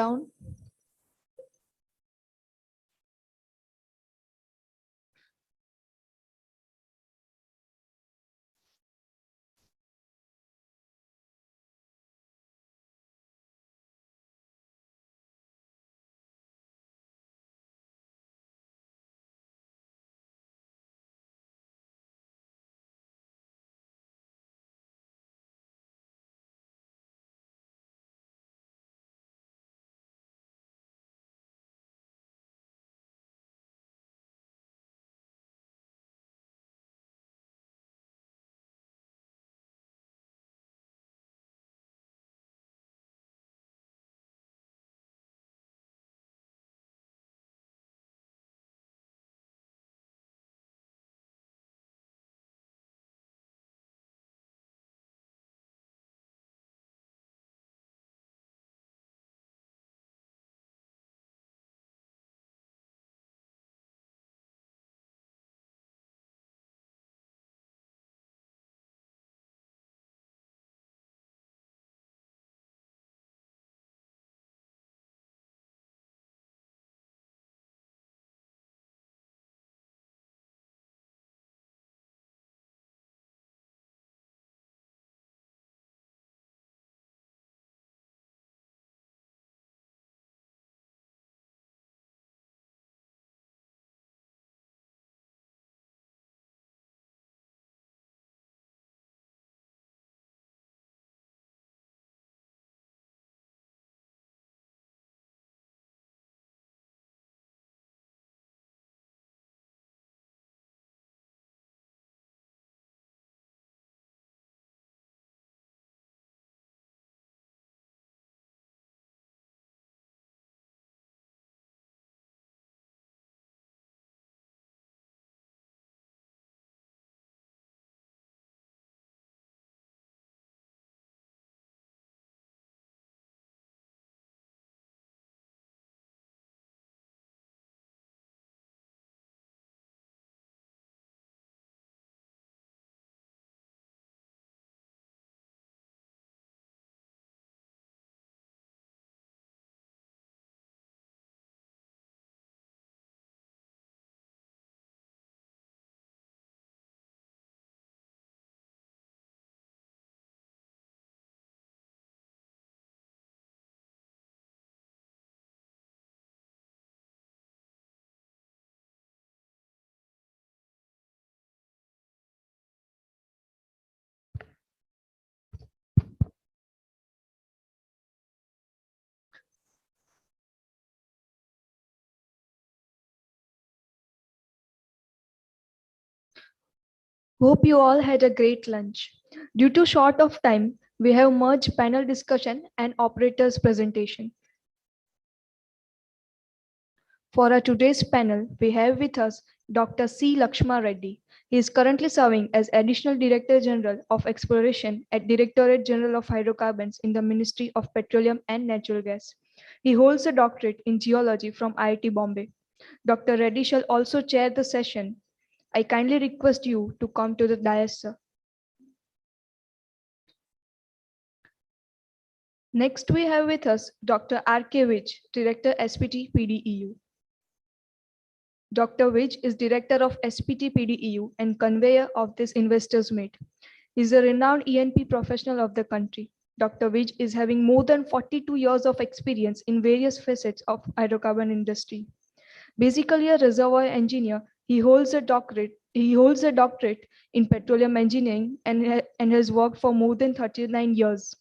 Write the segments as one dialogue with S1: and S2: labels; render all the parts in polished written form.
S1: down. Hope you all had a great lunch. Due to short of time, we have merged panel discussion and operators presentation. For our today's panel, we have with us Dr. C. Lakshma Reddy. He is currently serving as Additional Director General of Exploration at Directorate General of Hydrocarbons in the Ministry of Petroleum and Natural Gas. He holds a doctorate in geology from IIT Bombay. Dr. Reddy shall also chair the session. I kindly request you to come to the dais, sir. Next, we have with us Dr. R.K. Vij, Director SPT PDEU. Dr. Vij is Director of SPT PDEU and conveyor of this investors meet. He is a renowned E&P professional of the country. Dr. Vij is having more than 42 years of experience in various facets of hydrocarbon industry. Basically a reservoir engineer, he holds a doctorate in petroleum engineering and has worked for more than 39 years.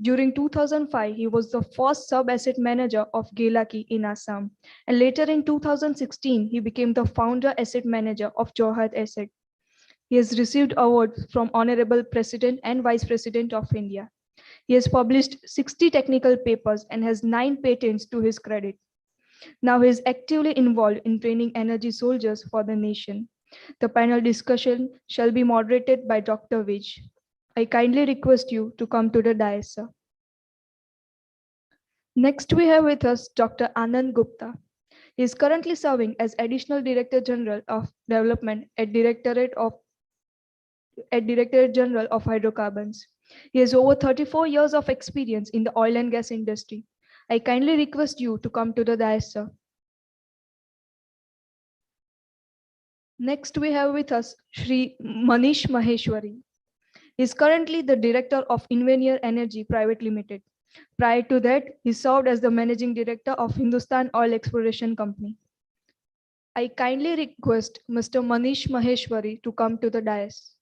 S1: During 2005, he was the first sub-asset manager of Gelaki in Assam. And later in 2016, he became the founder asset manager of Jorhat Asset. He has received awards from Honorable President and Vice President of India. He has published 60 technical papers and has 9 patents to his credit. Now he is actively involved in training energy soldiers for the nation. The panel discussion shall be moderated by Dr. Vij. I kindly request you to come to the dais, sir. Next, we have with us Dr. Anand Gupta. He is currently serving as Additional Director General of Development at Directorate General of Hydrocarbons. He has over 34 years of experience in the oil and gas industry. I kindly request you to come to the dais, sir. Next, we have with us Shri Manish Maheshwari. He is currently the Director of Invenir Energy Private Limited. Prior to that, he served as the Managing Director of Hindustan Oil Exploration Company. I kindly request Mr. Manish Maheshwari to come to the dais.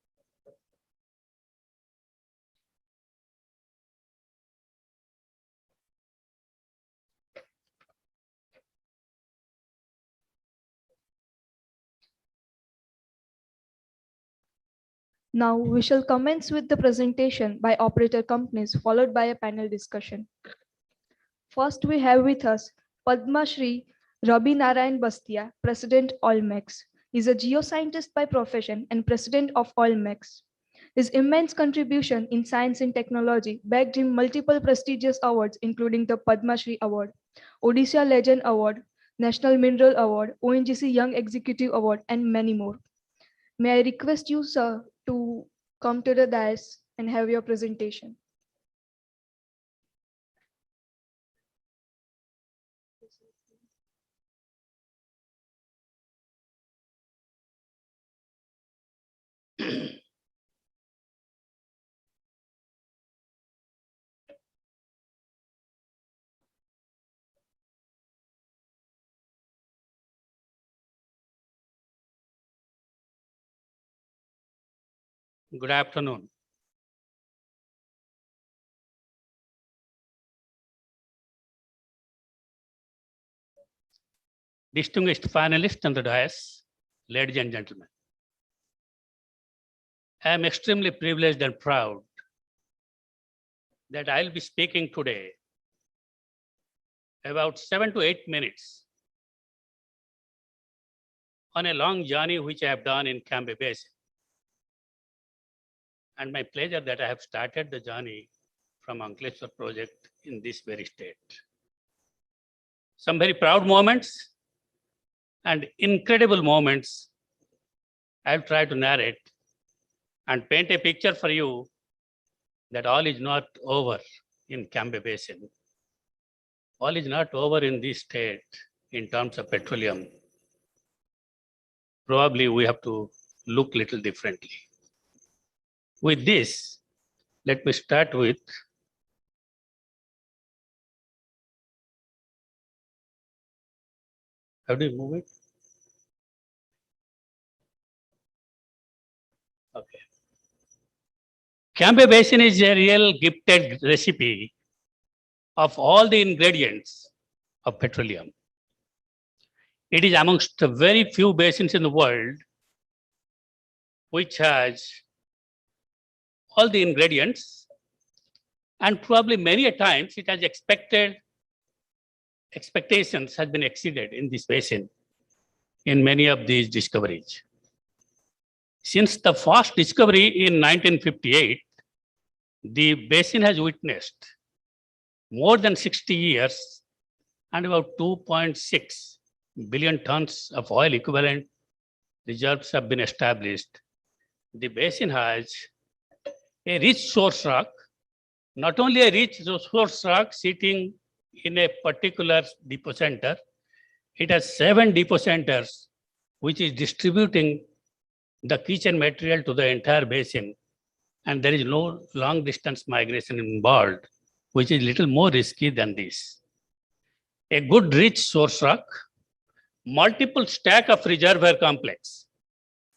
S1: Now, we shall commence with the presentation by operator companies, followed by a panel discussion. First, we have with us Padma Shri Rabi Narayan Bastia, President Olmex. He is a geoscientist by profession and President of Olmex. His immense contribution in science and technology bagged him multiple prestigious awards, including the Padma Shri Award, Odisha Legend Award, National Mineral Award, ONGC Young Executive Award, and many more. May I request you, sir, to come to the dais and have your presentation.
S2: Good afternoon. Distinguished panelists on the dais, ladies and gentlemen. I am extremely privileged and proud that I'll be speaking today about 7 to 8 minutes on a long journey which I have done in Cambay Basin. And my pleasure that I have started the journey from Ankleshwar project in this very state. Some very proud moments and incredible moments I'll try to narrate and paint a picture for you that all is not over in Cambay Basin. All is not over in this state in terms of petroleum. Probably we have to look little differently. With this, let me start with how do you move it? Okay. Cambay Basin is a real gifted recipe of all the ingredients of petroleum. It is amongst the very few basins in the world which has all the ingredients, and probably many a times it has expectations has been exceeded in this basin in many of these discoveries. Since the first discovery in 1958, the basin has witnessed more than 60 years and about 2.6 billion tons of oil equivalent reserves have been established. The basin has a rich source rock, not only a rich source rock sitting in a particular depot center, it has 7 depot centers which is distributing the kitchen material to the entire basin, and there is no long distance migration involved, which is little more risky than this. A good rich source rock, multiple stack of reservoir complex.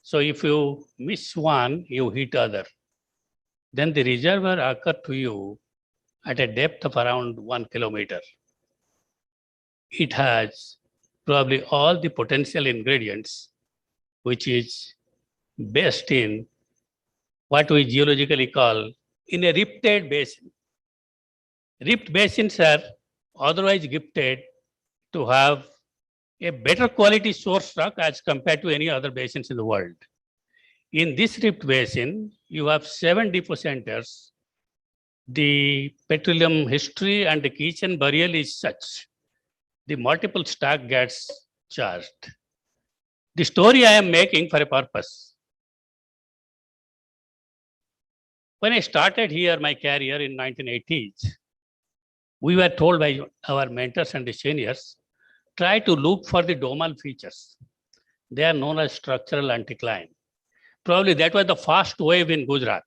S2: So if you miss one, you hit other. Then the reservoir occur to you at a depth of around 1 kilometer. It has probably all the potential ingredients, which is based in what we geologically call in a ripted basin. Ripped basins are otherwise gifted to have a better quality source rock as compared to any other basins in the world. In this ripped basin, you have 7 depot centers. The petroleum history and the kitchen burial is such. The multiple stack gets charged. The story I am making for a purpose. When I started here my career in 1980s, We were told by our mentors and the seniors, try to look for the domal features. They are known as structural anticline. Probably that was the first wave in Gujarat.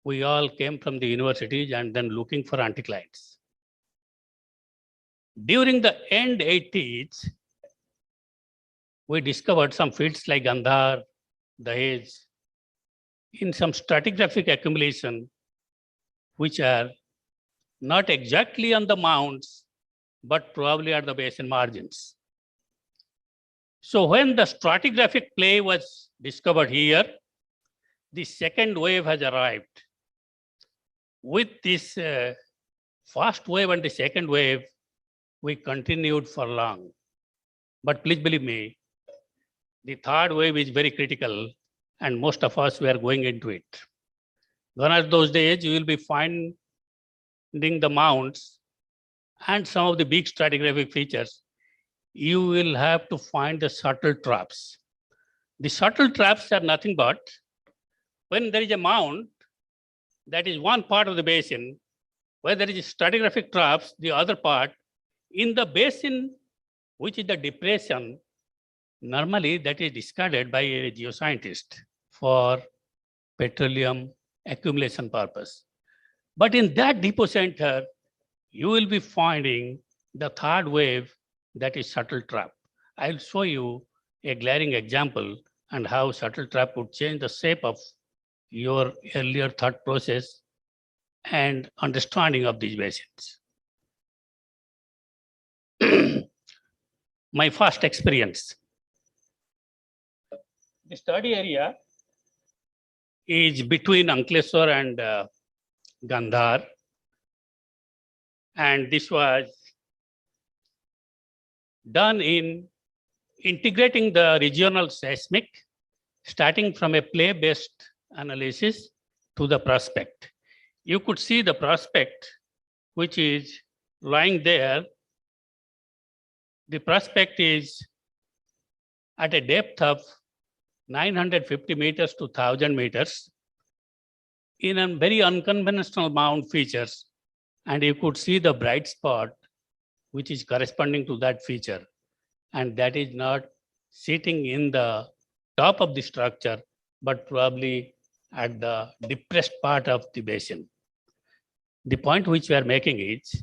S2: We all came from the universities and then looking for anticlines. During the end 80s, we discovered some fields like Gandhar, Dahej, in some stratigraphic accumulation, which are not exactly on the mounts, but probably at the basin margins. So when the stratigraphic play was discovered here, the second wave has arrived. With this first wave and the second wave, we continued for long. But please believe me, the third wave is very critical and most of us were going into it. Gone are those days, you will be finding the mounts and some of the big stratigraphic features. You will have to find the subtle traps. The subtle traps are nothing but when there is a mount, that is one part of the basin, where there is stratigraphic traps, the other part, in the basin, which is the depression, normally that is discarded by a geoscientist for petroleum accumulation purpose. But in that depot center, you will be finding the third wave, that is subtle trap. I'll show you a glaring example and how subtle trap would change the shape of your earlier thought process and understanding of these basins. My first experience. The study area is between Ankleshwar and Gandhar. And this was done in integrating the regional seismic, starting from a play-based analysis to the prospect. You could see the prospect, which is lying there. The prospect is at a depth of 950 meters to 1,000 meters in a very unconventional mound features. And you could see the bright spot, which is corresponding to that feature. And that is not sitting in the top of the structure, but probably at the depressed part of the basin. The point which we are making is,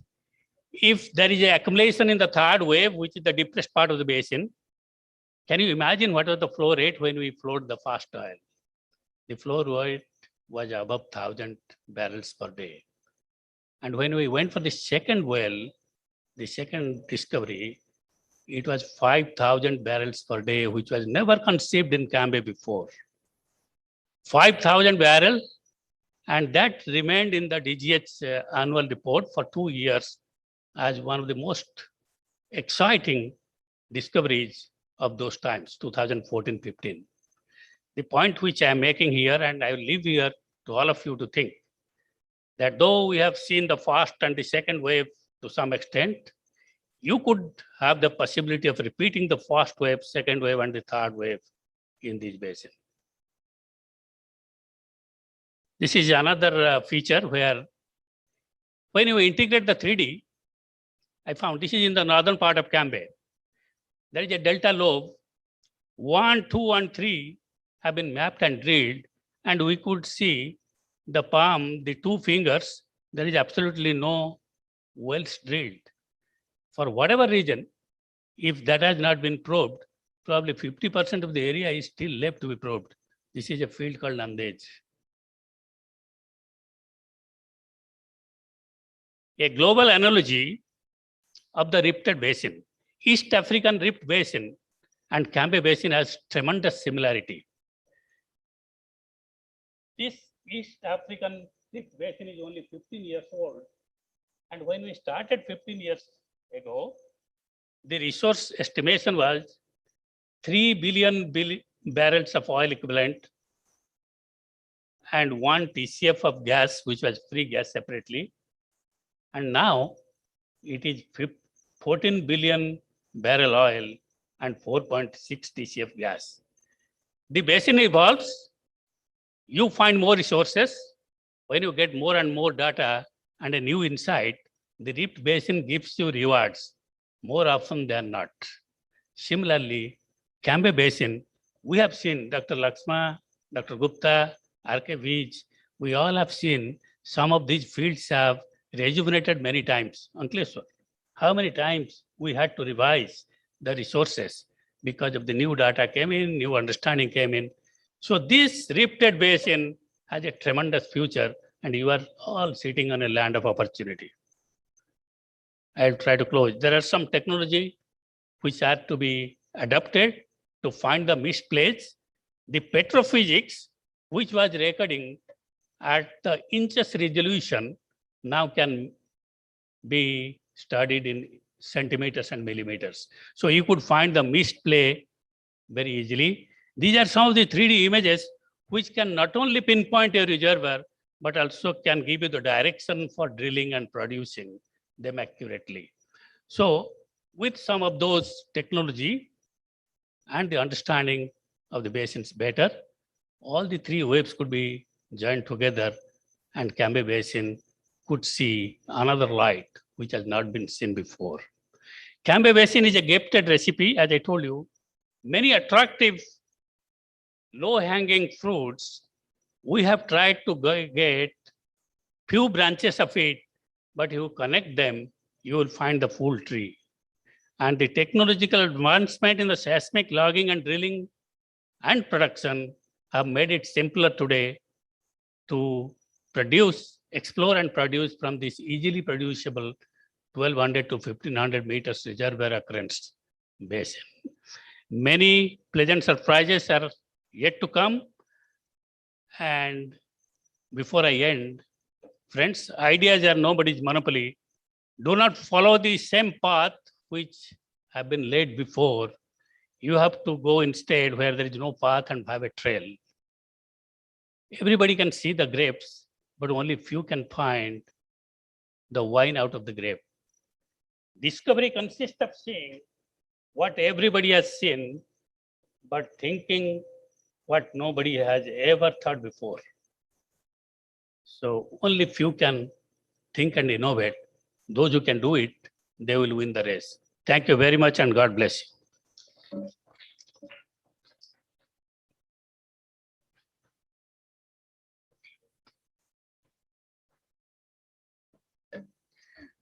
S2: if there is an accumulation in the third wave, which is the depressed part of the basin, can you imagine what was the flow rate when we flowed the fast oil? The flow rate was above 1,000 barrels per day. And when we went for the second well, the second discovery, it was 5,000 barrels per day, which was never conceived in Cambay before. 5,000 barrels, and that remained in the DGH annual report for 2 years as one of the most exciting discoveries of those times, 2014-15. The point which I am making here, and I will leave here to all of you to think, that though we have seen the first and the second wave to some extent, you could have the possibility of repeating the first wave, second wave, and the third wave in this basin. This is another feature where when you integrate the 3D, I found this is in the northern part of Cambay. There is a delta lobe. 1, 2, and 3 have been mapped and drilled, and we could see the palm, the 2 fingers, there is absolutely no wells drilled. For whatever reason, if that has not been probed, probably 50% of the area is still left to be probed. This is a field called Nandej. A global analogy of the rifted basin. East African Rift Basin and Cambay Basin has tremendous similarity. This East African Rift Basin is only 15 years old. And when we started 15 years ago, the resource estimation was 3 billion barrels of oil equivalent and 1 TCF of gas, which was free gas separately. And now it is 14 billion barrel oil and 4.6 TCF gas. The basin evolves, you find more resources. When you get more and more data and a new insight, the Rift Basin gives you rewards more often than not. Similarly, Cambay Basin, we have seen Dr. Laxma, Dr. Gupta, R.K. Vij, we all have seen some of these fields have rejuvenated many times. Ankleshwar, how many times we had to revise the resources because of the new data came in, new understanding came in. So this rifted basin has a tremendous future, and you are all sitting on a land of opportunity. I'll try to close. There are some technology which are to be adapted to find the missed place. The petrophysics, which was recording at the inches resolution, now can be studied in centimeters and millimeters. So you could find the missed play very easily. These are some of the 3D images which can not only pinpoint a reservoir, but also can give you the direction for drilling and producing them accurately. So with some of those technology and the understanding of the basins better, all the three waves could be joined together, and Cambay Basin could see another light which has not been seen before. Cambay Basin is a gifted recipe, as I told you. Many attractive, low-hanging fruits, we have tried to get few branches of it, but you connect them, you will find the full tree. And the technological advancement in the seismic logging and drilling and production have made it simpler today to produce, explore and produce from this easily producible 1200 to 1500 meters reservoir occurrence basin. Many pleasant surprises are yet to come. And before I end, friends, ideas are nobody's monopoly. Do not follow the same path which have been laid before. You have to go instead where there is no path and have a trail. Everybody can see the grapes, but only few can find the wine out of the grape. Discovery consists of seeing what everybody has seen, but thinking what nobody has ever thought before. So only few can think and innovate. Those who can do it, they will win the race. Thank you very much, and God bless you.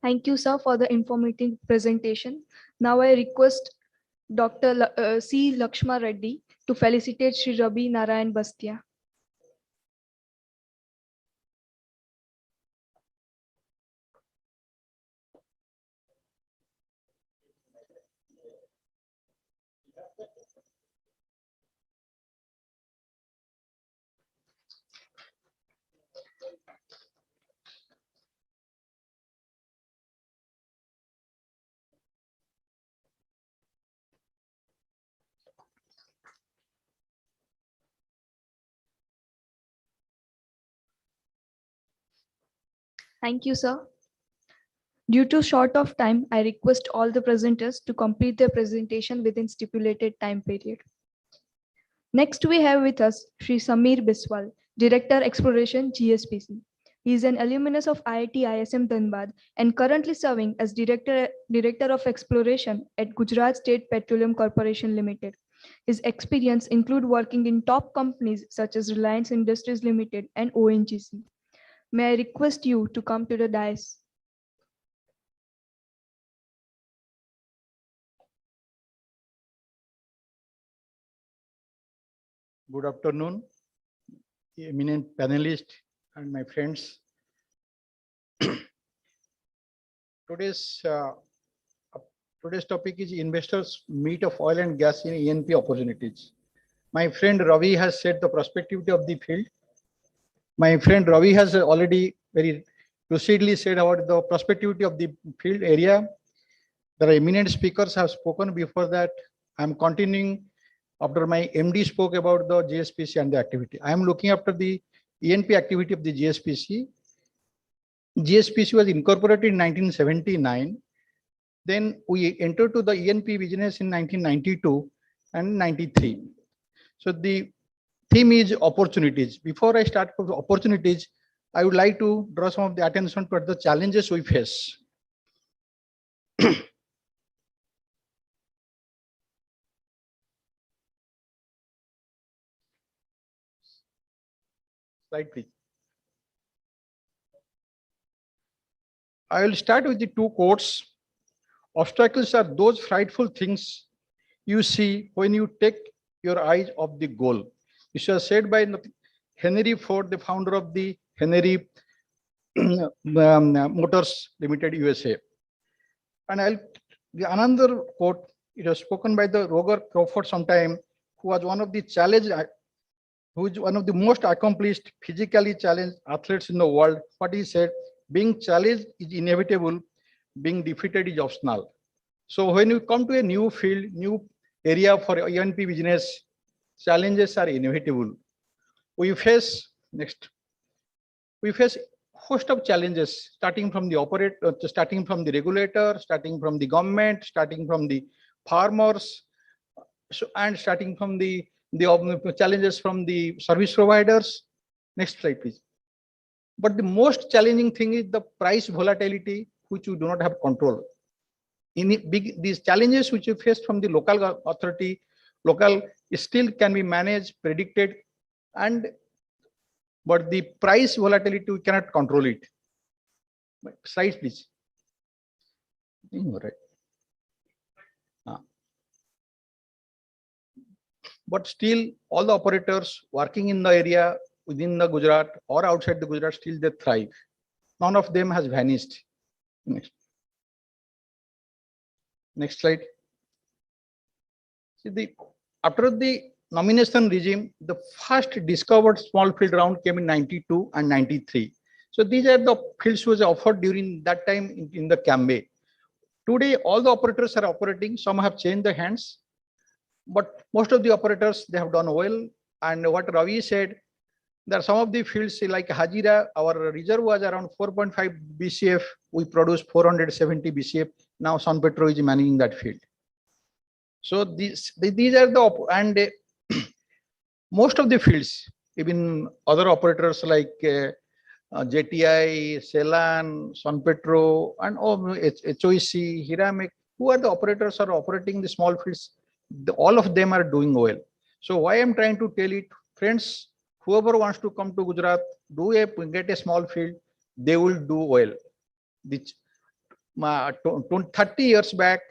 S1: Thank you, sir, for the informative presentation. Now I request Dr. C. Lakshma Reddy to felicitate Sri Rabi Narayan Bastia. Thank you, sir. Due to short of time, I request all the presenters to complete their presentation within stipulated time period. Next, we have with us Sri Sameer Biswal, Director Exploration, GSPC. He is an alumnus of IIT ISM Dhanbad and currently serving as Director of Exploration at Gujarat State Petroleum Corporation Limited. His experience include working in top companies such as Reliance Industries Limited and ONGC. May I request you to come to the dais?
S3: Good afternoon, eminent panelists and my friends. Today's topic is investors meet of oil and gas in E&P opportunities. My friend Ravi has said the prospectivity of the field. My friend Ravi has already very lucidly said about the prospectivity of the field area. There are eminent speakers have spoken before that. I am continuing after my MD spoke about the GSPC and the activity. I am looking after the E&P activity of the GSPC. GSPC was incorporated in 1979. Then we entered to the E&P business in 1992 and 93. So the theme is opportunities. Before I start with the opportunities, I would like to draw some of the attention to the challenges we face. Slide, please. I will start with the two quotes. Obstacles are those frightful things you see when you take your eyes off the goal. This was said by Henry Ford, the founder of the Henry Motors Limited USA. And another quote, it was spoken by the Roger Crawford sometime, who was one of the who is one of the most accomplished physically challenged athletes in the world. What he said, being challenged is inevitable, being defeated is optional. So when you come to a new field, new area for ENP business, challenges are inevitable. We face host of challenges, starting from the starting from the regulator, starting from the government, starting from the farmers, and starting from the challenges from the service providers. Next slide, please. But the most challenging thing is the price volatility, which you do not have control. These challenges which you face from the local authority, local still can be managed, predicted, but the price volatility, we cannot control it. Slide, please. Right. But still, all the operators working in the area within the Gujarat or outside the Gujarat, still they thrive. None of them has vanished. Next slide. See, after the nomination regime, the first discovered small field round came in 92 and 93. So these are the fields was offered during that time in the Cambay. Today, all the operators are operating. Some have changed the hands, but most of the operators, they have done well. And what Ravi said, there are some of the fields like Hajira, our reserve was around 4.5 BCF. We produced 470 BCF. Now Sun Petro is managing that field. So these are the, most of the fields, even other operators like JTI, Celan, Sun Petro, and HOEC, Hiramek, who are the operators are operating the small fields, all of them are doing well. So why I'm trying to tell it, friends, whoever wants to come to Gujarat, get a small field, they will do well. 30 years back,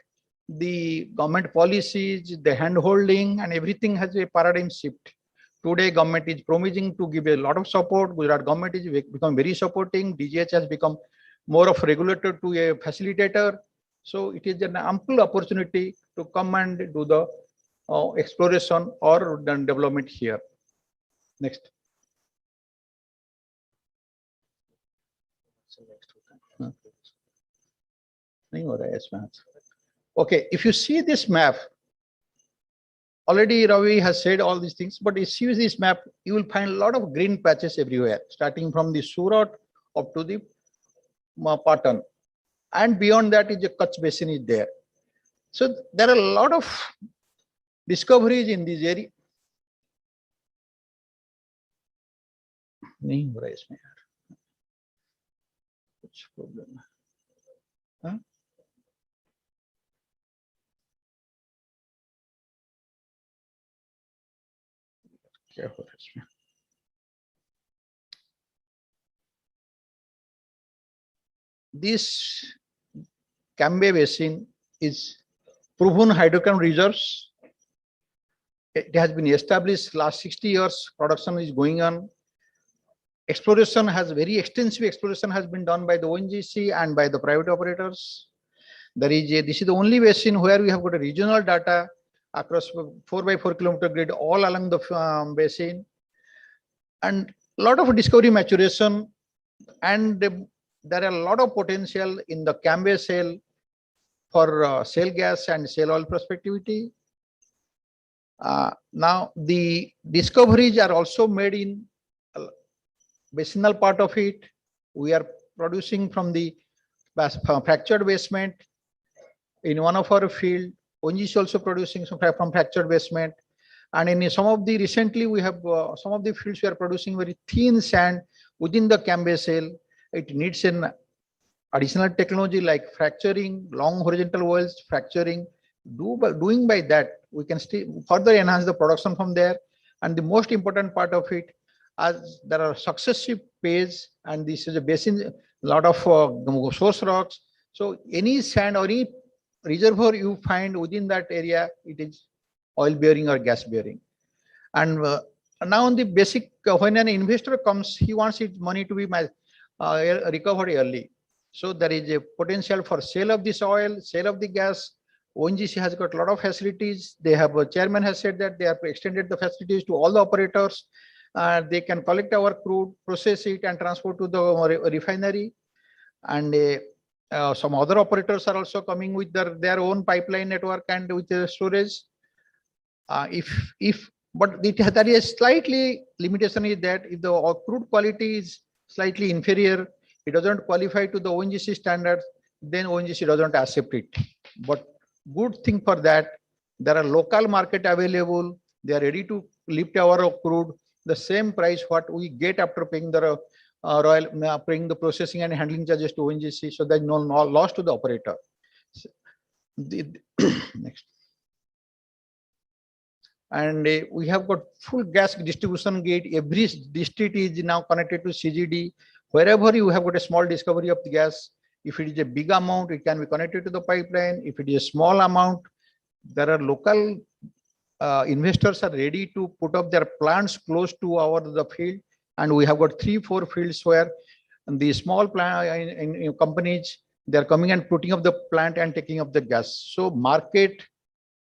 S3: the government policies, the hand-holding and everything has a paradigm shift. Today, government is promising to give a lot of support. Gujarat government is become very supporting. DGH has become more of regulator to a facilitator. So it is an ample opportunity to come and do the exploration or the development here. Next. Okay, if you see this map, already Ravi has said all these things, but if you see this map, you will find a lot of green patches everywhere, starting from the Surat up to the Patan. And beyond that is the Kutch Basin is there. So there are a lot of discoveries in this area. नहीं हो रहा है इसमें यार कुछ problem है क्या हो रहा है इसमें this Cambay Basin is proven hydrocarbon reserves. It has been established last 60 years. Production is going on. Exploration has very extensive exploration has been done by the ONGC and by the private operators. This is the only basin where we have got a regional data across 4x4 kilometer grid all along the basin, and a lot of discovery maturation, and there are a lot of potential in the Cambay shale for shale gas and shale oil prospectivity. Now the discoveries are also made in basinal part of it. We are producing from the fractured basement in one of our field. ONGC is also producing from fractured basement, and in some of the recently we have some of the fields we are producing very thin sand within the Cambay shale. It needs an additional technology like fracturing, long horizontal wells, fracturing. Doing by that, we can still further enhance the production from there. And the most important part of it, as there are successive pays, and this is a basin, a lot of source rocks. So any sand or any reservoir you find within that area, it is oil bearing or gas bearing. And now the basic, when an investor comes, he wants his money to be recovered early. So there is a potential for sale of this oil, sale of the gas. ONGC has got a lot of facilities. They have, a chairman has said that they have extended the facilities to all the operators. They can collect our crude, process it, and transport to the refinery. And some other operators are also coming with their own pipeline network and with the storage. But there is a slightly limitation is that if the crude quality is slightly inferior, it doesn't qualify to the ONGC standards, then ONGC doesn't accept it. But good thing for that, there are local market available. They are ready to lift our crude the same price what we get after paying the paying the processing and handling charges to ONGC, so there's no loss to the operator. Next. And we have got full gas distribution gate. Every district is now connected to CGD. Wherever you have got a small discovery of the gas, if it is a big amount, it can be connected to the pipeline. If it is a small amount, there are local investors are ready to put up their plants close to the field. And we have got 3-4 fields where the small plant in companies, they're coming and putting up the plant and taking up the gas. So market,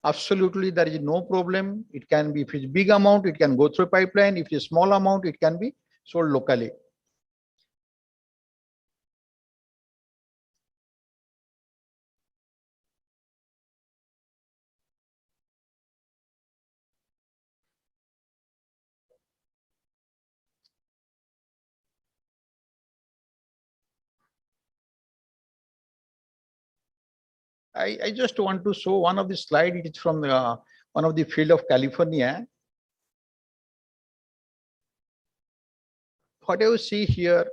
S3: absolutely, there is no problem. It can be, if it's big amount, it can go through pipeline. If it's small amount, it can be sold locally. I just want to show one of the slide. It is from one of the field of California. What you see here,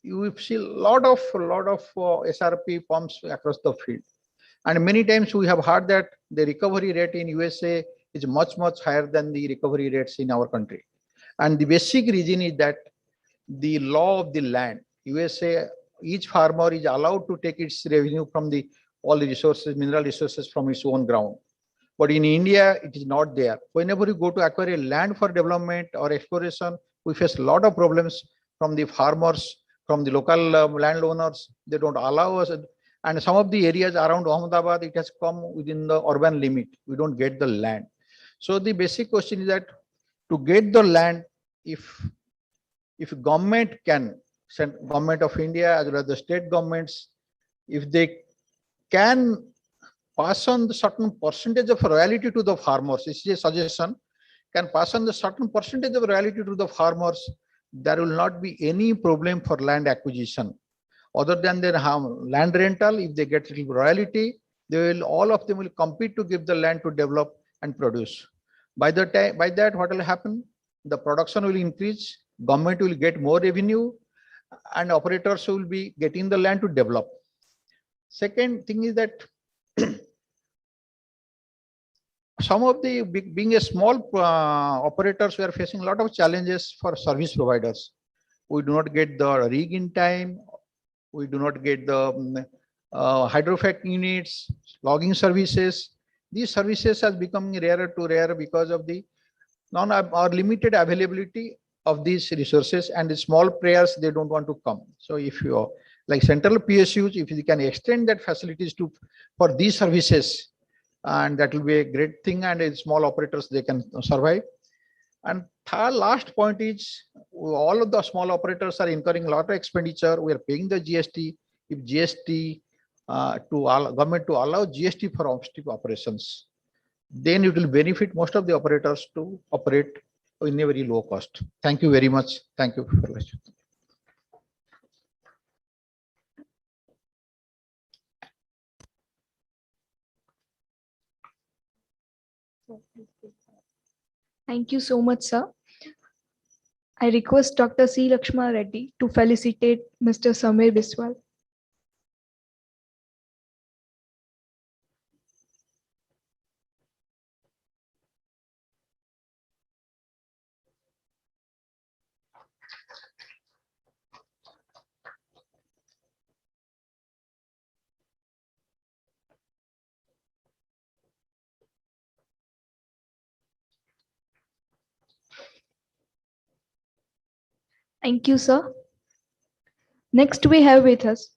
S3: you will see a lot of SRP pumps across the field. And many times we have heard that the recovery rate in USA is much higher than the recovery rates in our country. And the basic reason is that the law of the land, USA, each farmer is allowed to take its revenue from all the resources, mineral resources from its own ground. But in India, it is not there. Whenever you go to acquire a land for development or exploration, we face a lot of problems from the farmers, from the local landowners. They don't allow us. And some of the areas around Ahmedabad, it has come within the urban limit. We don't get the land. So the basic question is that to get the land, if government can, government of India as well as the state governments, if they can pass on the certain percentage of royalty to the farmers, this is a suggestion, can pass on the certain percentage of royalty to the farmers, there will not be any problem for land acquisition. Other than their land rental, if they get royalty, all of them will compete to give the land to develop and produce. By that, what will happen? The production will increase, government will get more revenue, and operators will be getting the land to develop. Second thing is that some of the being a small operators, we are facing a lot of challenges for service providers. We do not get the rig in time. We do not get the hydrovac units, logging services. These services are becoming rarer to rare because of the or limited availability of these resources, and the small players, they don't want to come. So if you like central PSUs, if you can extend that facilities for these services, and that will be a great thing, and small operators, they can survive. And third, last point is, all of the small operators are incurring a lot of expenditure. We are paying the GST. If GST government to allow GST for upstream operations, then it will benefit most of the operators to operate in a very low cost. Thank you very much. Thank you for listening.
S1: Thank you so much, sir. I request Dr. C. Lakshma Reddy to felicitate Mr. Samir Biswal. Thank you, sir. Next we have with us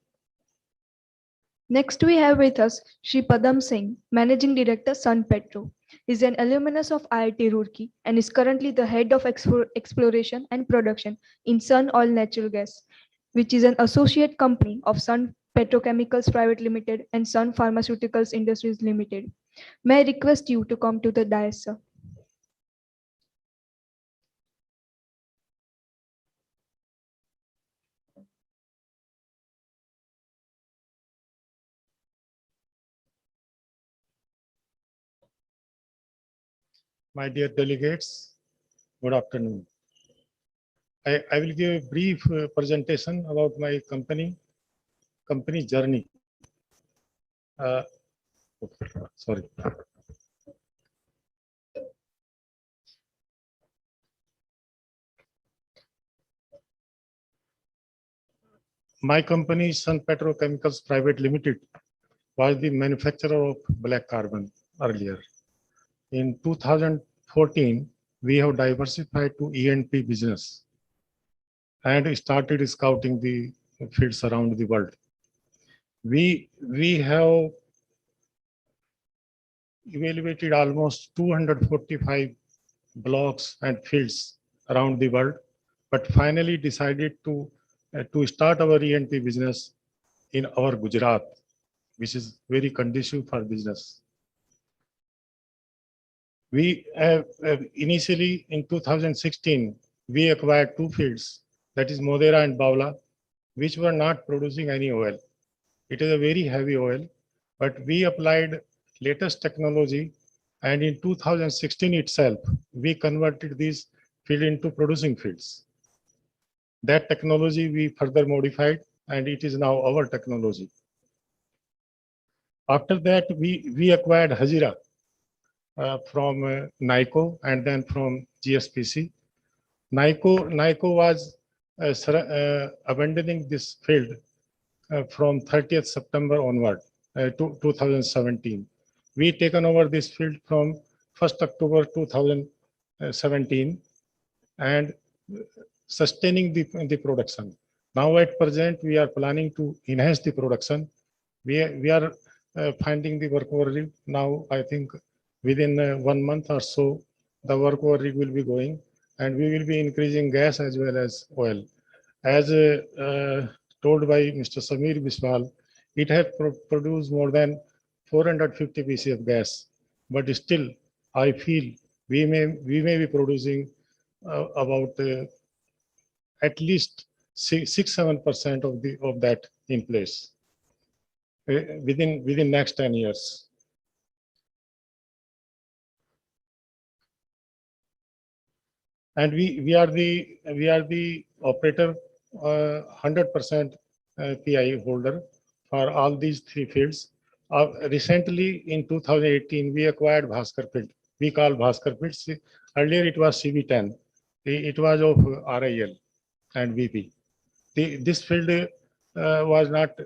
S1: Shri Padam Singh, Managing Director, Sun Petro. He is an alumnus of IIT Roorkee and is currently the head of exploration and production in Sun Oil Natural Gas, which is an associate company of Sun Petrochemicals Private Limited and Sun Pharmaceuticals Industries Limited. May I request you to come to the dais, sir.
S4: My dear delegates, good afternoon. I will give a brief presentation about my company journey. Sorry. My company, Sun Petrochemicals Private Limited, was the manufacturer of black carbon earlier. In 2014, we have diversified to E&P business and started scouting the fields around the world. We have evaluated almost 245 blocks and fields around the world, but finally decided to start our E&P business in our Gujarat, which is very conducive for business. We initially in 2016, we acquired two fields, that is Modera and Bawla, which were not producing any oil. It is a very heavy oil, but we applied latest technology, and in 2016 itself, we converted these fields into producing fields. That technology we further modified, and it is now our technology. After that, we acquired Hazira from NICO and then from GSPC. NICO was abandoning this field from 30th September onward to 2017. We taken over this field from 1st October 2017 and sustaining the production. Now at present, we are planning to enhance the production. We are finding the workover rig. Now I think within 1 month or so, the workover rig will be going, and we will be increasing gas as well as oil. As told by Mr. Samir Biswal, it has produced more than 450 pc of gas, but still I feel we may be producing about at least 6-7% of that in place within next 10 years. And we are the operator 100% PI holder for all these three fields. Recently in 2018, we acquired Bhaskar field. We call Bhaskar field. Earlier it was CV10. It was of RIL and VP. This field was not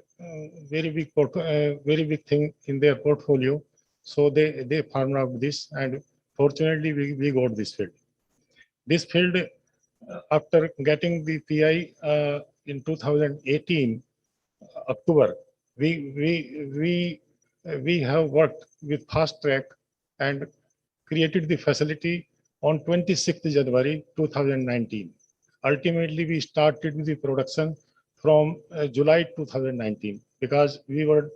S4: very big thing in their portfolio, so they farmed out this, and fortunately we got this field. This field, after getting the PI in 2018 October, we have worked with fast track and created the facility on 26th January 2019. Ultimately, we started the production from July 2019 because we were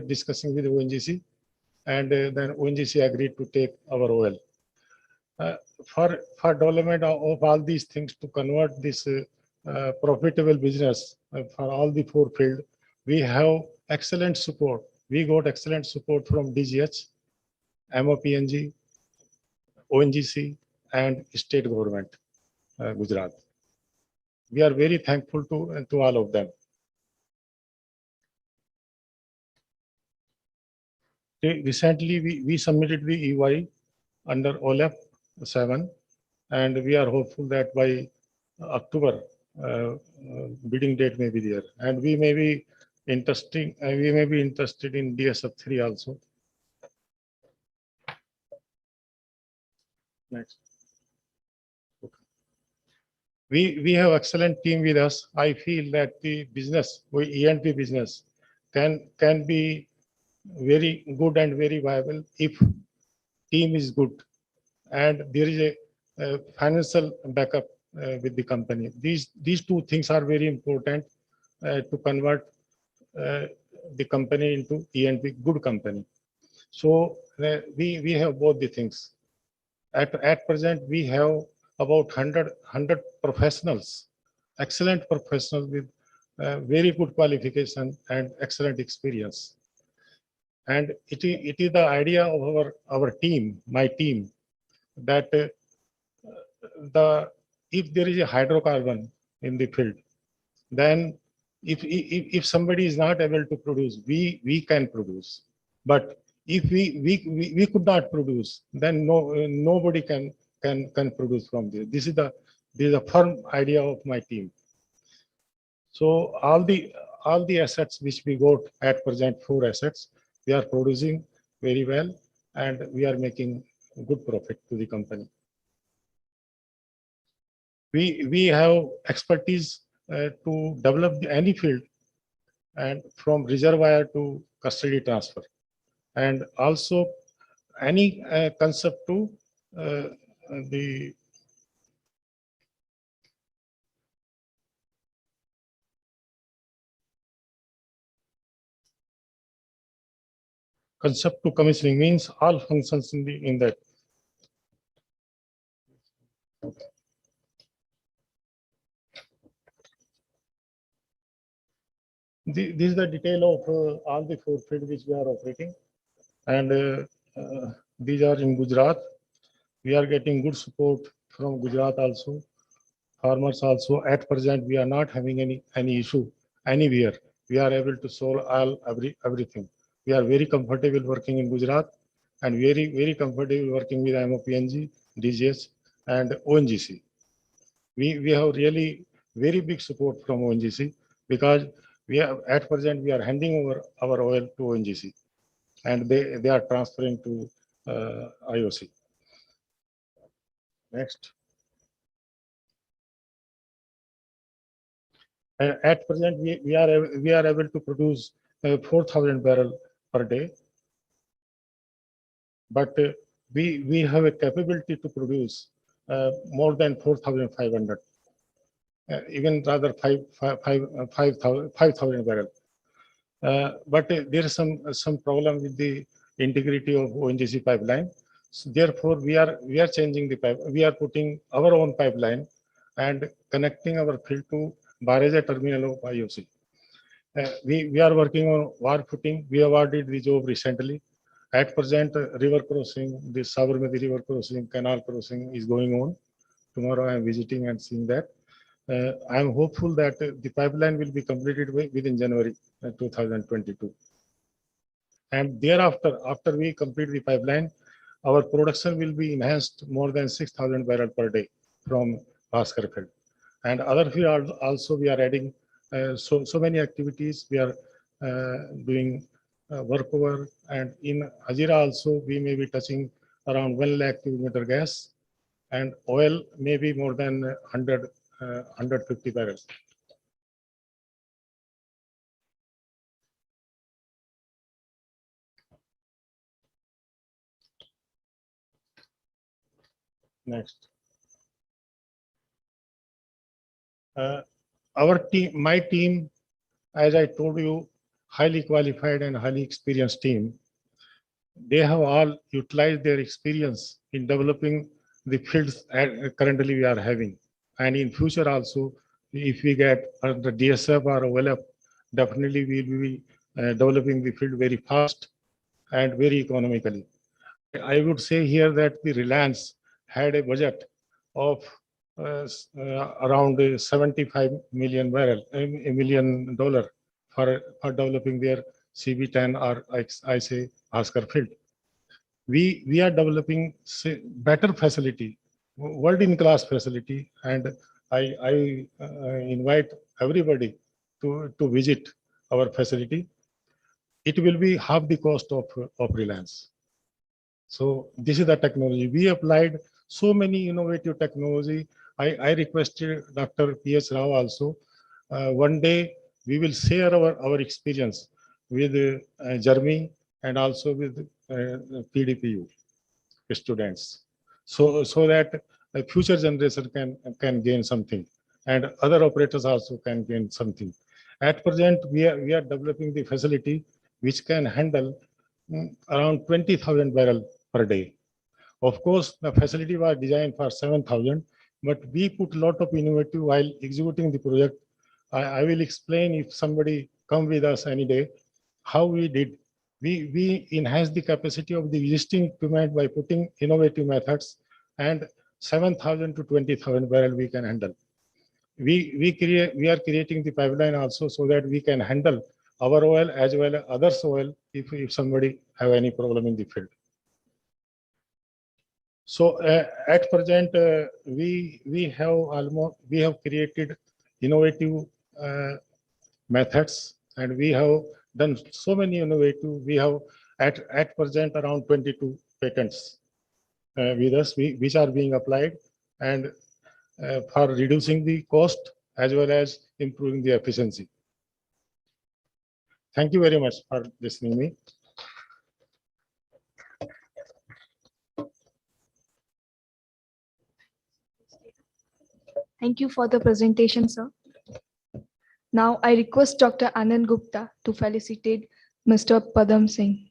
S4: discussing with ONGC, and then ONGC agreed to take our oil. For development of all these things, to convert this profitable business for all the four fields, we have excellent support. We got excellent support from DGH, MOPNG, ONGC, and state government, Gujarat. We are very thankful to all of them. Recently, we submitted the EY under OLAP 7, and we are hopeful that by October, bidding date may be there, and we may be interested in DSF3 also. Next. We have excellent team with us. I feel that the business, ENP business, can be very good and very viable if team is good and there is a financial backup with the company. These two things are very important to convert the company into ENP good company. So we have both the things. At present, we have about 100 professionals, excellent professionals with very good qualification and excellent experience. And it is the idea of our team, my team, that if there is a hydrocarbon in the field, then if somebody is not able to produce, we can produce. But if we could not produce, then nobody can produce from there. This is the firm idea of my team. So all the assets which we got at present, 4 assets, we are producing very well and we are making good profit to the company. We have expertise to develop any field and from reservoir to custody transfer, and also any concept to the concept to commissioning, means all functions in that. This is the detail of all the 4 fields which we are operating, and these are in Gujarat. We are getting good support from Gujarat also, farmers also. At present, we are not having any issue anywhere. We are able to solve everything. We are very comfortable working in Gujarat and very comfortable working with MOPNG, DGS, and ONGC. We have really very big support from ONGC because at present we are handing over our oil to ONGC and they are transferring to IOC. Next. At present, we are able to produce 4,000 barrel per day, but we have a capability to produce more than 4,500, even rather 5,000 barrel. But there is some problem with the integrity of ONGC pipeline. So therefore, we are changing the pipe. We are putting our own pipeline and connecting our field to Baraja terminal of IOC. We are working on war footing. We awarded the job recently. At present, river crossing, the Sabarmati river crossing, canal crossing is going on. Tomorrow I am visiting and seeing that. I am hopeful that the pipeline will be completed within January 2022. And thereafter, after we complete the pipeline, our production will be enhanced more than 6,000 barrel per day from Bhaskar field. And other field also we are adding so many activities. We are doing workover, and in Hazira also we may be touching around 1 lakh cubic meter gas, and oil may be more than 150 barrels. Next. Our team, my team, as I told you, highly qualified and highly experienced team. They have all utilized their experience in developing the fields currently we are having. And in future also, if we get the DSF or OLF, definitely we will be developing the field very fast and very economically. I would say here that the Reliance had a budget of around 75 million barrel, $1 million for developing their CB10 or I say Bhaskar field. We are developing better facility, world in class facility, and I invite everybody to visit our facility. It will be half the cost of Reliance. So this is the technology. We applied so many innovative technology. I requested Dr. P.S. Rao also. One day we will share our experience with Jeremy and also with PDPU students. So that a future generation can gain something and other operators also can gain something. At present, we are developing the facility which can handle around 20,000 barrel per day. Of course, the facility was designed for 7,000, but we put a lot of innovative while executing the project. I will explain if somebody come with us any day, how we did. We enhanced the capacity of the existing equipment by putting innovative methods, and 7,000 to 20,000 barrel we can handle. We are creating the pipeline also so that we can handle our oil as well as others' oil if somebody have any problem in the field. So at present, we have created innovative methods, and we have done so many innovative. We have at present around 22 patents with us, which are being applied, and for reducing the cost as well as improving the efficiency. Thank you very much for listening to me.
S1: Thank you for the presentation, sir. Now I request Dr. Anand Gupta to felicitate Mr. Padam Singh.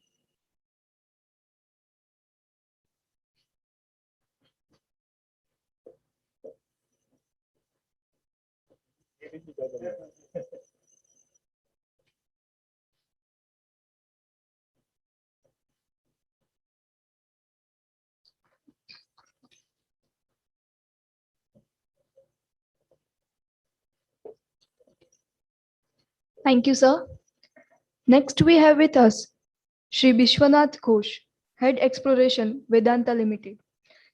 S1: Thank you, sir. Next, we have with us Shri Vishwanath Ghosh, Head Exploration, Vedanta Limited.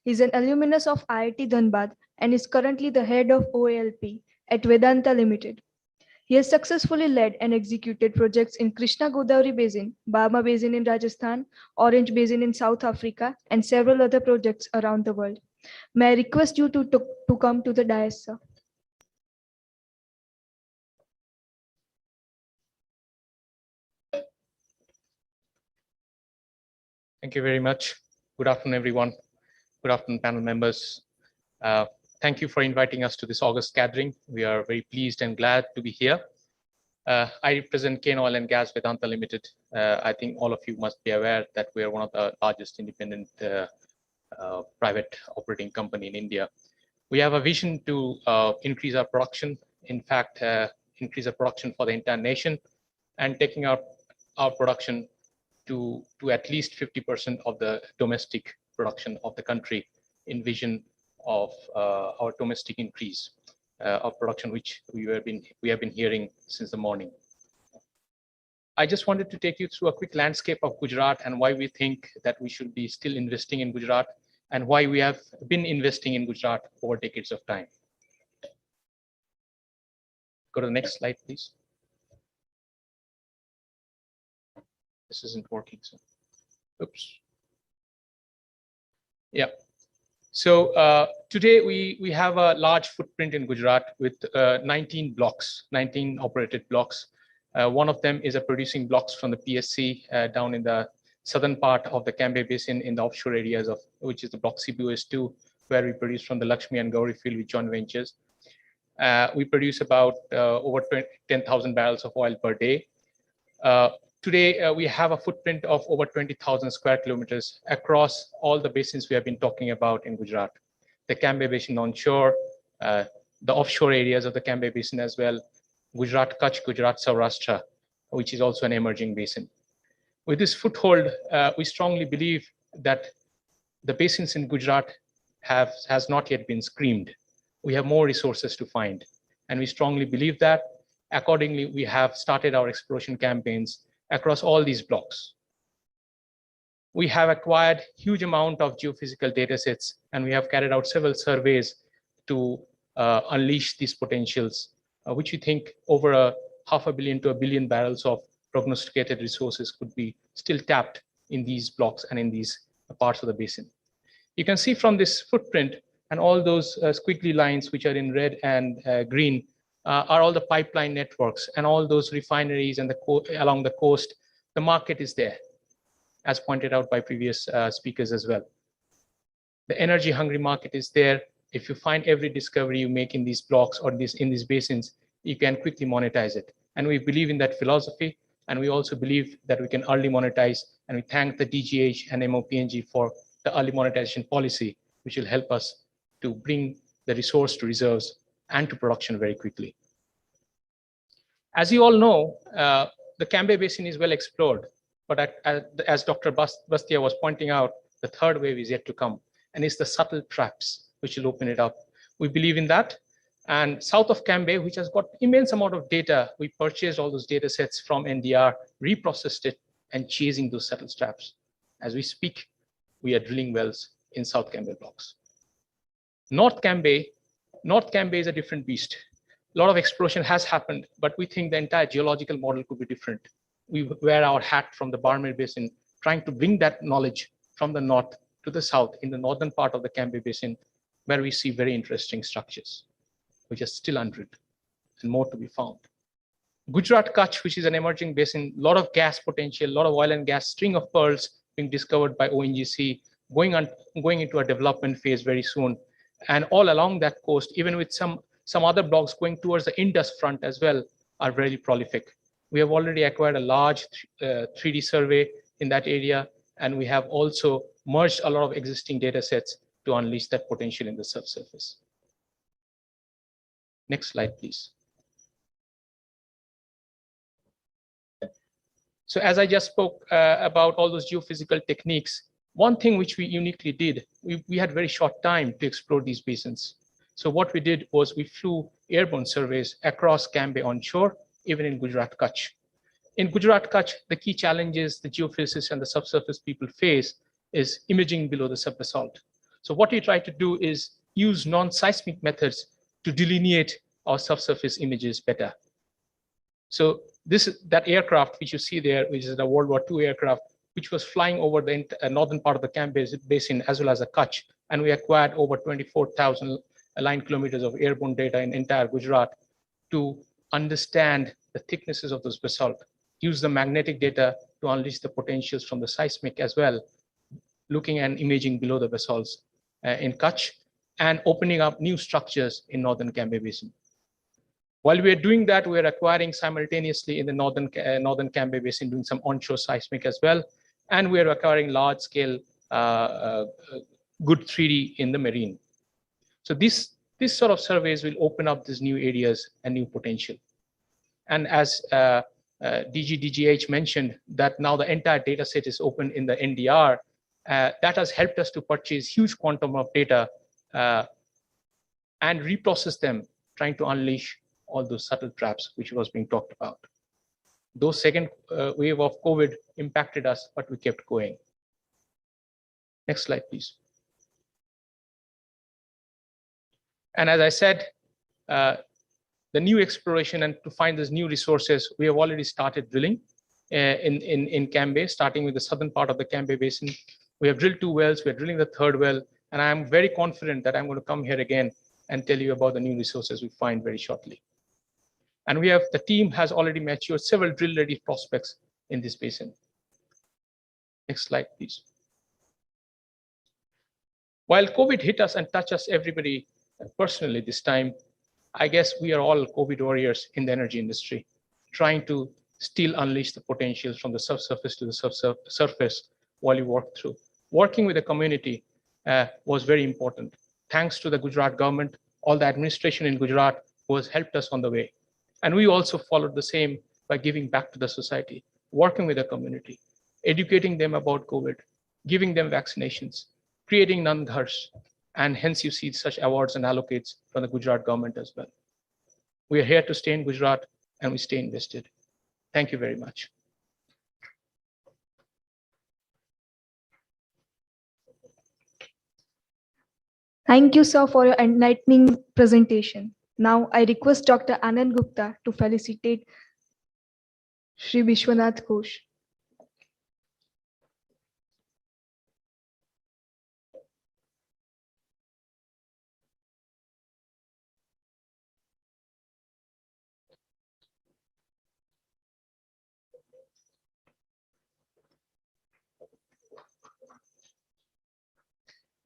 S1: He is an alumnus of IIT Dhanbad and is currently the head of OALP at Vedanta Limited. He has successfully led and executed projects in Krishna Godavari Basin, Barma Basin in Rajasthan, Orange Basin in South Africa, and several other projects around the world. May I request you to come to the dais, sir.
S5: Thank you very much. Good afternoon, everyone. Good afternoon, panel members. Thank you for inviting us to this August gathering. We are very pleased and glad to be here. I represent Kane Oil and Gas Vedanta Limited. I think all of you must be aware that we are one of the largest independent private operating company in India. We have a vision to increase our production, in fact, increase our production for the entire nation, and taking our production to at least 50% of the domestic production of the country in vision of our domestic increase of production, which we have been hearing since the morning. I just wanted to take you through a quick landscape of Gujarat and why we think that we should be still investing in Gujarat and why we have been investing in Gujarat over decades of time. Go to the next slide, please. This isn't working, so oops. Yeah. So today we have a large footprint in Gujarat with 19 blocks, 19 operated blocks. One of them is a producing blocks from the PSC down in the southern part of the Cambay Basin in the offshore areas of which is the block CBOS2, where we produce from the Lakshmi and Gauri field with joint ventures. We produce about over 10,000 barrels of oil per day. Today, we have a footprint of over 20,000 square kilometers across all the basins we have been talking about in Gujarat. The Cambay Basin onshore, the offshore areas of the Cambay Basin as well, Gujarat, Kutch, Gujarat, Saurashtra, which is also an emerging basin. With this foothold, we strongly believe that the basins in Gujarat has not yet been screamed. We have more resources to find, and we strongly believe that. Accordingly, we have started our exploration campaigns across all these blocks. We have acquired huge amount of geophysical data sets, and we have carried out several surveys to unleash these potentials, which we think over a 500 million to 1 billion barrels of prognosticated resources could be still tapped in these blocks and in these parts of the basin. You can see from this footprint and all those squiggly lines which are in red and green are all the pipeline networks and all those refineries and along the coast. The market is there, as pointed out by previous speakers as well. The energy hungry market is there. If you find every discovery you make in these blocks or in these basins, you can quickly monetize it. And we believe in that philosophy. And we also believe that we can early monetize. And we thank the DGH and MOPNG for the early monetization policy, which will help us to bring the resource to reserves and to production very quickly. As you all know, the Cambay Basin is well explored. But as Dr. Bastia was pointing out, the third wave is yet to come. And it's the subtle traps which will open it up. We believe in that. And south of Cambay, which has got immense amount of data, we purchased all those data sets from NDR, reprocessed it, and chasing those subtle traps. As we speak, we are drilling wells in South Cambay blocks. North Cambay is a different beast. A lot of exploration has happened, but we think the entire geological model could be different. We wear our hat from the Barmer Basin, trying to bring that knowledge from the north to the south in the northern part of the Cambay Basin, where we see very interesting structures, which are still undrilled and more to be found. Gujarat Kutch, which is an emerging basin, a lot of gas potential, a lot of oil and gas, string of pearls being discovered by ONGC, going into a development phase very soon. And all along that coast, even with some other blocks going towards the Indus front as well, are very prolific. We have already acquired a large 3D survey in that area, and we have also merged a lot of existing data sets to unleash that potential in the subsurface. Next slide, please. So as I just spoke about all those geophysical techniques, one thing which we uniquely did, we had very short time to explore these basins. So what we did was we flew airborne surveys across Cambay onshore, even in Gujarat Kutch. In Gujarat Kutch, the key challenges the geophysicists and the subsurface people face is imaging below the subbasalt. So what we try to do is use non-seismic methods to delineate our subsurface images better. So that aircraft which you see there, which is a World War II aircraft, which was flying over the northern part of the Cambay Basin as well as the Kutch, and we acquired over 24,000 line kilometers of airborne data in entire Gujarat to understand the thicknesses of this basalt, use the magnetic data to unleash the potentials from the seismic as well, looking and imaging below the basalts in Kutch, and opening up new structures in northern Cambay Basin. While we are doing that, we are acquiring simultaneously in the northern Cambay Basin, doing some onshore seismic as well, and we are acquiring large-scale good 3D in the marine. So this sort of surveys will open up these new areas and new potential. And as DGH mentioned, that now the entire data set is open in the NDR, that has helped us to purchase huge quantum of data and reprocess them, trying to unleash all those subtle traps which was being talked about. Those second wave of COVID impacted us, but we kept going. Next slide, please. And as I said, the new exploration and to find these new resources, we have already started drilling in Cambay, starting with the southern part of the Cambay Basin. We have drilled 2 wells, we're drilling the 3rd well, and I'm very confident that I'm going to come here again and tell you about the new resources we find very shortly. And the team has already matured several drill-ready prospects in this basin. Next slide, please. While COVID hit us and touched us everybody personally this time, I guess we are all COVID warriors in the energy industry, trying to still unleash the potentials from the subsurface to the surface while you work through. Working with the community was very important. Thanks to the Gujarat government, all the administration in Gujarat who has helped us on the way. And we also followed the same by giving back to the society, working with the community, educating them about COVID, giving them vaccinations, creating Nandghars, and hence you see such awards and allocates from the Gujarat government as well. We are here to stay in Gujarat and we stay invested. Thank you very much.
S1: Thank you, sir, for your enlightening presentation. Now, I request Dr. Anand Gupta to felicitate Shri Vishwanath Ghosh.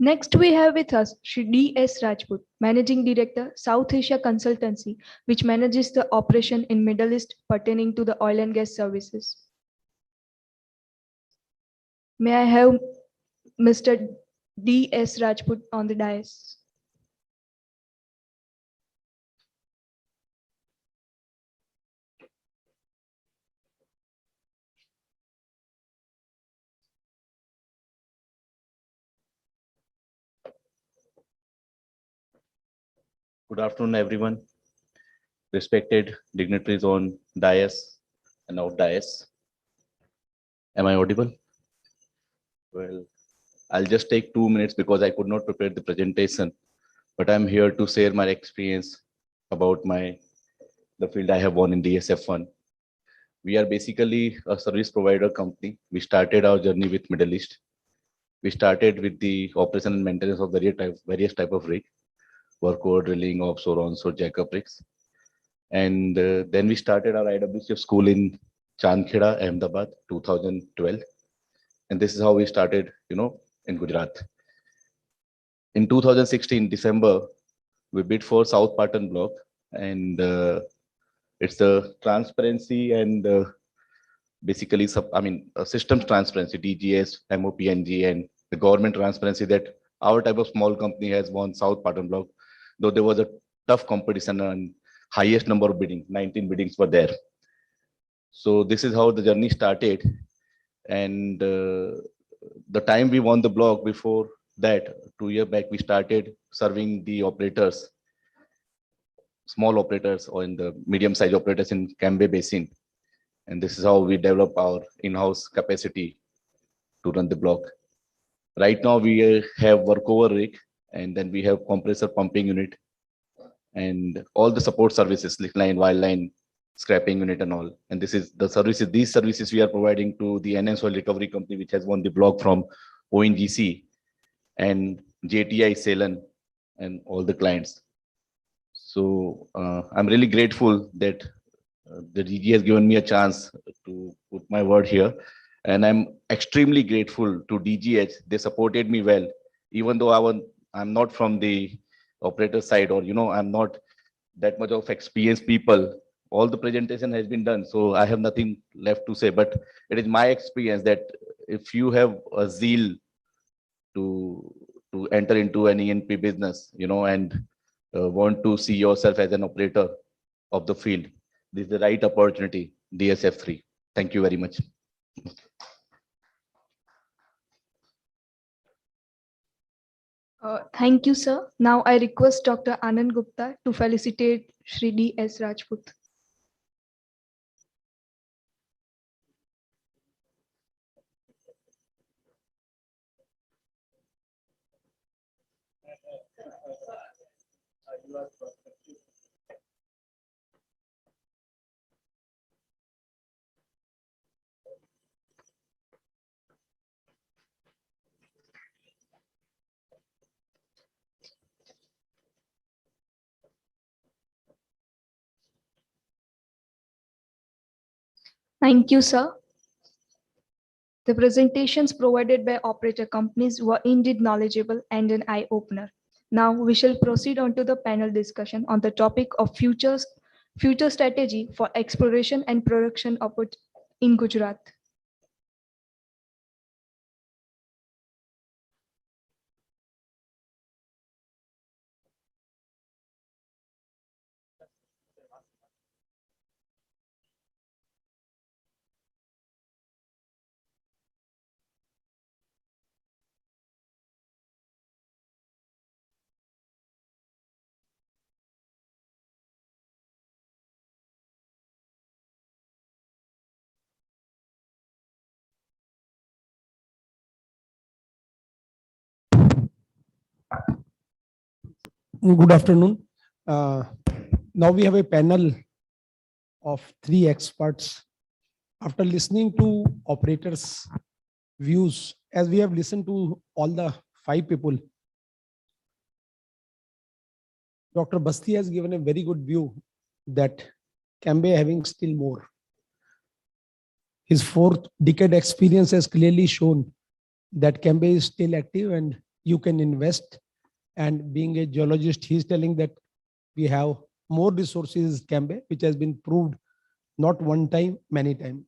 S1: Next, we have with us Shri D.S. Rajput, Managing Director, South Asia Consultancy, which manages the operation in Middle East pertaining to the oil and gas services. May I have Mr. D.S. Rajput on the dais?
S6: Good afternoon, everyone. Respected dignitaries on dais and out dais. Am I audible? Well, I'll just take 2 minutes because I could not prepare the presentation, but I'm here to share my experience about the field I have won in DSF1. We are basically a service provider company. We started our journey with Middle East. We started with the operation and maintenance of various type of rig, workover, drilling, offshore, onshore, jackup rigs. And then we started our IWCF school in Chandkheda, Ahmedabad, 2012. And this is how we started, in Gujarat. In 2016, December, we bid for South Patan block. And it's the transparency and basically, systems transparency, DGS, MOPNG, and the government transparency that our type of small company has won South Patan block, though there was a tough competition and highest number of bidding, 19 biddings were there. So this is how the journey started. And the time we won the block, before that, 2 years back, we started serving the operators, small operators or in the medium sized operators in Cambay Basin. And this is how we develop our in-house capacity to run the block. Right now we have workover rig, and then we have compressor pumping unit and all the support services, slick line, wild line, scrapping unit and all. And this is the services, these services we are providing to the NN Soil Recovery Company, which has won the block from ONGC and JTI, Ceylon, and all the clients. So I'm really grateful that the DG has given me a chance to put my word here. And I'm extremely grateful to DGH. They supported me well, even though I'm not from the operator side, or I'm not that much of experienced people. All the presentation has been done, so I have nothing left to say. But it is my experience that if you have a zeal to enter into an ENP business, and want to see yourself as an operator of the field, this is the right opportunity, DSF3. Thank you very much.
S1: Thank you, sir. Now, I request Dr. Anand Gupta to felicitate Shri D.S. Rajput. Thank you, sir. The presentations provided by operator companies were indeed knowledgeable and an eye-opener. Now we shall proceed on to the panel discussion on the topic of future strategy for exploration and production in Gujarat.
S7: Good afternoon. Uh, Now we have a panel of three experts. After listening to operators' views, as we have listened to all the five people, Dr. Basti has given a very good view that Cambe having still more. His fourth decade experience has clearly shown that Cambe is still active and you can invest. And being a geologist, he's telling that we have more resources in Cambe, which has been proved not one time, many times.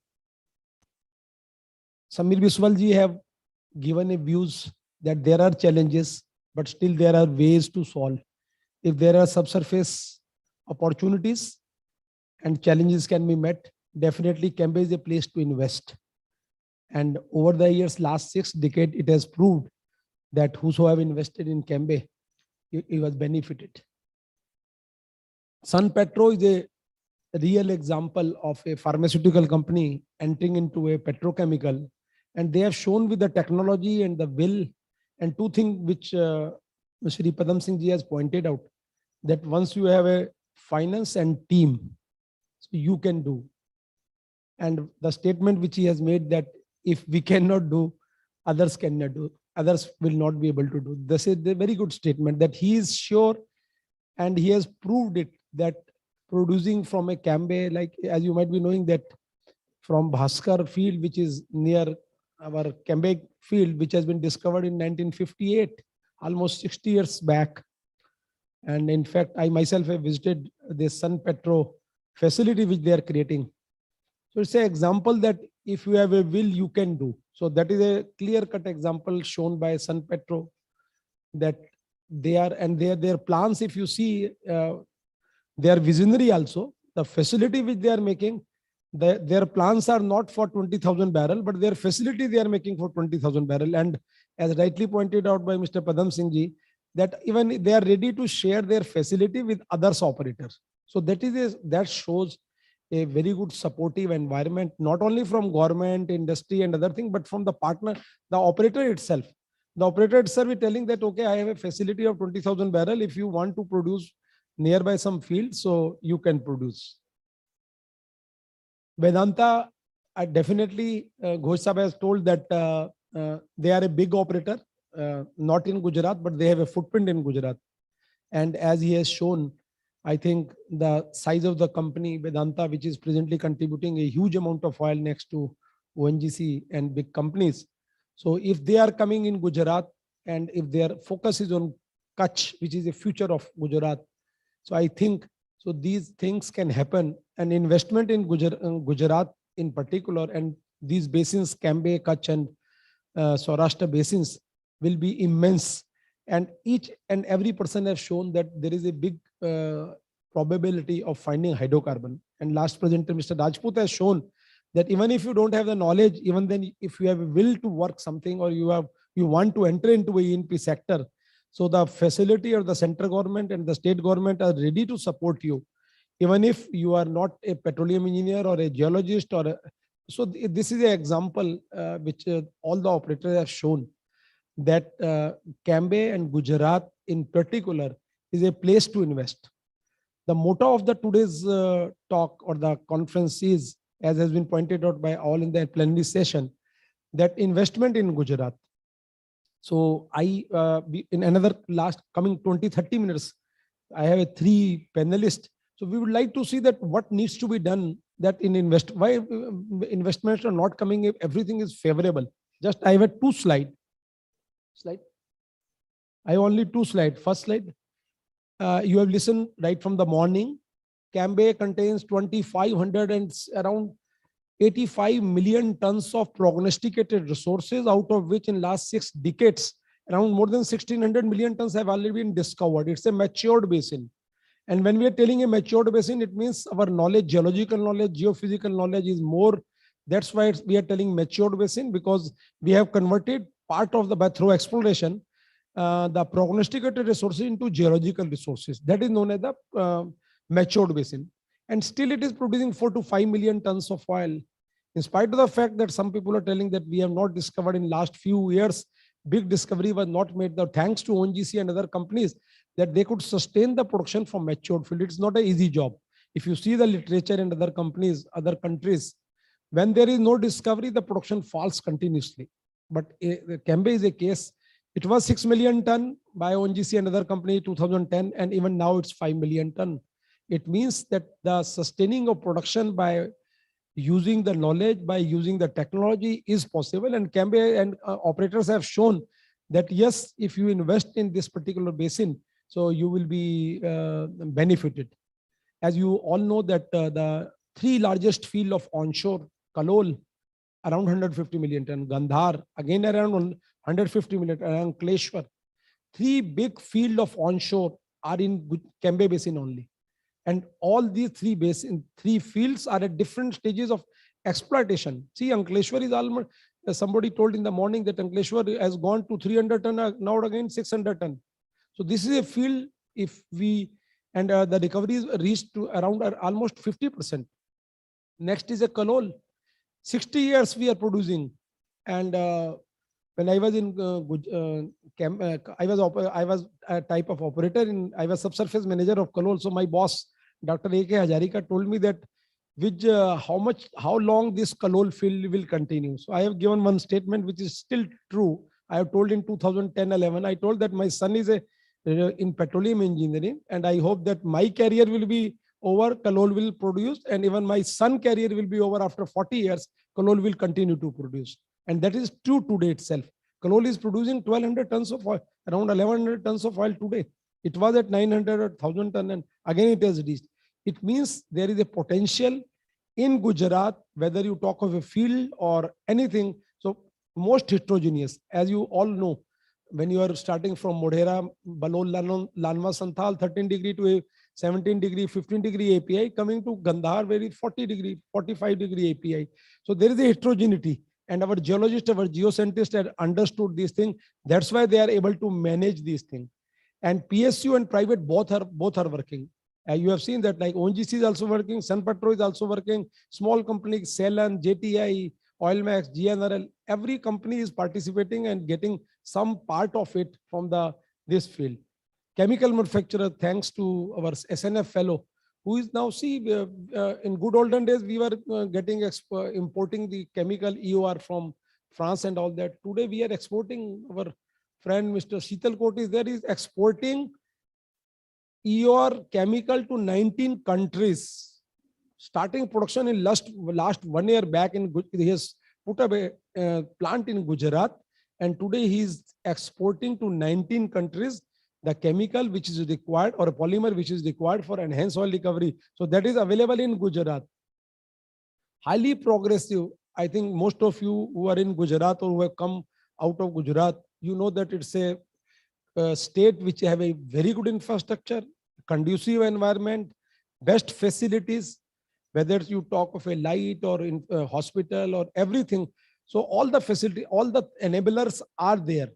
S7: Samir Biswalji have given a views that there are challenges, but still there are ways to solve. If there are subsurface opportunities and challenges can be met, definitely Cambe is a place to invest. And over the years, last 6 decades, it has proved that whoso have invested in Cambe, he was benefited. Sun Petro is a real example of a pharmaceutical company entering into a petrochemical, and they have shown with the technology and the will, and two things which Shri Padam Singh ji has pointed out, that once you have a finance and team, so you can do. And the statement which he has made that if we cannot do, others cannot do, others will not be able to do. This is a very good statement that he is sure, and he has proved it, that producing from a Cambe, like as you might be knowing that from Bhaskar field, which is near our Cambe field, which has been discovered in 1958, almost 60 years back. And in fact, I myself have visited the Sun Petro facility which they are creating. So it's an example that if you have a will, you can do. So that is a clear-cut example shown by Sun Petro, that they are, and their plans, if you see, they are visionary also. The facility which they are making, their plans are not for 20,000 barrel, but their facility they are making for 20,000 barrel. And as rightly pointed out by Mr. Padam Singh ji, that even they are ready to share their facility with others operators. So that shows a very good supportive environment, not only from government, industry and other things, but from the partner, the operator itself. The operator itself is telling that, okay, I have a facility of 20,000 barrel. If you want to produce nearby some field, so you can produce. Vedanta, definitely, Ghosh Sahab has told that they are a big operator, not in Gujarat, but they have a footprint in Gujarat. And as he has shown, I think the size of the company, Vedanta, which is presently contributing a huge amount of oil next to ONGC and big companies. So if they are coming in Gujarat, and if their focus is on Kutch, which is the future of Gujarat, so I think so these things can happen. And investment in Gujarat in particular, and these basins, Cambe, Kutch and Saurashtra basins, will be immense. And each and every person has shown that there is a big probability of finding hydrocarbon. And last presenter, Mr. Rajput, has shown that even if you don't have the knowledge, even then if you have a will to work something, or you want to enter into a E&P sector, so the facility or the central government and the state government are ready to support you, even if you are not a petroleum engineer or a geologist or so this is an example which all the operators have shown, that Cambe and Gujarat in particular is a place to invest. The motto of the today's talk or the conference is, as has been pointed out by all in the plenary session, that investment in Gujarat. So in another last coming 20-30 minutes, I have 3 panelists. So we would like to see that what needs to be done, that in why investments are not coming if everything is favorable. Just I have 2 slide. I have only 2 slides. First slide. You have listened right from the morning. Cambe contains 2,500 and around 85 million tons of prognosticated resources, out of which in last 6 decades, around more than 1,600 million tons have already been discovered. It's a matured basin. And when we are telling a matured basin, it means our knowledge, geological knowledge, geophysical knowledge is more. That's why we are telling matured basin, because we have converted part of through exploration, the prognosticated resources into geological resources. That is known as the matured basin. And still it is producing 4 to 5 million tons of oil. In spite of the fact that some people are telling that we have not discovered in last few years, big discovery was not made, thanks to ONGC and other companies. that they could sustain the production from matured field. It's not an easy job. If you see the literature in other companies, other countries, when there is no discovery, the production falls continuously. But Cambe is a case. It was 6 million ton by ONGC and other company 2010, and even now it's 5 million ton. It means that the sustaining of production by using the knowledge, by using the technology is possible. And Cambe and operators have shown that yes, if you invest in this particular basin, so you will be benefited. As you all know that the three largest field of onshore, Kalol, around 150 million ton, Gandhar, again around 150 million ton, and Ankleshwar. Three big field of onshore are in Cambe basin only. And all these three fields are at different stages of exploitation. See, Ankleshwar is almost, somebody told in the morning that Ankleshwar has gone to 300 ton, now again 600 ton. So this is a field, if we, and the recovery is reached to around almost 50%. Next is a Kalol. 60 years we are producing. And when I was in I was a type of operator I was subsurface manager of Kalol. So my boss, Dr. A.K. Hajarika, told me that how long this Kalol field will continue. So I have given one statement which is still true. I have told in 2010-11, I told that my son is in petroleum engineering, and I hope that my career will be over, Kalol will produce, and even my son career will be over after 40 years, Kalol will continue to produce. And that is true today itself. Kalol is producing 1200 tons of oil, around 1100 tons of oil today. It was at 900 or 1000 ton, and again it has reached. It means there is a potential in Gujarat, whether you talk of a field or anything. So most heterogeneous, as you all know, when you are starting from Modhera, Balol, Lanma, Santhal, 13 degree to a 17 degree, 15 degree API, coming to Gandhar, where is 40 degree, 45 degree API. So there is a heterogeneity, and our geologists, our geoscientists have understood this thing. That's why they are able to manage these things. And PSU and private both are working. You have seen that, like ONGC is also working, Sunpetro is also working, small companies, Ceylon, JTI, Oilmax, GNRL, every company is participating and getting some part of it from this field. Chemical manufacturer, thanks to our SNF fellow, who is now, see, in good olden days, we were importing the chemical EOR from France and all that. Today, we are exporting. Our friend, Mr. Sheetal Kot is there, is exporting EOR chemical to 19 countries. Starting production in last 1 year back, he has put up a plant in Gujarat, and today he is exporting to 19 countries the chemical which is required, or a polymer which is required for enhanced oil recovery. So that is available in Gujarat. Highly progressive. I think most of you who are in Gujarat or who have come out of Gujarat, you know that it's a state which have a very good infrastructure, conducive environment, best facilities, whether you talk of a light or in hospital or everything. So all the facility, all the enablers are there.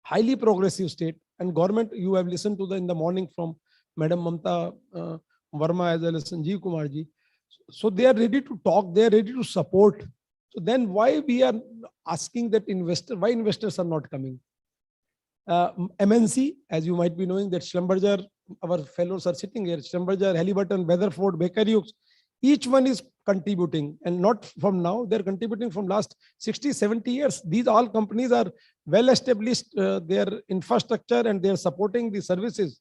S7: Highly progressive state. And government, you have listened to in the morning from Madam Mamta Verma as well as Sanjeev Kumar ji. So they are ready to talk, they are ready to support. So then why we are asking that why investors are not coming? MNC, as you might be knowing, that Schlumberger, our fellows are sitting here, Schlumberger, Halliburton, Weatherford, Baker Hughes, each one is contributing, and not from now, they're contributing from last 60, 70 years. These all companies are well established, their infrastructure, and they're supporting the services.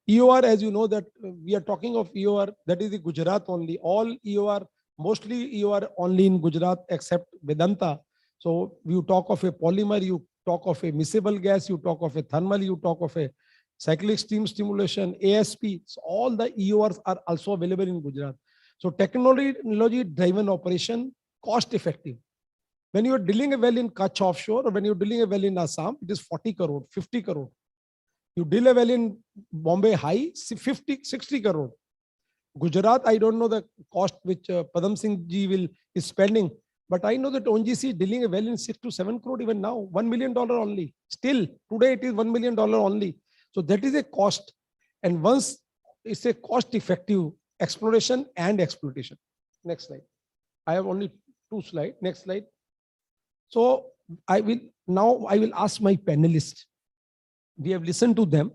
S7: EOR, as you know, that we are talking of EOR, that is the Gujarat only. All EOR, mostly EOR only in Gujarat except Vedanta. So you talk of a polymer, you talk of a miscible gas, you talk of a thermal, you talk of a cyclic steam stimulation, ASP. So all the EORs are also available in Gujarat. So technology driven operation, cost effective. When you are drilling a well in Kutch offshore, or when you're drilling a well in Assam, it is 40 crore, 50 crore. You drill a well in Bombay High, 50, 60 crore. Gujarat, I don't know the cost which Padam Singh ji is spending, but I know that ONGC is drilling a well in 6 to 7 crore even now, $1 million only. Still, today it is $1 million only. So that is a cost. And once it's a cost effective exploration and exploitation. Next slide. I have only 2 slides. Next slide. So I will ask my panelists. We have listened to them.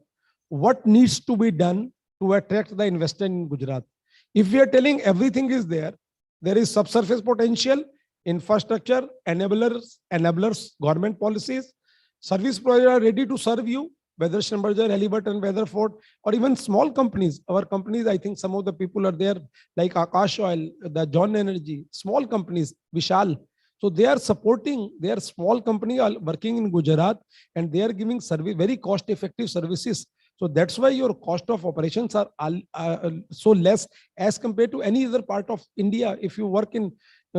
S7: what needs to be done to attract the investor in Gujarat. If we are telling everything is there is subsurface potential, infrastructure, enablers, government policies, service providers are ready to serve you, whether Schlumberger, Halliburton, Weatherford, or even small companies. Our companies, I think some of the people are there, like Akash Oil, the John Energy, small companies, Vishal. So they are supporting, they are small company working in Gujarat, and they are giving service, very cost-effective services. So that's why your cost of operations are so less as compared to any other part of India. If you work in,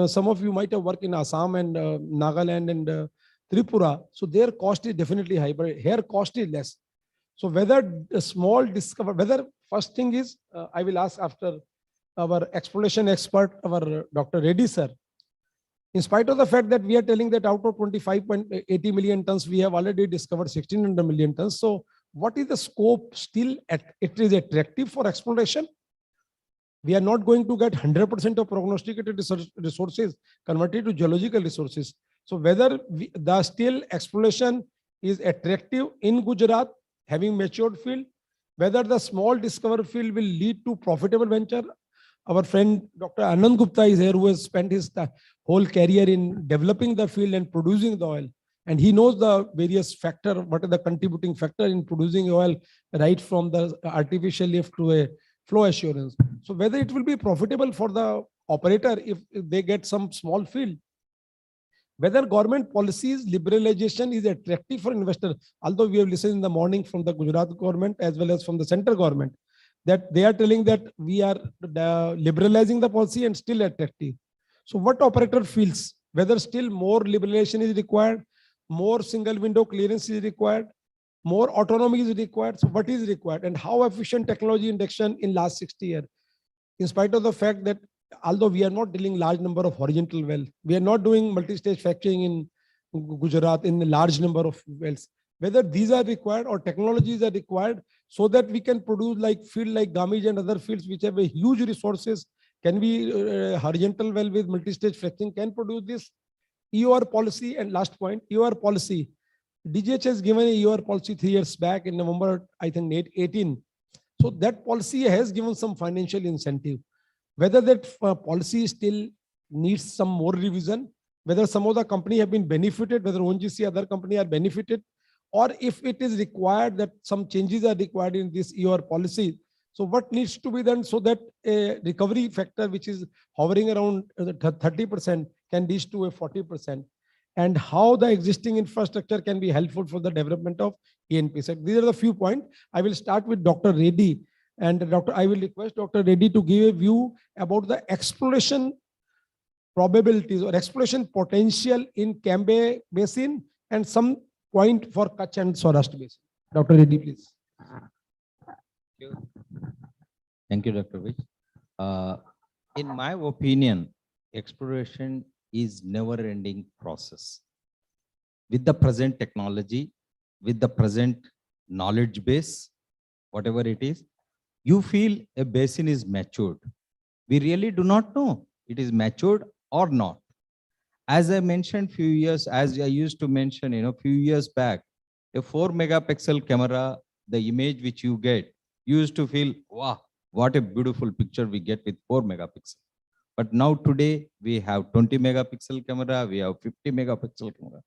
S7: some of you might have worked in Assam and Nagaland and Tripura. So their cost is definitely high, but here cost is less. So whether a small discover, whether first thing is, I will ask after our exploration expert, our Dr. Reddy sir. In spite of the fact that we are telling that out of 25.80 million tons, we have already discovered 1600 million tons. So what is the scope still? It is attractive for exploration. We are not going to get 100% of prognosticated resources converted to geological resources. So whether the still exploration is attractive in Gujarat, having matured field, whether the small discovered field will lead to profitable venture. Our friend Dr. Anand Gupta is here, who has spent his whole career in developing the field and producing the oil. And he knows the various factor, what are the contributing factor in producing oil, right from the artificial lift to a flow assurance. So whether it will be profitable for the operator if they get some small field, whether government policies liberalization is attractive for investors. Although we have listened in the morning from the Gujarat government as well as from the central government, that they are telling that we are liberalizing the policy and still attractive. So what operator feels, whether still more liberalization is required, more single window clearance is required, more autonomy is required. So what is required, and how efficient technology induction in last 60 years, in spite of the fact that although we are not drilling large number of horizontal wells, we are not doing multi-stage fracturing in Gujarat in a large number of wells, whether these are required or technologies are required so that we can produce like field like Gamij and other fields which have a huge resources, can be horizontal well with multi-stage fracturing can produce this. EOR policy, and last point, EOR policy. DGH has given a EOR policy 3 years back in November, I think 18. So that policy has given some financial incentive. Whether that policy still needs some more revision, whether some of the company have been benefited, whether ONGC other company are benefited, or if it is required that some changes are required in this EOR policy. So what needs to be done so that a recovery factor which is hovering around 30% can reach to a 40%, and how the existing infrastructure can be helpful for the development of ENP. So these are the few points. I will start with Dr. Reddy, and I will request Dr. Reddy to give a view about the exploration probabilities or exploration potential in Cambay Basin and some point for Kutch and Saurashtra Basin. Dr. Reddy, please.
S8: Thank you, Dr. Vij. In my opinion, exploration is never-ending process. With the present technology, with the present knowledge base, whatever it is, you feel a basin is matured. We really do not know it is matured or not. As I mentioned few years, as I used to mention, few years back, a 4-megapixel camera, the image which you get, you used to feel, wow, what a beautiful picture we get with 4 megapixel. But now today we have 20 megapixel camera, we have 50 megapixel camera.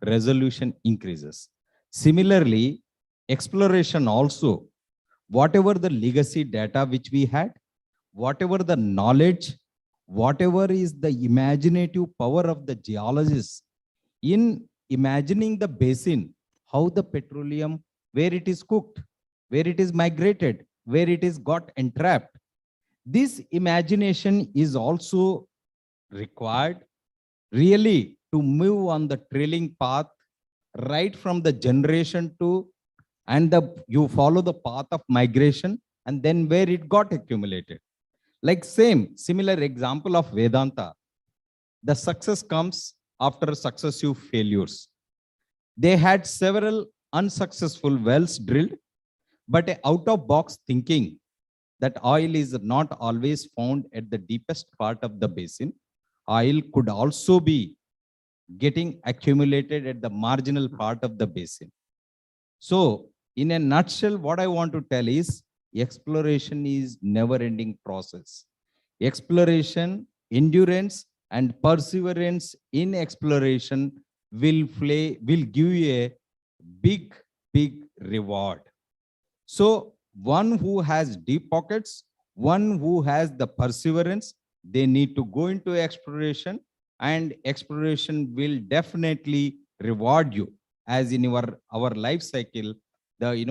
S8: Resolution increases. Similarly, exploration also, whatever the legacy data which we had, whatever the knowledge, whatever is the imaginative power of the geologists in imagining the basin, how the petroleum, where it is cooked, where it is migrated, where it is got entrapped. This imagination is also required really to move on the trailing path right from the generation to, and you follow the path of migration and then where it got accumulated. Like similar example of Vedanta, the success comes after successive failures. They had several unsuccessful wells drilled, but out of box thinking that oil is not always found at the deepest part of the basin. Oil could also be getting accumulated at the marginal part of the basin. So in a nutshell, what I want to tell is exploration is never ending process. Exploration, endurance, and perseverance in exploration will give you a big, big reward. So one who has deep pockets, one who has the perseverance, they need to go into exploration, and exploration will definitely reward you. As in our life cycle,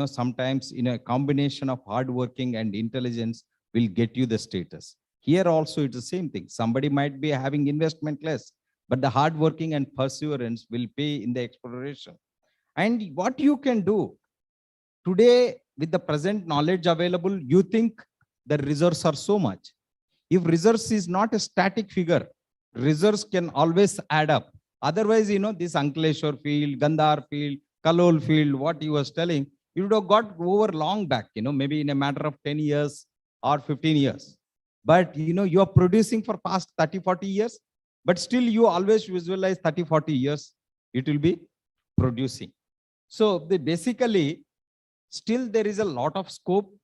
S8: sometimes in a combination of hard working and intelligence will get you the status. Here also it's the same thing. Somebody might be having investment less, but the hard working and perseverance will pay in the exploration. And what you can do today with the present knowledge available, you think the reserves are so much. If reserves is not a static figure, reserves can always add up. Otherwise, this Ankleshwar field, Gandhar field, Kalol field, what he was telling, you would have got over long back, maybe in a matter of 10 years or 15 years. But, you are producing for past 30, 40 years, but still you always visualize 30, 40 years, it will be producing. So basically, still there is a lot of scope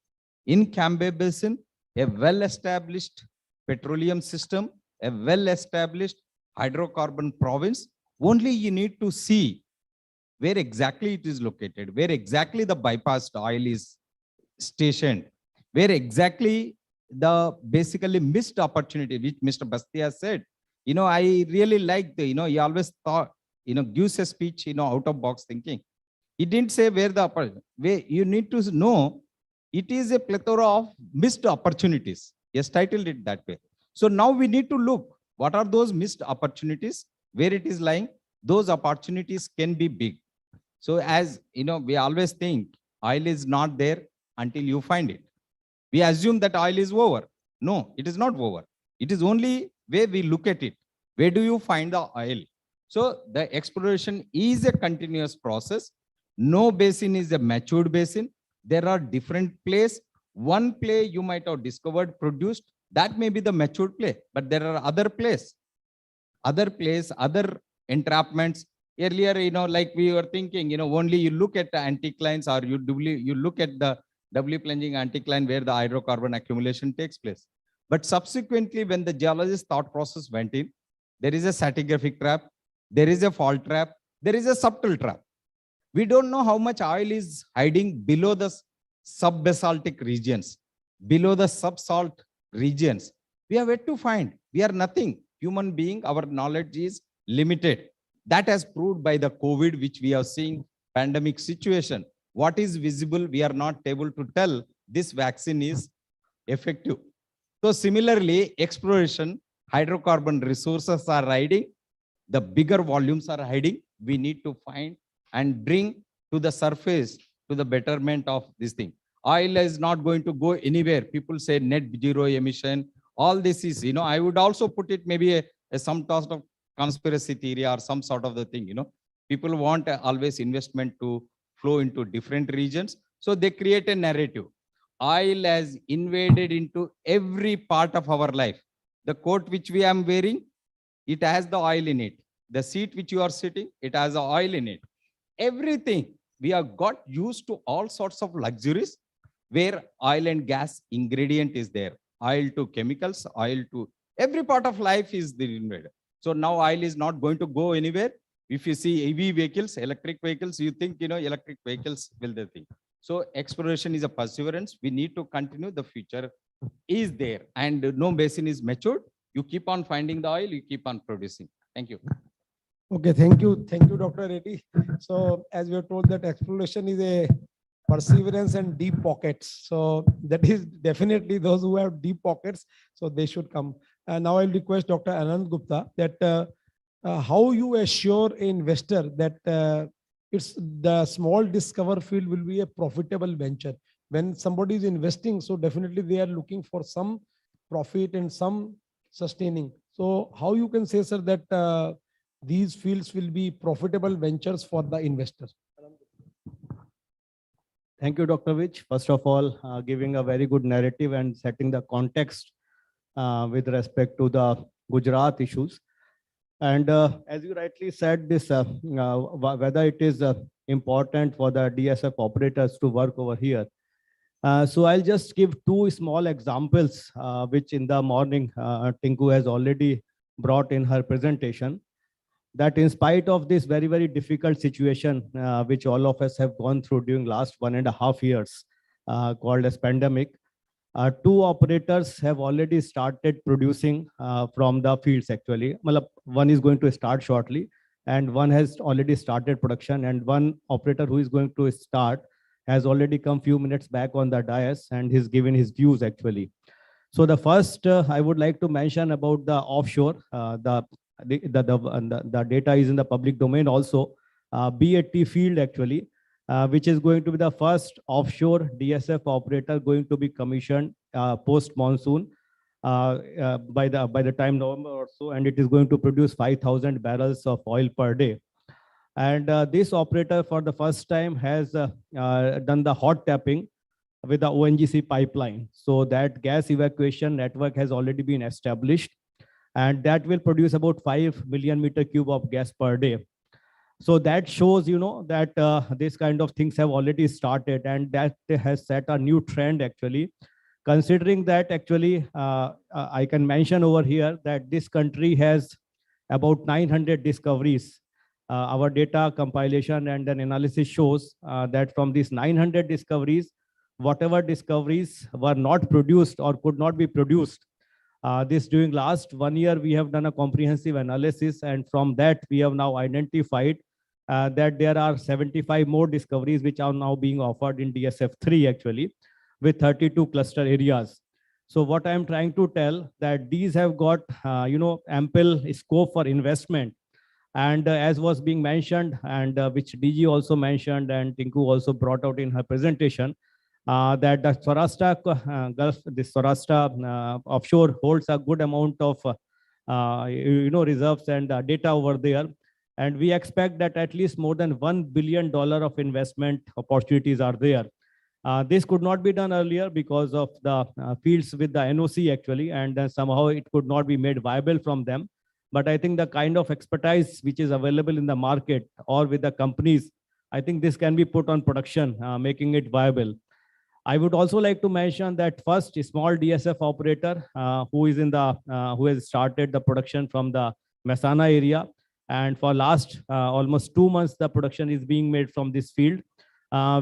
S8: in Cambay Basin, a well-established petroleum system, a well-established hydrocarbon province. Only you need to see where exactly it is located, where exactly the bypassed oil is stationed, where exactly the basically missed opportunity, which Mr. Basti has said. I really like the, he always thought, gives a speech, out of box thinking. He didn't say where the way you need to know it is a plethora of missed opportunities. Yes, titled it that way. So now we need to look what are those missed opportunities, where it is lying. Those opportunities can be big. So as we always think oil is not there until you find it. We assume that oil is over. No, it is not over. It is only where we look at it. Where do you find the oil? So the exploration is a continuous process. No basin is a matured basin. There are different plays. One play you might have discovered, produced, that may be the matured play, but there are other plays, other entrapments. Earlier, like we were thinking, only you look at the anticlines or you look at the doubly plunging anticline where the hydrocarbon accumulation takes place. But subsequently, when the geologist thought process went in, there is a stratigraphic trap, there is a fault trap, there is a subtle trap. We don't know how much oil is hiding below the subbasaltic regions, below the subsalt regions. We have yet to find. We are nothing. Human being, our knowledge is limited. That has proved by the COVID, which we are seeing pandemic situation. What is visible, we are not able to tell this vaccine is effective. So similarly, exploration, hydrocarbon resources are hiding, the bigger volumes are hiding. We need to find and bring to the surface to the betterment of this thing. Oil is not going to go anywhere. People say net zero emission. All this is, I would also put it maybe a some sort of conspiracy theory or some sort of the thing, People want always investment to flow into different regions. So they create a narrative. Oil has invaded into every part of our life. The coat which we am wearing, it has the oil in it. The seat which you are sitting, it has the oil in it. Everything, we have got used to all sorts of luxuries where oil and gas ingredient is there. Oil to chemicals, oil to every part of life is the invader. So now oil is not going to go anywhere. If you see EV vehicles, electric vehicles, you think, electric vehicles will the thing. So exploration is a perseverance. We need to continue. The future is there and no basin is matured. You keep on finding the oil, you keep on producing. Thank you.
S7: Okay, thank you, Dr. Reddy. So as we are told that exploration is a perseverance and deep pockets. So that is definitely those who have deep pockets. So they should come. And now I'll request Dr. Anand Gupta that how you assure an investor that it's the small discover field will be a profitable venture. When somebody is investing, so definitely they are looking for some profit and some sustaining. So how you can say, sir, that these fields will be profitable ventures for the investor?
S9: Thank you, Dr. Vij. First of all, giving a very good narrative and setting the context with respect to the Gujarat issues. And as you rightly said, this whether it is important for the DSF operators to work over here. So I'll just give two small examples, which in the morning Tinku has already brought in her presentation. That in spite of this very, very difficult situation, which all of us have gone through during last 1.5 years, called as pandemic, two operators have already started producing from the fields actually. One is going to start shortly, and one has already started production, and one operator who is going to start has already come few minutes back on the dais and he's given his views actually. So the first I would like to mention about the offshore. The data is in the public domain also. B80 field actually, which is going to be the first offshore DSF operator going to be commissioned post monsoon by the time November or so, and it is going to produce 5,000 barrels of oil per day. And this operator for the first time has done the hot tapping with the ONGC pipeline. So that gas evacuation network has already been established, and that will produce about 5 million meter cube of gas per day. So that shows, that this kind of things have already started, and that has set a new trend actually. Considering that actually, I can mention over here that this country has about 900 discoveries. Our data compilation and an analysis shows that from these 900 discoveries, whatever discoveries were not produced or could not be produced, this during last 1 year, we have done a comprehensive analysis, and from that we have now identified that there are 75 more discoveries which are now being offered in DSF3 actually, with 32 cluster areas. So what I'm trying to tell that these have got ample scope for investment. And as was being mentioned, and which DG also mentioned and Tinku also brought out in her presentation, that the Saurashtra Gulf, this Saurashtra offshore holds a good amount of reserves and data over there. And we expect that at least more than $1 billion of investment opportunities are there. This could not be done earlier because of the fields with the NOC actually, and then somehow it could not be made viable from them. But I think the kind of expertise which is available in the market or with the companies, I think this can be put on production, making it viable. I would also like to mention that first small DSF operator who has started the production from the Mehsana area. And for last almost 2 months, the production is being made from this field,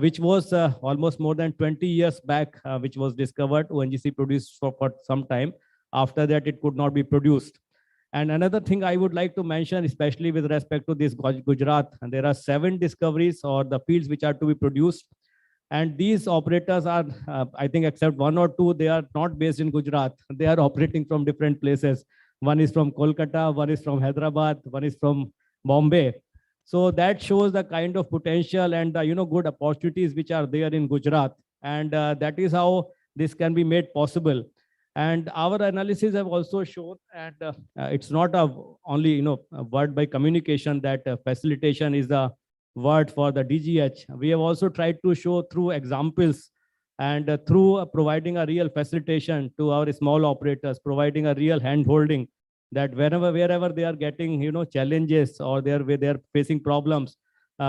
S9: which was almost more than 20 years back, which was discovered. ONGC produced for some time. After that, it could not be produced. And another thing I would like to mention, especially with respect to this Gujarat, and there are 7 discoveries or the fields which are to be produced. And these operators are, I think, except 1 or 2, they are not based in Gujarat. They are operating from different places. One is from Kolkata, one is from Hyderabad, one is from Bombay. So that shows the kind of potential and the good opportunities which are there in Gujarat. And that is how this can be made possible. And our analysis have also shown, and it's not only a word by communication that facilitation is the word for the DGH. We have also tried to show through examples and through providing a real facilitation to our small operators, providing a real hand holding, that wherever they are getting challenges or they are facing problems,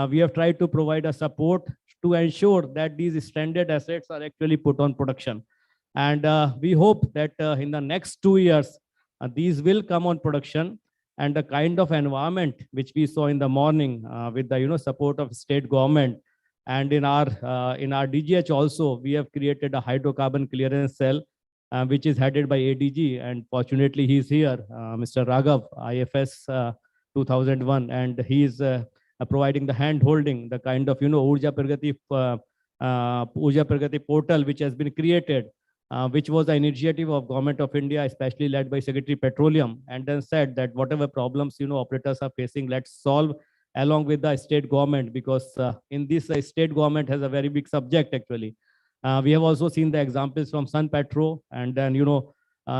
S9: we have tried to provide a support to ensure that these stranded assets are actually put on production. And we hope that in the next 2 years, these will come on production, and the kind of environment which we saw in the morning with the support of state government, and in our DGH also, we have created a hydrocarbon clearance cell, which is headed by ADG, and fortunately he is here, Mr. Raghav, IFS 2001, and he is providing the hand holding, the kind of Urja Pragati portal which has been created, which was the initiative of Government of India, especially led by Secretary Petroleum, and then said that whatever problems operators are facing, let's solve along with the state government, because in this state government has a very big subject actually. We have also seen the examples from Sun Petro, and then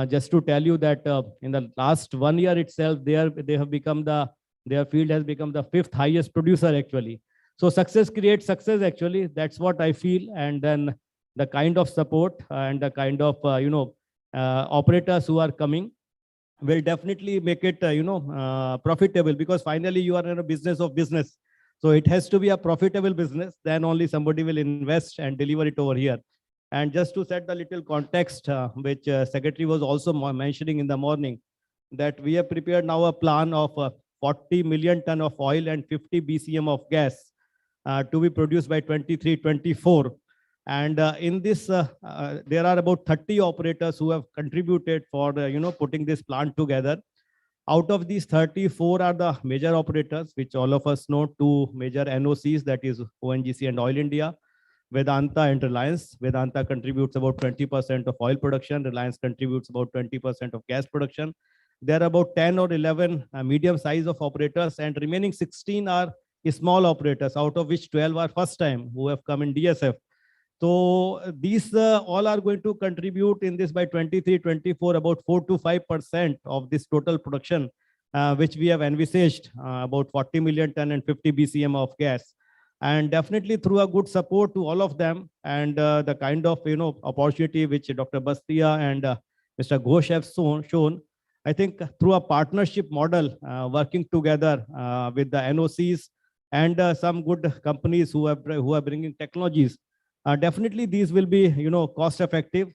S9: just to tell you that in the last 1 year itself, their field has become the 5th highest producer actually. So success creates success actually. That's what I feel. And then the kind of support and the kind of operators who are coming, will definitely make it, profitable, because finally you are in a business of business. So it has to be a profitable business. Then only somebody will invest and deliver it over here. And just to set the little context, which Secretary was also mentioning in the morning, that we have prepared now a plan of 40 million ton of oil and 50 BCM of gas to be produced by 23-24. And in this, there are about 30 operators who have contributed for putting this plant together. Out of these 34 are the major operators, which all of us know, two major NOCs, that is ONGC and Oil India, Vedanta and Reliance. Vedanta contributes about 20% of oil production. Reliance contributes about 20% of gas production. There are about 10 or 11 medium size of operators, and remaining 16 are small operators, out of which 12 are first time who have come in DSF. So these all are going to contribute in this by 23-24, about 4 to 5% of this total production, which we have envisaged, about 40 million ton and 50 BCM of gas. And definitely through a good support to all of them, and the kind of opportunity which Dr. Bastia and Mr. Ghosh have shown, I think through a partnership model, working together with the NOCs and some good companies who are bringing technologies, definitely these will be cost effective.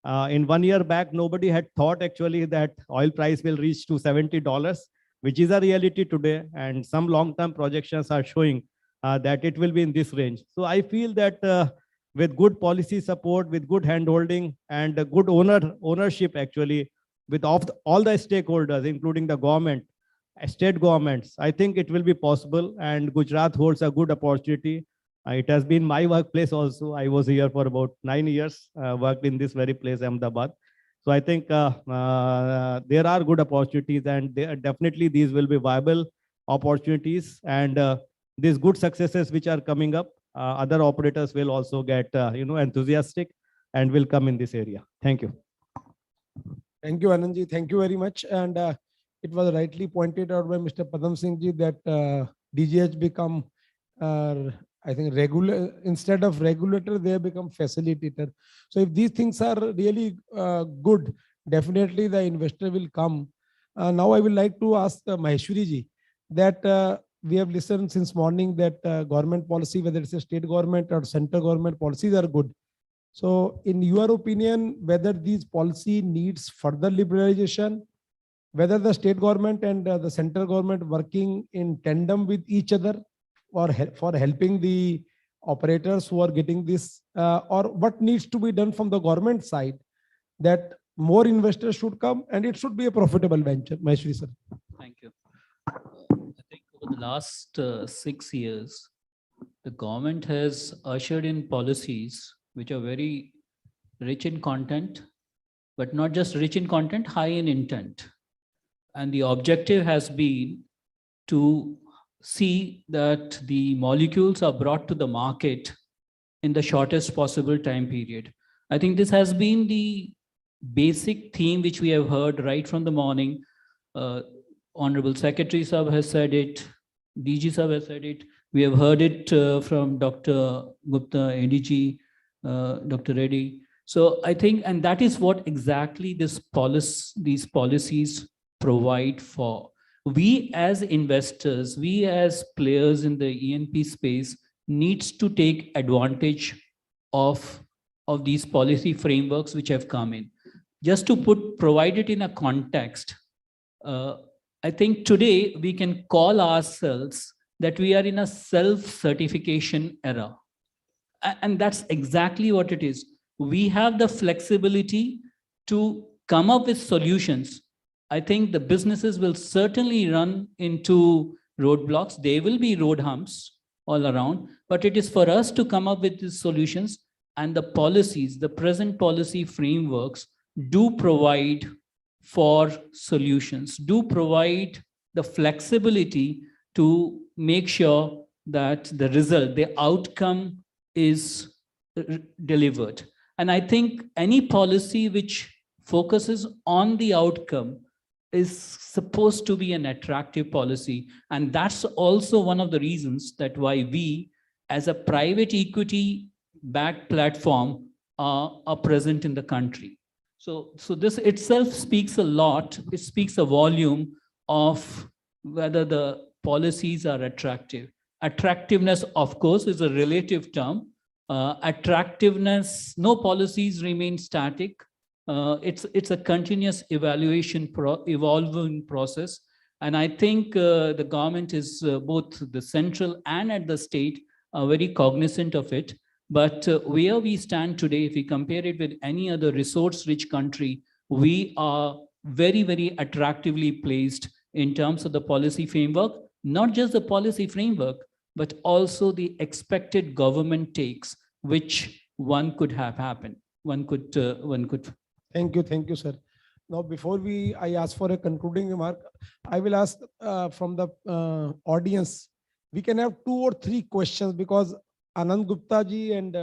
S9: In 1 year back, nobody had thought actually that oil price will reach to $70, which is a reality today, and some long-term projections are showing that it will be in this range. So I feel that with good policy support, with good handholding, and a good ownership actually, with all the stakeholders, including the government, state governments, I think it will be possible, and Gujarat holds a good opportunity. It has been my workplace also. I was here for about 9 years, worked in this very place, Ahmedabad. So I think there are good opportunities, and definitely these will be viable opportunities, and these good successes which are coming up, other operators will also get enthusiastic and will come in this area. Thank you.
S7: Thank you, Anandji. Thank you very much. And it was rightly pointed out by Mr. Padam Singh ji that DGH become, I think, regular, instead of regulator, they have become facilitator. So if these things are really good, definitely the investor will come. Now I would like to ask Maheshwari ji that we have listened since morning that government policy, whether it's a state government or central government policies, are good. So in your opinion, whether these policy needs further liberalization, whether the state government and the central government working in tandem with each other, or for helping the operators who are getting this, or what needs to be done from the government side that more investors should come and it should be a profitable venture. Maheshwari sir.
S10: Thank you. I think over the last 6 years, the government has ushered in policies which are very rich in content, but not just rich in content, high in intent. And the objective has been to see that the molecules are brought to the market in the shortest possible time period. I think this has been the basic theme which we have heard right from the morning. Honorable Secretary Sahab has said it, DG Sahab has said it. We have heard it from Dr. Gupta, ADG, Dr. Reddy. So I think, and that is what exactly these policies provide for. We as investors, we as players in the E&P space needs to take advantage of these policy frameworks which have come in. Just to provide it in a context, I think today we can call ourselves that we are in a self-certification era. And that's exactly what it is. We have the flexibility to come up with solutions. I think the businesses will certainly run into roadblocks. There will be road humps all around, but it is for us to come up with these solutions, and the policies, the present policy frameworks do provide for solutions, do provide the flexibility to make sure that the result, the outcome is delivered. And I think any policy which focuses on the outcome is supposed to be an attractive policy. And that's also one of the reasons that why we, as a private equity backed platform, are present in the country. So this itself speaks a lot. It speaks a volume of whether the policies are attractive. Attractiveness, of course, is a relative term. Attractiveness, no policies remain static. It's a continuous evolving process. And I think the government is both the central and at the state are very cognizant of it. But where we stand today, if we compare it with any other resource-rich country, we are very, very attractively placed in terms of the policy framework, not just the policy framework, but also the expected government takes, which one could have happened. One could.
S7: Thank you, sir. Now, before I ask for a concluding remark, I will ask from the audience. We can have 2 or 3 questions because Anand Gupta ji and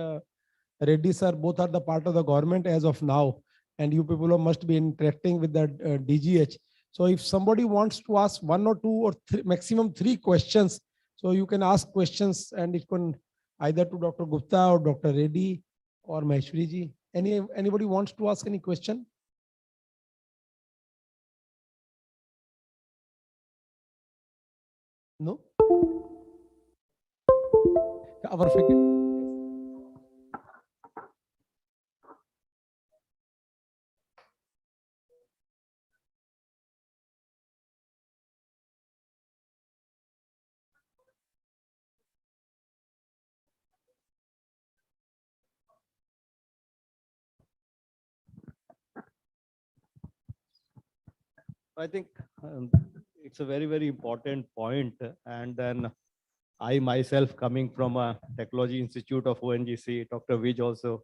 S7: Reddy sir both are the part of the government as of now, and you people must be interacting with the DGH. So if somebody wants to ask 1 or 2 or maximum 3 questions, so you can ask questions and it can either to Dr. Gupta or Dr. Reddy or Maheshwari ji. Anybody wants to ask any question? No? Our faculty.
S9: I think it's a very, very important point. And then I myself coming from a technology institute of ONGC, Dr. Vij also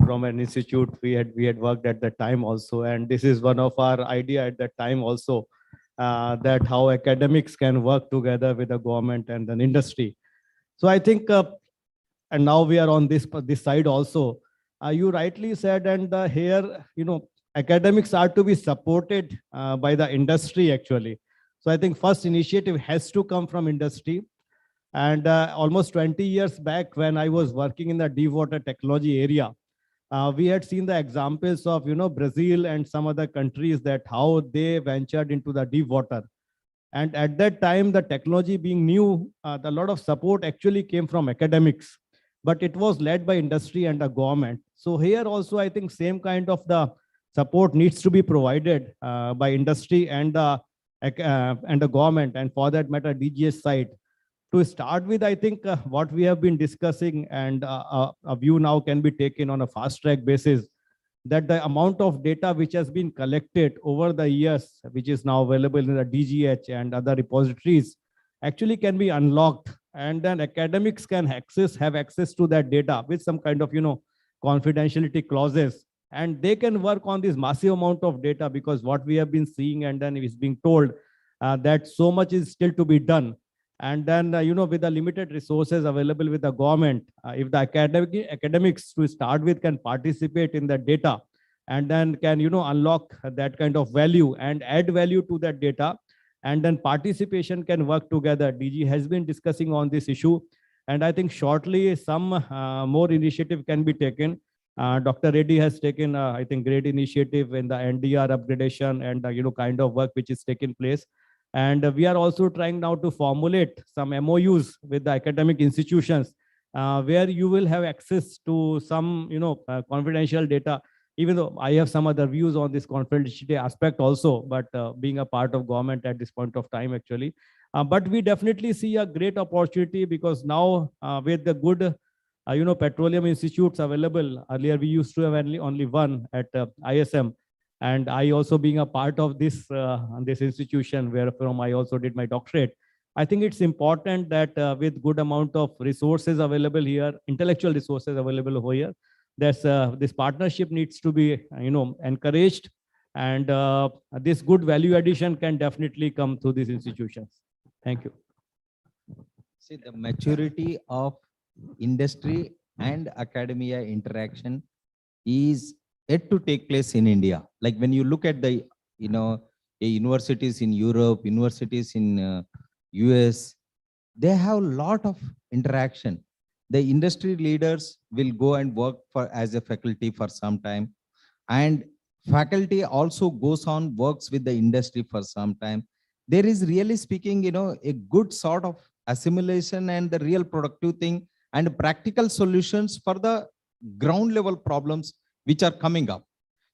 S9: from an institute we had worked at that time also. And this is one of our idea at that time also, that how academics can work together with the government and then industry. So I think, and now we are on this side also. You rightly said, and here, academics are to be supported by the industry actually. So I think first initiative has to come from industry. And almost 20 years back when I was working in the deep water technology area, we had seen the examples of, Brazil and some other countries that how they ventured into the deep water. And at that time, the technology being new, a lot of support actually came from academics, but it was led by industry and the government. So here also, I think same kind of the support needs to be provided by industry and the government, and for that matter, DGS side. To start with, I think what we have been discussing and a view now can be taken on a fast track basis, that the amount of data which has been collected over the years, which is now available in the DGH and other repositories, actually can be unlocked, and then academics can have access to that data with some kind of confidentiality clauses, and they can work on this massive amount of data, because what we have been seeing and then is being told that so much is still to be done. And then, with the limited resources available with the government, if the academics to start with can participate in that data and then can, unlock that kind of value and add value to that data, and then participation can work together. DG has been discussing on this issue. And I think shortly some more initiative can be taken. Dr. Reddy has taken, I think, great initiative in the NDR upgradation and, kind of work which is taking place. And we are also trying now to formulate some MOUs with the academic institutions where you will have access to some, confidential data, even though I have some other views on this confidentiality aspect also, but being a part of government at this point of time, actually. But we definitely see a great opportunity, because now with the good, petroleum institutes available, earlier we used to have only one at ISM. And I also being a part of this institution where from I also did my doctorate. I think it's important that with good amount of resources available here, intellectual resources available here, this partnership needs to be encouraged, and this good value addition can definitely come through these institutions. Thank you.
S8: See, the maturity of industry and academia interaction is yet to take place in India. Like when you look at the, universities in Europe, universities in US, they have a lot of interaction. The industry leaders will go and work as a faculty for some time. And Faculty also goes on, works with the industry for some time. There is really speaking, a good sort of assimilation and the real productive thing and practical solutions for the ground level problems which are coming up.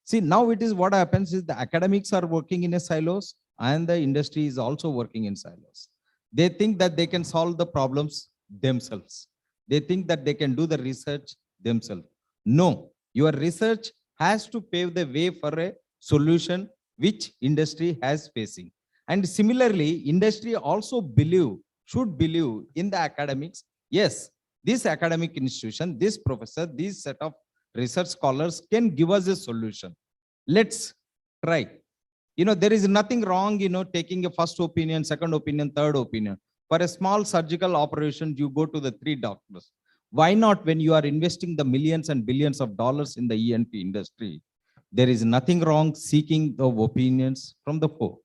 S8: See, now it is what happens is the academics are working in a silos and the industry is also working in silos. They think that they can solve the problems themselves. They think that they can do the research themselves. No, your research has to pave the way for a solution which industry has facing. And similarly, industry also should believe in the academics. Yes, this academic institution, this professor, this set of research scholars can give us a solution. Let's try. There is nothing wrong, taking a first opinion, second opinion, third opinion. For a small surgical operation, you go to the 3 doctors. Why not when you are investing the millions and billions of dollars in the ENP industry? There is nothing wrong seeking the opinions from the 4.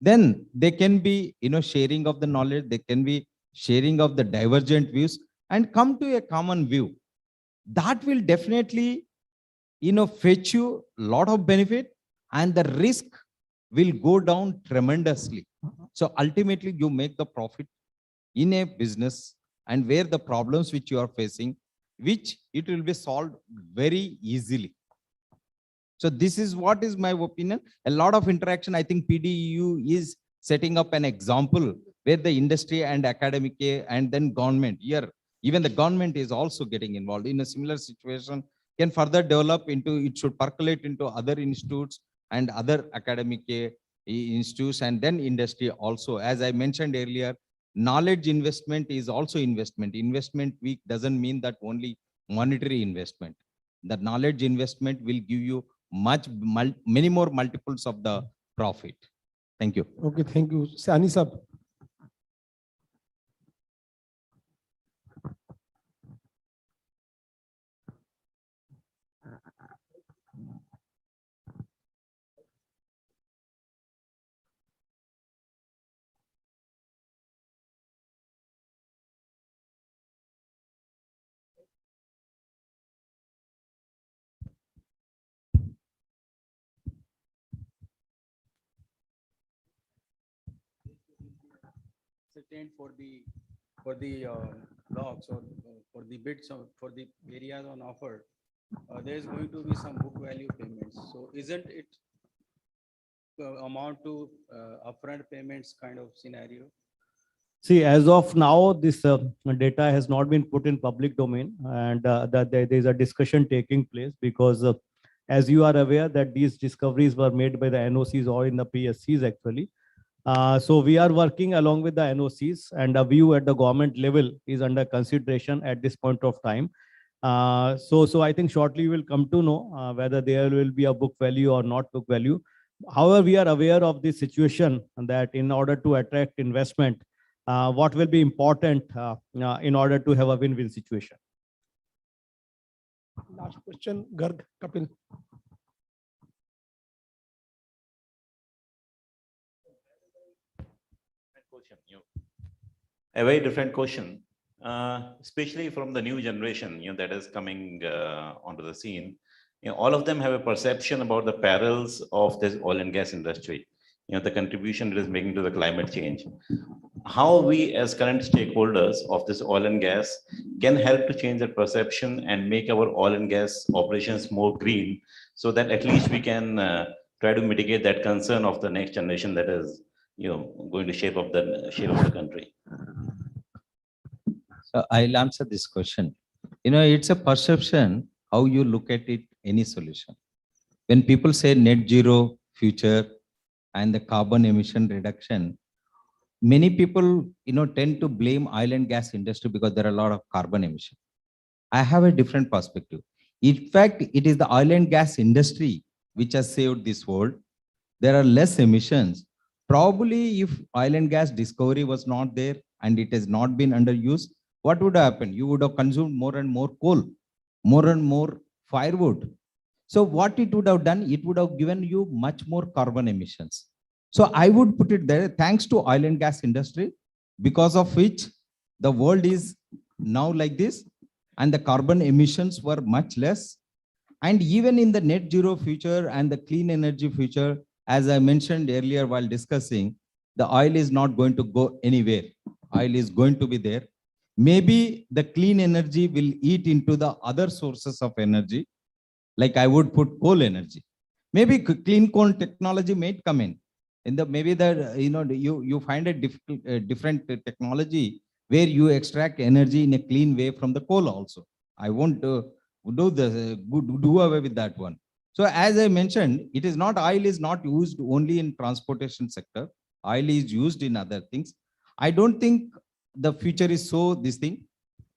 S8: Then they can be, sharing of the knowledge. They can be sharing of the divergent views and come to a common view. That will definitely, fetch you a lot of benefit and the risk will go down tremendously. So ultimately you make the profit in a business and where the problems which you are facing, which it will be solved very easily. So this is what is my opinion. A lot of interaction. I think PDEU is setting up an example where the industry and academic and then government here, even the government is also getting involved in a similar situation, can further develop into, it should percolate into other institutes and other academic institutes and then industry also. As I mentioned earlier, knowledge investment is also investment. Investment week doesn't mean that only monetary investment. The knowledge investment will give you many more multiples of the profit. Thank you.
S7: Okay, thank you. Sani sir.
S11: Certain for the blocks or for the bids or for the areas on offer, there is going to be some book value payments. So isn't it amount to upfront payments kind of scenario?
S9: See, as of now, this data has not been put in public domain, and that there is a discussion taking place because, as you are aware, that these discoveries were made by the NOCs or in the PSCs actually. So we are working along with the NOCs, and a view at the government level is under consideration at this point of time. So I think shortly we will come to know whether there will be a book value or not book value. However, we are aware of the situation that in order to attract investment, what will be important in order to have a win-win situation.
S7: Last question, Garg, Kapil.
S6: A very different question, especially from the new generation, that is coming onto the scene. All of them have a perception about the perils of this oil and gas industry. The contribution it is making to the climate change. How we as current stakeholders of this oil and gas can help to change that perception and make our oil and gas operations more green, so that at least we can try to mitigate that concern of the next generation that is going to shape of the country.
S8: So I'll answer this question. It's a perception how you look at it, any solution. When people say net zero future and the carbon emission reduction, many people tend to blame oil and gas industry because there are a lot of carbon emission. I have a different perspective. In fact, it is the oil and gas industry which has saved this world. There are less emissions. Probably if oil and gas discovery was not there and it has not been under use, what would happen? You would have consumed more and more coal, more and more firewood. So what it would have done, it would have given you much more carbon emissions. So I would put it there, thanks to oil and gas industry, because of which the world is now like this and the carbon emissions were much less. And even in the net zero future and the clean energy future, as I mentioned earlier while discussing, the oil is not going to go anywhere. Oil is going to be there. Maybe the clean energy will eat into the other sources of energy, like I would put coal energy. Maybe clean coal technology may come in. Maybe that you find a different technology where you extract energy in a clean way from the coal also. I won't do away with that one. So as I mentioned, it is not, oil is not used only in transportation sector. Oil is used in other things. I don't think the future is so this thing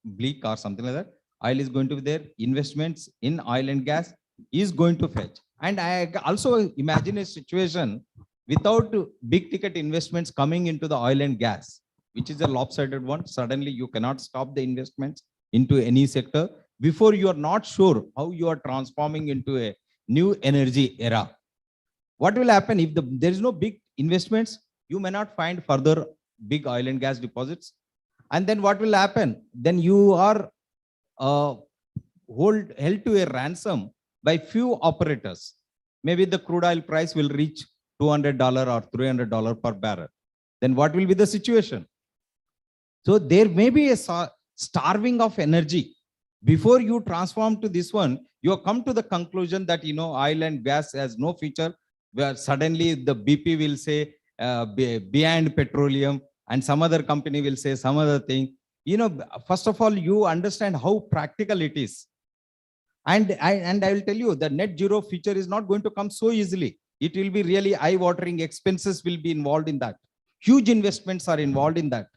S8: bleak or something like that. Oil is going to be there. Investments in oil and gas is going to fetch. And I also imagine a situation without big ticket investments coming into the oil and gas, which is a lopsided one. Suddenly you cannot stop the investments into any sector before you are not sure how you are transforming into a new energy era. What will happen if there is no big investments? You may not find further big oil and gas deposits. And then what will happen? Then you are held to a ransom by few operators. Maybe the crude oil price will reach $200 or $300 per barrel. Then what will be the situation? So there may be a starving of energy. Before you transform to this one, you have come to the conclusion that, oil and gas has no future, where suddenly the BP will say beyond petroleum, and some other company will say some other thing. First of all, you understand how practical it is. And I will tell you, the net zero future is not going to come so easily. It will be really eye-watering. Expenses will be involved in that. Huge investments are involved in that.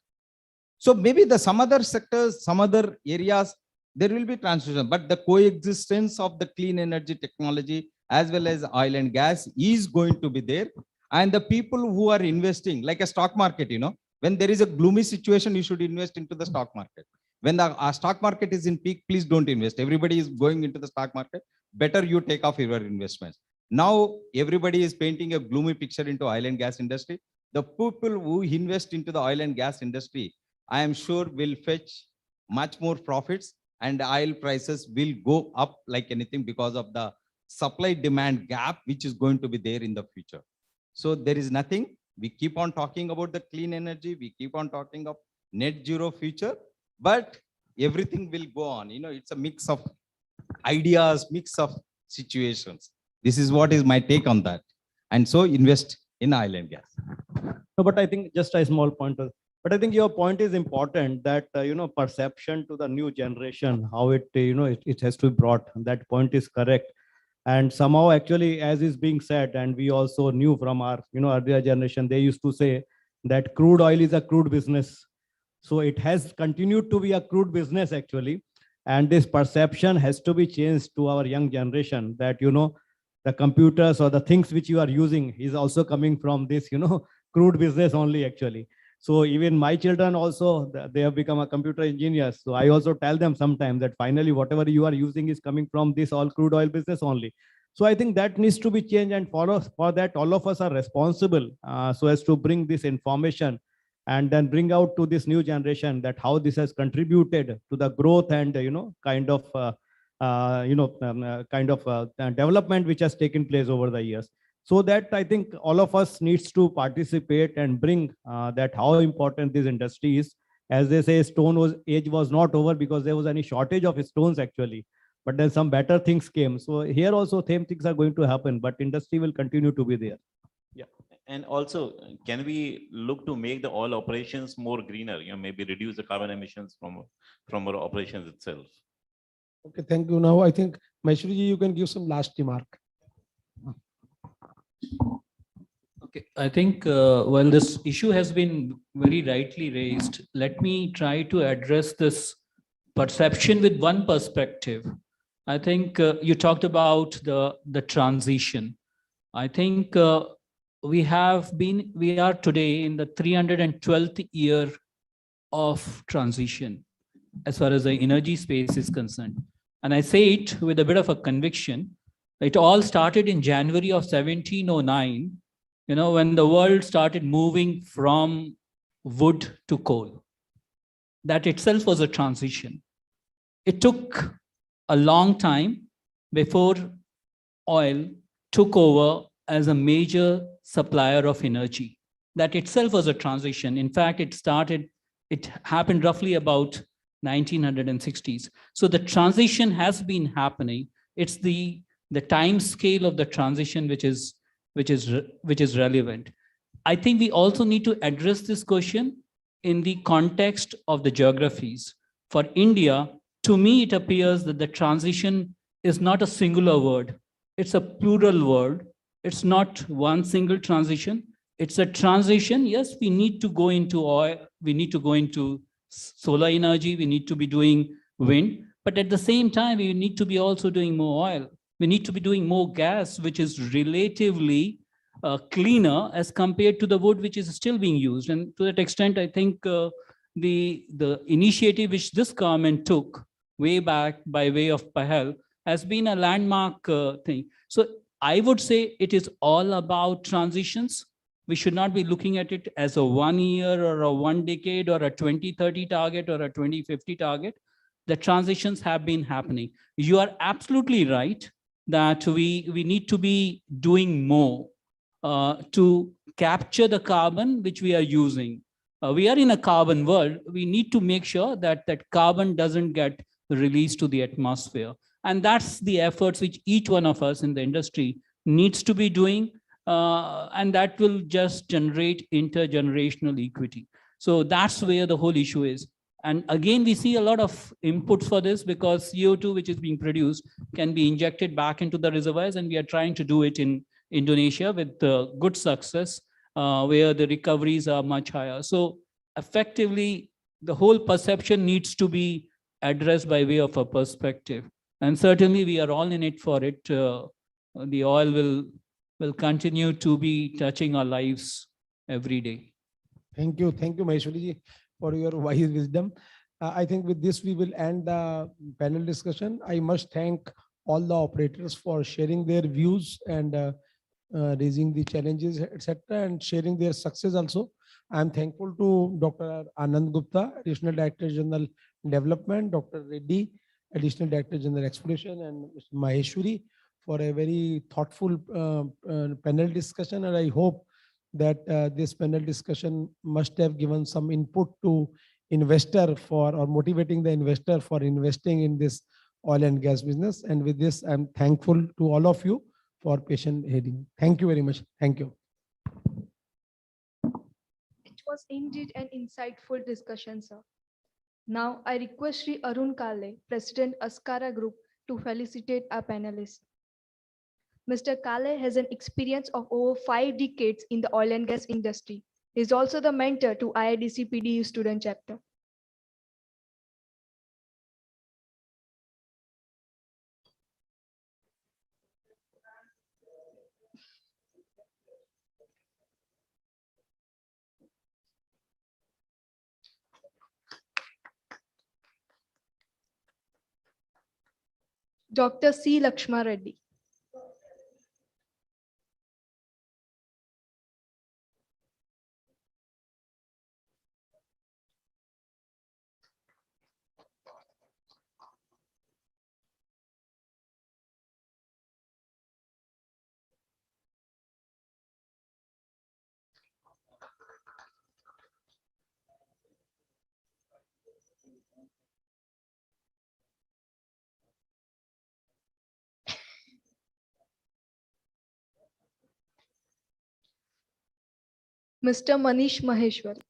S8: So maybe some other sectors, some other areas, there will be transition, but the coexistence of the clean energy technology as well as oil and gas is going to be there. And the people who are investing, like a stock market, when there is a gloomy situation, you should invest into the stock market. When the stock market is in peak, please don't invest. Everybody is going into the stock market. Better you take off your investments. Now, everybody is painting a gloomy picture into oil and gas industry. The people who invest into the oil and gas industry, I am sure will fetch much more profits, and oil prices will go up like anything because of the supply demand gap, which is going to be there in the future. So there is nothing. We keep on talking about the clean energy. We keep on talking of net zero future, but everything will go on. It's a mix of ideas, mix of situations. This is what is my take on that. And so invest in oil and gas.
S9: No, but I think just a small point. But I think your point is important that, perception to the new generation, how it has to be brought. That point is correct. And somehow actually, as is being said, and we also knew from our, earlier generation, they used to say that crude oil is a crude business. So it has continued to be a crude business actually. And this perception has to be changed to our young generation that, the computers or the things which you are using is also coming from this, crude business only actually. So even my children also, they have become a computer engineers. So I also tell them sometimes that finally whatever you are using is coming from this all crude oil business only. So I think that needs to be changed, and for that all of us are responsible so as to bring this information and then bring out to this new generation that how this has contributed to the growth and development which has taken place over the years. So that I think all of us needs to participate and bring that how important this industry is. As they say, age was not over because there was any shortage of stones actually, but then some better things came. So here also same things are going to happen, but industry will continue to be there.
S12: Yeah, and also, can we look to make the oil operations more greener? Maybe reduce the carbon emissions from our operations itself.
S7: Okay, thank you. Now I think Maheshwariji, you can give some last remark.
S10: Okay, I think while this issue has been very rightly raised, let me try to address this perception with one perspective. I think you talked about the transition. I think we are today in the 312th year of transition as far as the energy space is concerned. And I say it with a bit of a conviction. It all started in January of 1709, when the world started moving from wood to coal. That itself was a transition. It took a long time, before oil took over as a major supplier of energy. That itself was a transition. In fact, it happened roughly about 1960s. So the transition has been happening. It's the time scale of the transition which is relevant. I think we also need to address this question in the context of the geographies. For India, to me, it appears that the transition is not a singular word. It's a plural word. It's not one single transition. It's a transition. Yes, we need to go into oil. We need to go into solar energy. We need to be doing wind. But at the same time, we need to be also doing more oil. We need to be doing more gas, which is relatively cleaner as compared to the wood which is still being used. And to that extent, I think the initiative which this government took way back by way of Pahal has been a landmark thing. So I would say it is all about transitions. We should not be looking at it as a 1 year or a 1 decade or a 2030 target or a 2050 target. The transitions have been happening. You are absolutely right that we need to be doing more to capture the carbon which we are using. We are in a carbon world. We need to make sure that that carbon doesn't get released to the atmosphere. And that's the efforts which each one of us in the industry needs to be doing. And that will just generate intergenerational equity. So that's where the whole issue is. And again, we see a lot of inputs for this because CO2, which is being produced, can be injected back into the reservoirs. And we are trying to do it in Indonesia with good success, where the recoveries are much higher. So effectively, the whole perception needs to be addressed by way of a perspective. And certainly we are all in it for it. The oil will continue to be touching our lives every day.
S7: Thank you, Maheshwari ji, for your wise wisdom. I think with this we will end the panel discussion. I must thank all the operators for sharing their views and raising the challenges, etc., and sharing their success also. I am thankful to Dr. Anand Gupta, Additional Director General Development, Dr. Reddy, Additional Director General Exploration, and Mr. Maheshwari for a very thoughtful panel discussion. And I hope that this panel discussion must have given some input to investor for, or motivating the investor for investing in this oil and gas business. And with this, I'm thankful to all of you for patient hearing. Thank you very much. Thank you.
S1: It was indeed an insightful discussion, sir. Now I request Sri Arun Kale, President Askara Group, to felicitate our panelists. Mr. Kale has an experience of over 5 decades in the oil and gas industry. He is also the mentor to IIDC PDU student chapter. Dr. C. Lakshma Reddy. Mr. Manish Maheshwari.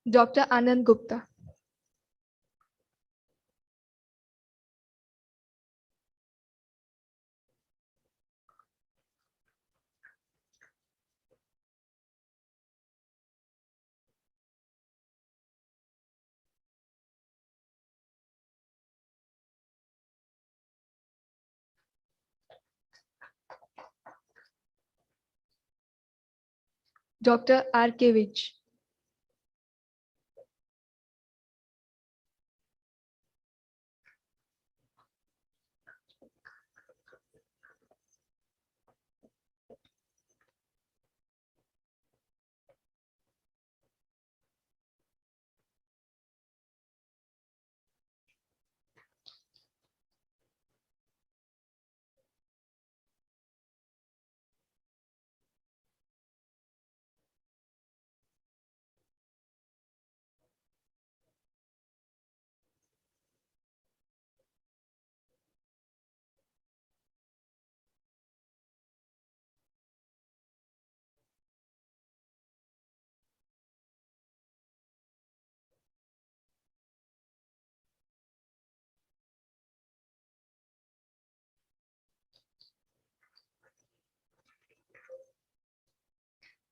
S1: Dr. Anand Gupta. Dr. R.K. Vij.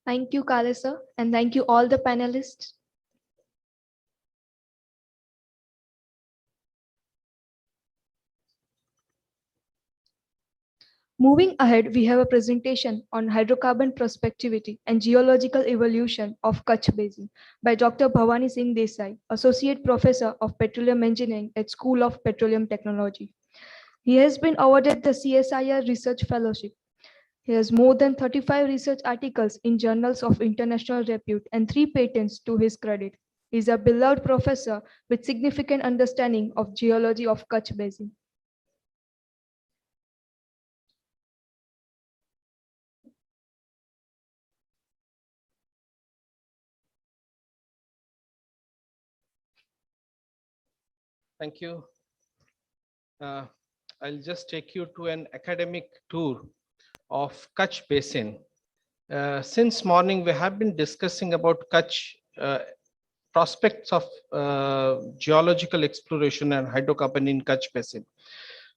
S1: Thank you, Kale sir, and thank you all the panelists. Moving ahead, we have a presentation on hydrocarbon prospectivity and geological evolution of Kutch Basin by Dr. Bhavani Singh Desai, Associate Professor of Petroleum Engineering at School of Petroleum Technology. He has been awarded the CSIR Research Fellowship. He has more than 35 research articles in journals of international repute and 3 patents to his credit. He is a beloved professor with significant understanding of geology of Kutch Basin.
S13: Thank you. I'll just take you to an academic tour of Kutch Basin. Since morning, we have been discussing about Kutch prospects of geological exploration and hydrocarbon in Kutch Basin.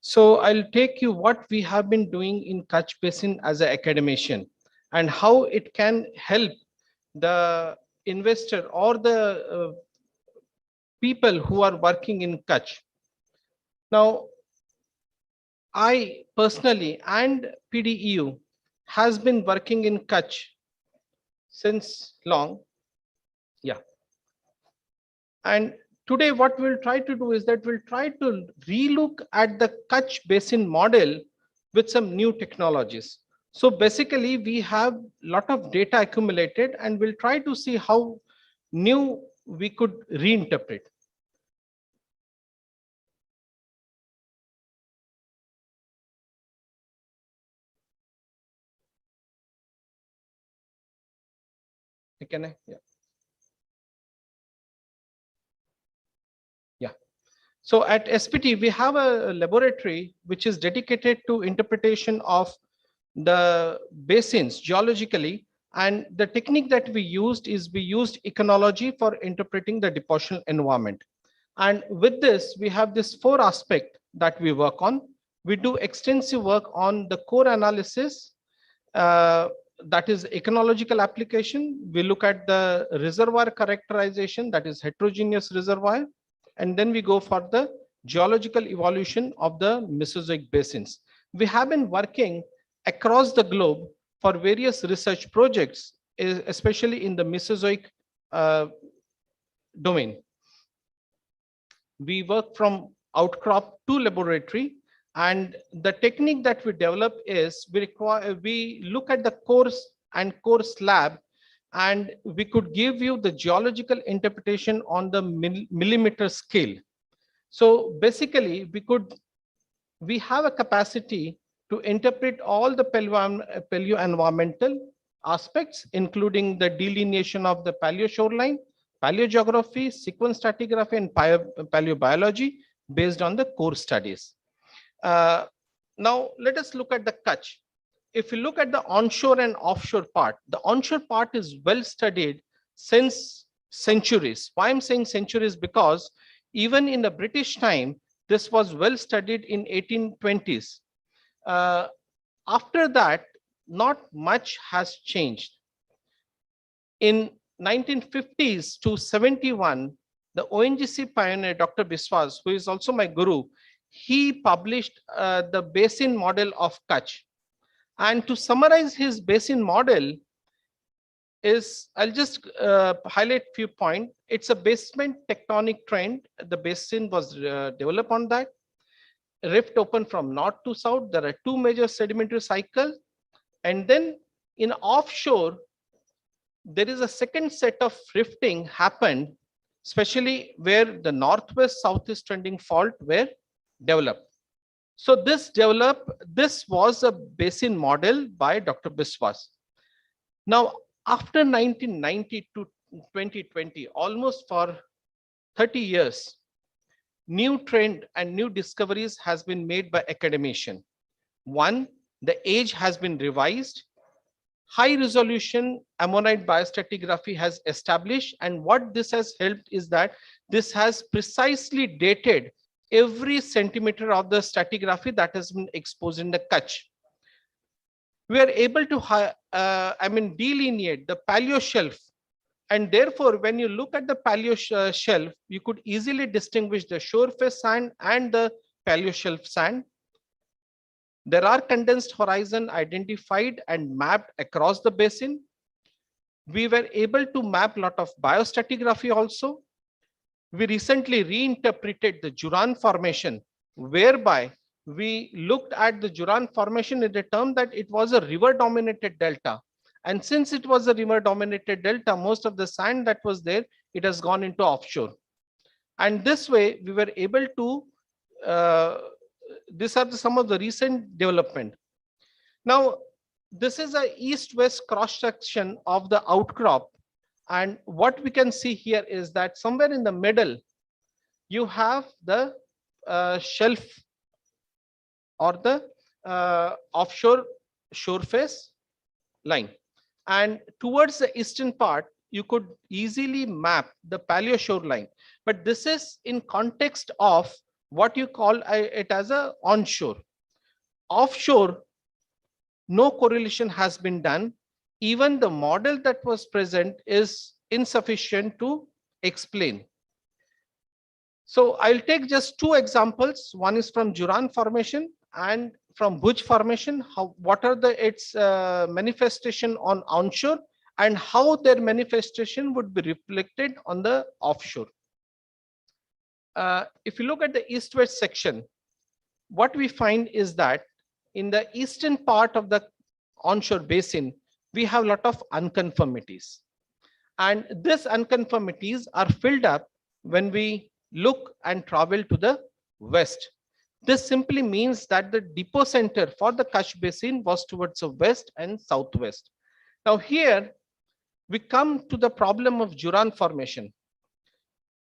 S13: So I'll take you what we have been doing in Kutch Basin as an academician and how it can help the investor or the people who are working in Kutch. Now, I personally and PDEU has been working in Kutch since long. Yeah. And today what we'll try to do is that we'll try to relook at the Kutch Basin model with some new technologies. So basically we have a lot of data accumulated and we'll try to see how new we could reinterpret. Can I? Yeah. Yeah. So at SPT, we have a laboratory which is dedicated to interpretation of the basins geologically. And the technique that we used is we used econology for interpreting the depositional environment. And with this, we have this 4 aspect that we work on. We do extensive work on the core analysis, that is econological application. We look at the reservoir characterization, that is heterogeneous reservoir. And then we go for the geological evolution of the Mesozoic basins. We have been working across the globe for various research projects, especially in the Mesozoic domain. We work from outcrop to laboratory, and the technique that we develop is we look at the cores and core slab, and we could give you the geological interpretation on the millimeter scale. So basically we have a capacity to interpret all the paleo-environmental aspects, including the delineation of the paleo shoreline, paleogeography, sequence stratigraphy, and paleobiology based on the core studies. Now let us look at the Kutch. If you look at the onshore and offshore part, the onshore part is well studied since centuries. Why I'm saying centuries? Because even in the British time, this was well studied in 1820s. After that, not much has changed. In 1950s to 71, the ONGC pioneer, Dr. Biswas, who is also my guru, he published the basin model of Kutch. And to summarize his basin model, is, I'll just highlight few points. It's a basement tectonic trend. The basin was developed on that. Rift open from north to south. There are two major sedimentary cycles. And then in offshore, there is a second set of rifting happened, especially where the northwest southeast trending fault were developed. So this was a basin model by Dr. Biswas. Now, after 1990 to 2020, almost for 30 years, new trend and new discoveries has been made by academicians. One, the age has been revised. High resolution ammonite biostratigraphy has established, and what this has helped is that this has precisely dated every centimeter of the stratigraphy that has been exposed in the Kutch. We are able to delineate the paleo shelf, and therefore when you look at the paleo shelf, you could easily distinguish the shore face sand and the paleo shelf sand. There are condensed horizon identified and mapped across the basin. We were able to map a lot of biostratigraphy also. We recently reinterpreted the Juran formation, whereby we looked at the Juran formation in the term that it was a river dominated delta. And since it was a river dominated delta, most of the sand that was there, it has gone into offshore. And this way we were able to, these are some of the recent development. Now, this is a east-west cross section of the outcrop. And what we can see here is that somewhere in the middle, you have the shelf or the offshore shore face line. And towards the eastern part, you could easily map the paleo shore line. But this is in context of what you call it as a onshore. Offshore, no correlation has been done. Even the model that was present is insufficient to explain. So I'll take just two examples. One is from Juran formation and from Bhuj formation. What are its manifestation on onshore and how their manifestation would be reflected on the offshore. If you look at the east-west section, what we find is that in the eastern part of the onshore basin, we have a lot of unconformities. And these unconformities are filled up when we look and travel to the west. This simply means that the depot center for the Kutch basin was towards the west and southwest. Now here we come to the problem of Juran formation.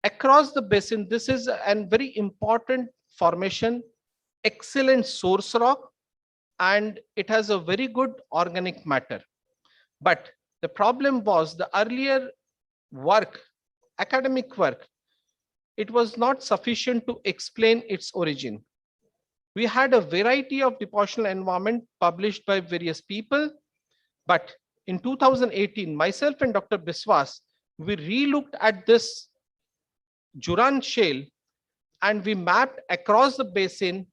S13: Across the basin, this is a very important formation, excellent source rock, and it has a very good organic matter. But the problem was the earlier work, academic work, it was not sufficient to explain its origin. We had a variety of depositional environment published by various people, but in 2018, myself and Dr. Biswas, we relooked at this Juran shale and we mapped across the basin,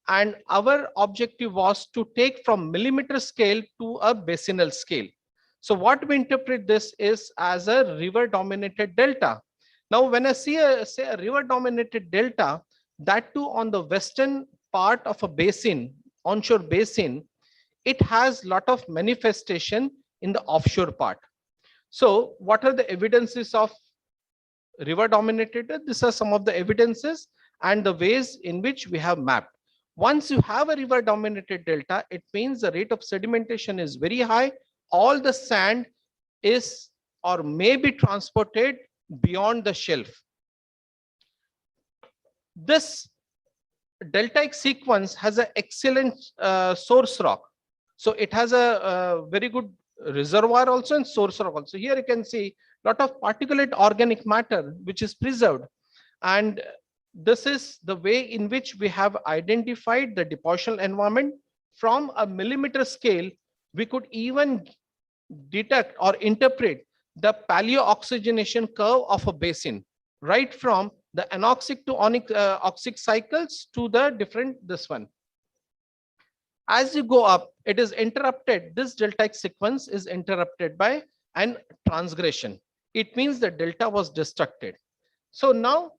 S13: and our objective was to take from millimeter scale to a basinal scale. So what we interpret this is as a river dominated delta. Now, when I say a river dominated delta, that too on the western part of a basin, onshore basin, it has lot of manifestation in the offshore part. So what are the evidences of river dominated? These are some of the evidences and the ways in which we have mapped. Once you have a river dominated delta, it means the rate of sedimentation is very high. All the sand is or may be transported beyond the shelf. This deltaic sequence has an excellent source rock. So it has a very good reservoir also and source rock also. Here you can see a lot of particulate organic matter which is preserved. And this is the way in which we have identified the depositional environment. From a millimeter scale, we could even detect or interpret the paleo-oxygenation curve of a basin, right from the anoxic to oxic cycles to the different, this one. As you go up, it is interrupted, this deltaic sequence is interrupted by and transgression. It means the delta was destructed. So now,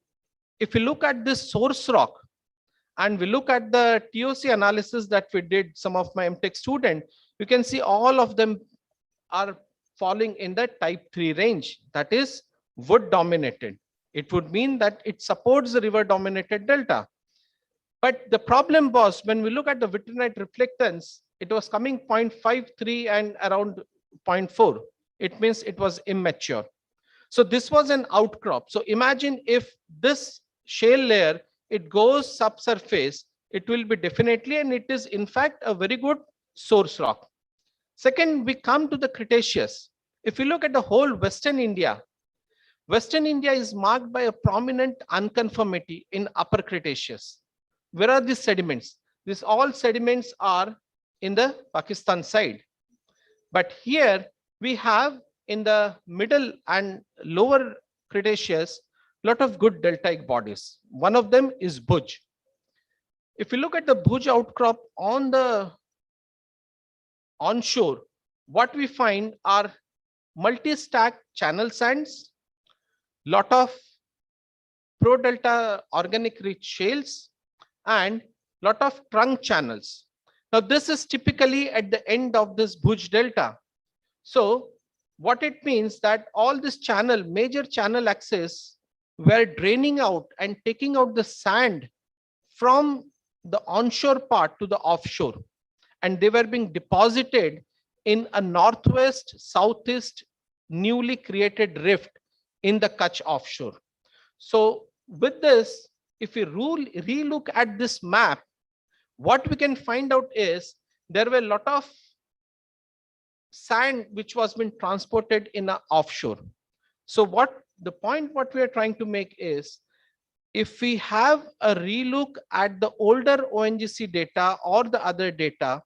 S13: if you look at this source rock and we look at the TOC analysis that we did, some of my MTech student, you can see all of them are falling in the type 3 range, that is wood dominated. It would mean that it supports the river dominated delta. But the problem was when we look at the vitrinite reflectance, it was coming 0.53 and around 0.4. It means it was immature. So this was an outcrop. So imagine if this shale layer, it goes subsurface, it will be definitely, and it is in fact a very good source rock. Second, we come to the Cretaceous. If you look at the whole Western India is marked by a prominent unconformity in Upper Cretaceous. Where are these sediments? These all sediments are in the Pakistan side. But here we have in the middle and lower Cretaceous, lot of good deltaic bodies. One of them is Bhuj. If you look at the Bhuj outcrop on the onshore, what we find are multi-stack channel sands, lot of pro-delta organic rich shales, and lot of trunk channels. Now this is typically at the end of this Bhuj delta. So what it means that all this channel, major channel axes were draining out and taking out the sand from the onshore part to the offshore. And they were being deposited in a northwest, southeast, newly created rift in the Kutch offshore. So with this, if we relook at this map, what we can find out is there were a lot of sand which was being transported in a offshore. So what the point what we are trying to make is, if we have a relook at the older ONGC data or the other data,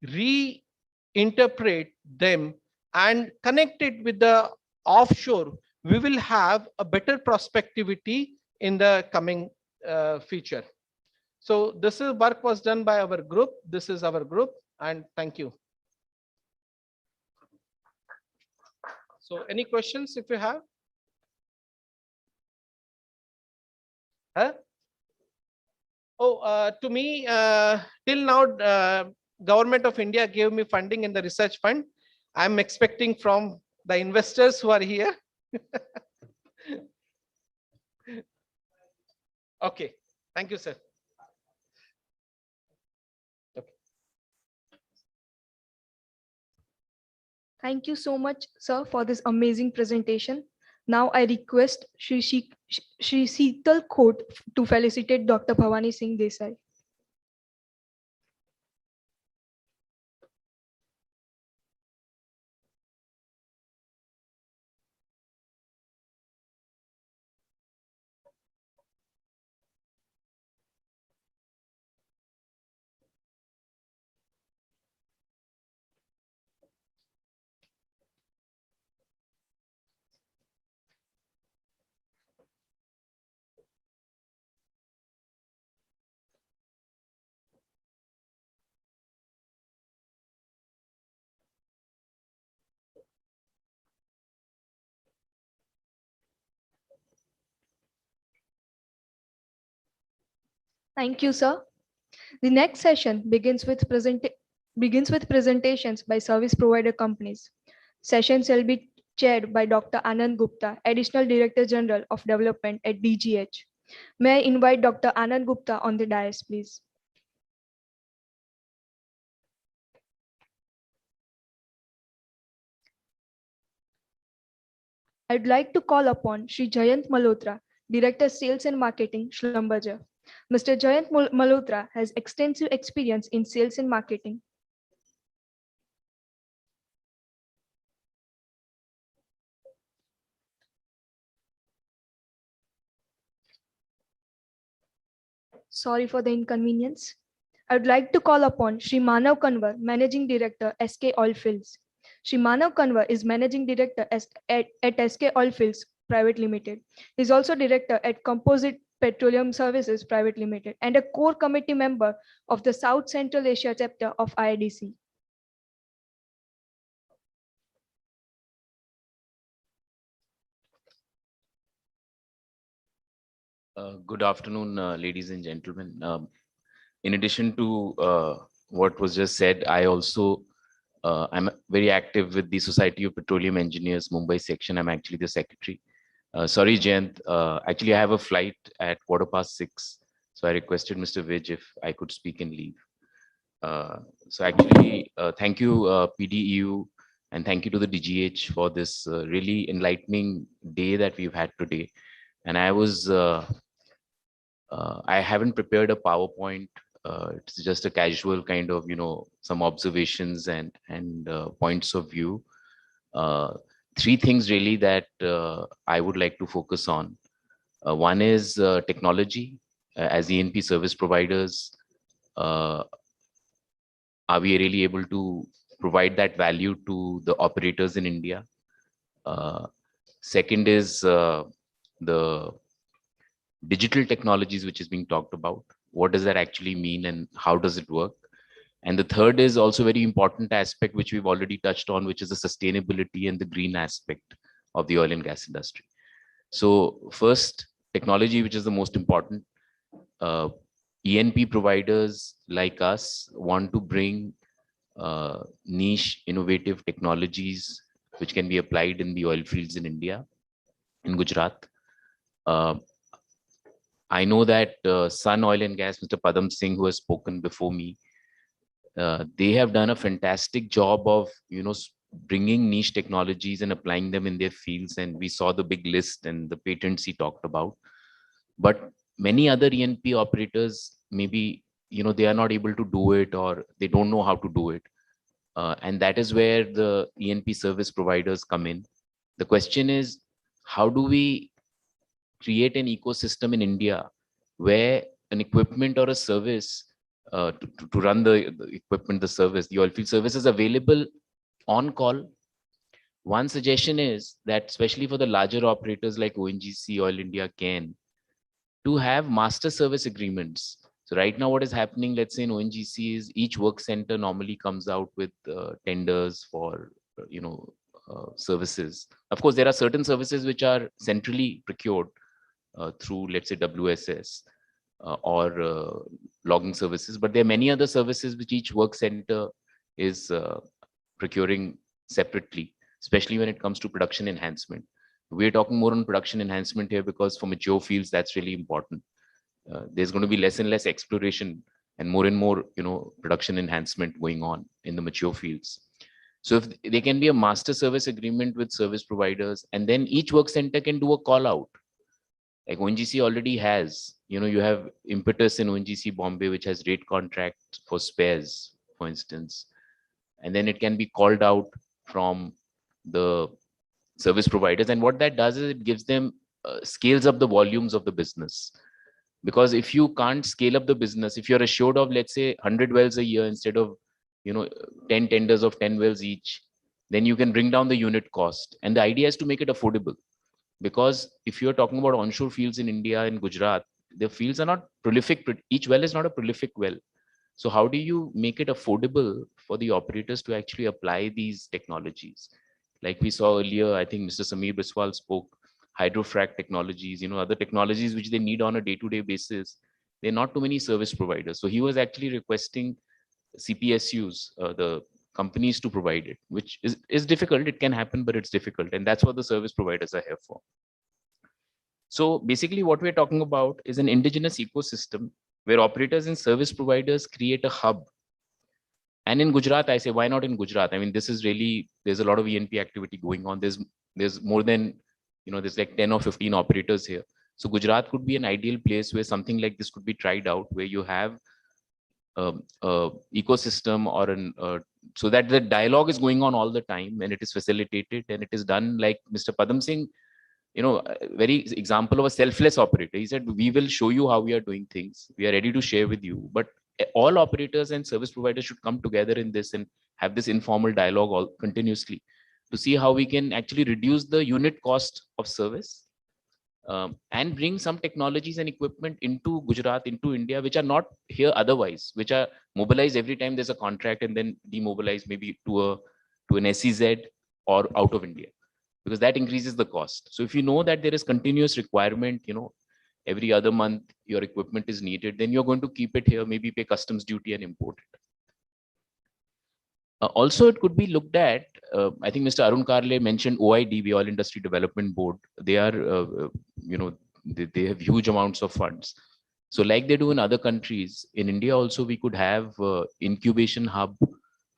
S13: reinterpret them and connect it with the offshore, we will have a better prospectivity in the coming future. So this is work was done by our group. This is our group, and thank you. So any questions if you have? Huh? Oh, to me, till now, Government of India gave me funding in the research fund. I'm expecting from the investors who are here. Okay, thank you, sir.
S1: Thank you so much, sir, for this amazing presentation. Now I request Shri Seetal Khot to felicitate Dr. Bhavani Singh Desai. Thank you, sir. The next session begins with presentations by service provider companies. Session shall be chaired by Dr. Anand Gupta, Additional Director General of Development at DGH. May I invite Dr. Anand Gupta on the dais, please. I'd like to call upon Shri Jayant Malhotra, Director Sales and Marketing, Schlumberger. Mr. Jayant Malhotra has extensive experience in sales and marketing. Sorry for the inconvenience. I would like to call upon Shri Manav Kanwar, Managing Director, SK Oilfields. Shri Manav Kanwar is Managing Director at SK Oilfields Private Limited. He is also Director at Composite Petroleum Services Private Limited and a core committee member of the South Central Asia chapter of IIDC.
S14: Good afternoon, ladies and gentlemen. In addition to what was just said, I'm very active with the Society of Petroleum Engineers Mumbai section. I'm actually the secretary. Sorry, Jayant. Actually, I have a flight at 6:15, so I requested Mr. Vij if I could speak and leave. Thank you, PDEU, and thank you to the DGH for this really enlightening day that we've had today. And I haven't prepared a PowerPoint. It's just a casual kind of, some observations and points of view. Three things really that I would like to focus on. One is technology. As ENP service providers, are we really able to provide that value to the operators in India? Second is the digital technologies which is being talked about. What does that actually mean and how does it work? And the third is also a very important aspect which we've already touched on, which is the sustainability and the green aspect of the oil and gas industry. So first, technology, which is the most important. ENP providers like us want to bring niche innovative technologies which can be applied in the oil fields in India, in Gujarat. I know that Sun Oil and Gas, Mr. Padam Singh, who has spoken before me, they have done a fantastic job of, bringing niche technologies and applying them in their fields. And we saw the big list and the patents he talked about. But many other ENP operators, maybe, they are not able to do it or they don't know how to do it. And that is where the ENP service providers come in. The question is, how do we create an ecosystem in India where an equipment or a service to run the equipment, the service, the oilfield service is available on call? One suggestion is that, especially for the larger operators like ONGC, Oil India, CAN, to have master service agreements. So right now what is happening, let's say in ONGC, is each work center normally comes out with tenders for, services. Of course, there are certain services which are centrally procured through, let's say, WSS or logging services. But there are many other services which each work center is procuring separately, especially when it comes to production enhancement. We're talking more on production enhancement here because for mature fields, that's really important. There's going to be less and less exploration and more, production enhancement going on in the mature fields. So if there can be a master service agreement with service providers, and then each work center can do a call out. Like ONGC already has, you have Impetus in ONGC Bombay, which has rate contracts for spares, for instance. And then it can be called out from the service providers. And what that does is it gives them scales up the volumes of the business. Because if you can't scale up the business, if you're assured of, let's say, 100 wells a year instead of, 10 tenders of 10 wells each, then you can bring down the unit cost. And the idea is to make it affordable. Because if you're talking about onshore fields in India, in Gujarat, the fields are not prolific. Each well is not a prolific well. So how do you make it affordable for the operators to actually apply these technologies? Like we saw earlier, I think Mr. Sameer Biswal spoke, hydrofrac technologies, other technologies which they need on a day-to-day basis. There are not too many service providers. So he was actually requesting CPSUs, the companies, to provide it, which is difficult. It can happen, but it's difficult. And that's what the service providers are here for. So basically what we're talking about is an indigenous ecosystem where operators and service providers create a hub. And in Gujarat, I say, why not in Gujarat? I mean, this is really, there's a lot of ENP activity going on. There's more than, there's like 10 or 15 operators here. So Gujarat could be an ideal place where something like this could be tried out, where you have ecosystem or so that the dialogue is going on all the time and it is facilitated and it is done like Mr. Padam Singh, very example of a selfless operator. He said, we will show you how we are doing things. We are ready to share with you. But all operators and service providers should come together in this and have this informal dialogue continuously to see how we can actually reduce the unit cost of service and bring some technologies and equipment into Gujarat, into India, which are not here otherwise, which are mobilized every time there's a contract and then demobilized maybe to an SEZ or out of India, because that increases the cost. So if you know that there is continuous requirement, every other month your equipment is needed, then you're going to keep it here, maybe pay customs duty and import it. Also, it could be looked at. I think Mr. Arun Karle mentioned OIDB, Oil Industry Development Board. They are, they have huge amounts of funds. So like they do in other countries, in India also, we could have incubation hub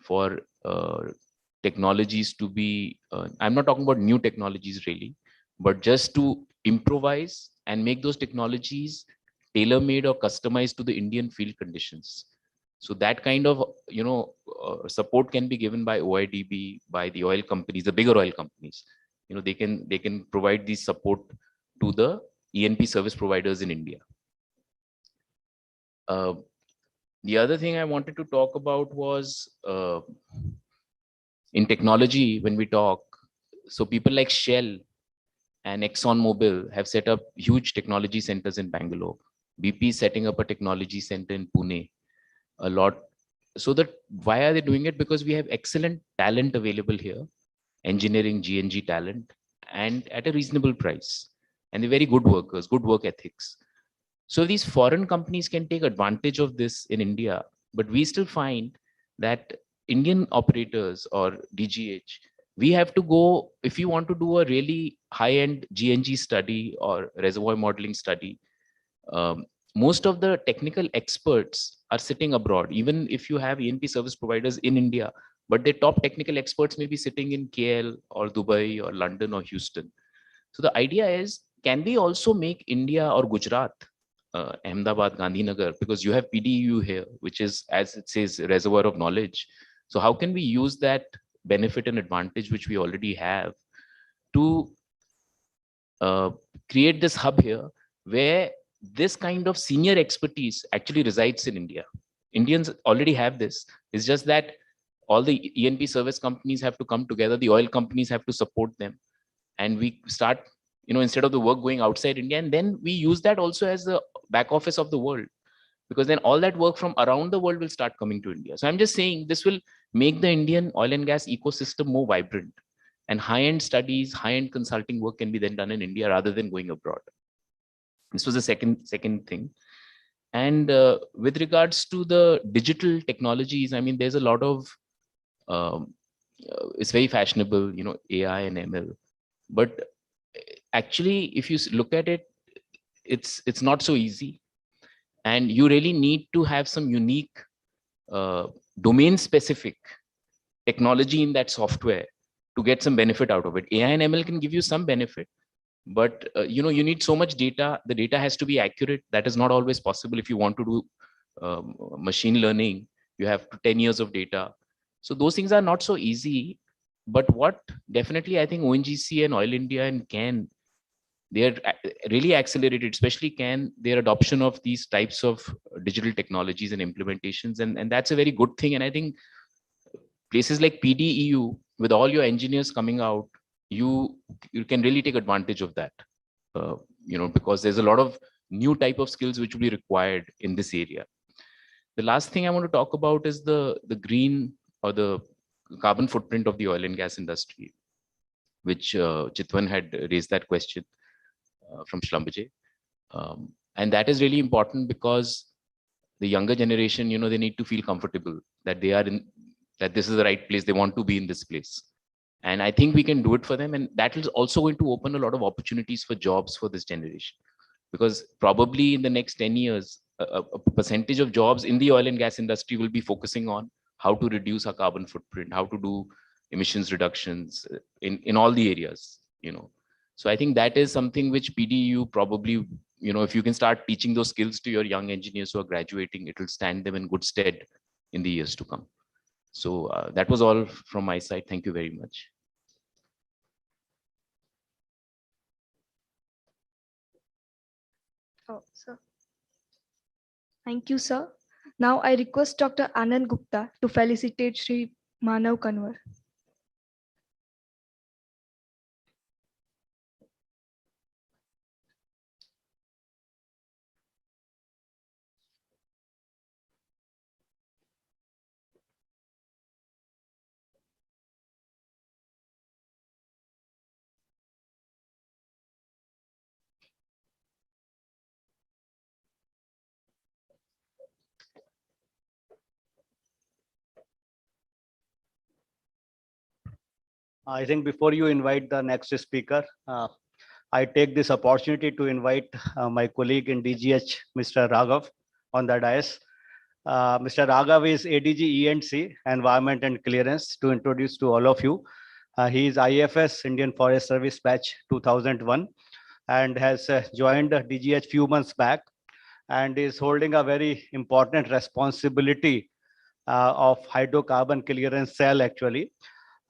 S14: for technologies to be, I'm not talking about new technologies really, but just to improvise and make those technologies tailor-made or customized to the Indian field conditions. So that kind of, support can be given by OIDB, by the oil companies, the bigger oil companies. They can provide this support to the ENP service providers in India. The other thing I wanted to talk about was in technology, when we talk, so people like Shell and ExxonMobil have set up huge technology centers in Bangalore. BP is setting up a technology center in Pune. A lot. So that why are they doing it? Because we have excellent talent available here, engineering, G&G talent, and at a reasonable price. And they're very good workers, good work ethics. So these foreign companies can take advantage of this in India, but we still find that Indian operators or DGH, we have to go, if you want to do a really high-end G&G study or reservoir modeling study, most of the technical experts are sitting abroad. Even if you have ENP service providers in India, but the top technical experts may be sitting in KL or Dubai or London or Houston. So the idea is, can we also make India or Gujarat, Ahmedabad, Gandhinagar, because you have PDEU here, which is, as it says, reservoir of knowledge. So how can we use that benefit and advantage which we already have to create this hub here where this kind of senior expertise actually resides in India. Indians already have this. It's just that all the ENP service companies have to come together. The oil companies have to support them. And we start, instead of the work going outside India, and then we use that also as the back office of the world, because then all that work from around the world will start coming to India. So I'm just saying this will make the Indian oil and gas ecosystem more vibrant, and high-end studies, high-end consulting work can be then done in India rather than going abroad. This was the second thing. And with regards to the digital technologies, I mean, there's a lot of, it's very fashionable, AI and ML. But actually, if you look at it, it's not so easy. And you really need to have some unique domain-specific technology in that software to get some benefit out of it. AI and ML can give you some benefit, but you need so much data. The data has to be accurate. That is not always possible. If you want to do machine learning, you have 10 years of data. So those things are not so easy. But what definitely I think ONGC and Oil India and CAN, they are really accelerated, especially CAN, their adoption of these types of digital technologies and implementations. And that's a very good thing. And I think places like PDEU, with all your engineers coming out, you can really take advantage of that, because there's a lot of new type of skills which will be required in this area. The last thing I want to talk about is the green or the carbon footprint of the oil and gas industry, which Chitwan had raised that question from Schlumberger. And that is really important because the younger generation, they need to feel comfortable that they are that this is the right place. They want to be in this place. And I think we can do it for them. And that is also going to open a lot of opportunities for jobs for this generation. Because probably in the next 10 years, a percentage of jobs in the oil and gas industry will be focusing on how to reduce our carbon footprint, how to do emissions reductions in all the areas, So I think that is something which PDU probably, if you can start teaching those skills to your young engineers who are graduating, it will stand them in good stead in the years to come. So that was all from my side. Thank you very much.
S1: Oh, sir. Thank you, sir. Now I request Dr. Anand Gupta to felicitate Sri Manav Kanwar.
S15: I think before you invite the next speaker, I take this opportunity to invite my colleague in DGH, Mr. Raghav, on the dais. Mr. Raghav is ADG E&C, Environment and Clearance, to introduce to all of you. He is IFS, Indian Forest Service Batch 2001, and has joined DGH few months back, and is holding a very important responsibility of hydrocarbon clearance cell actually,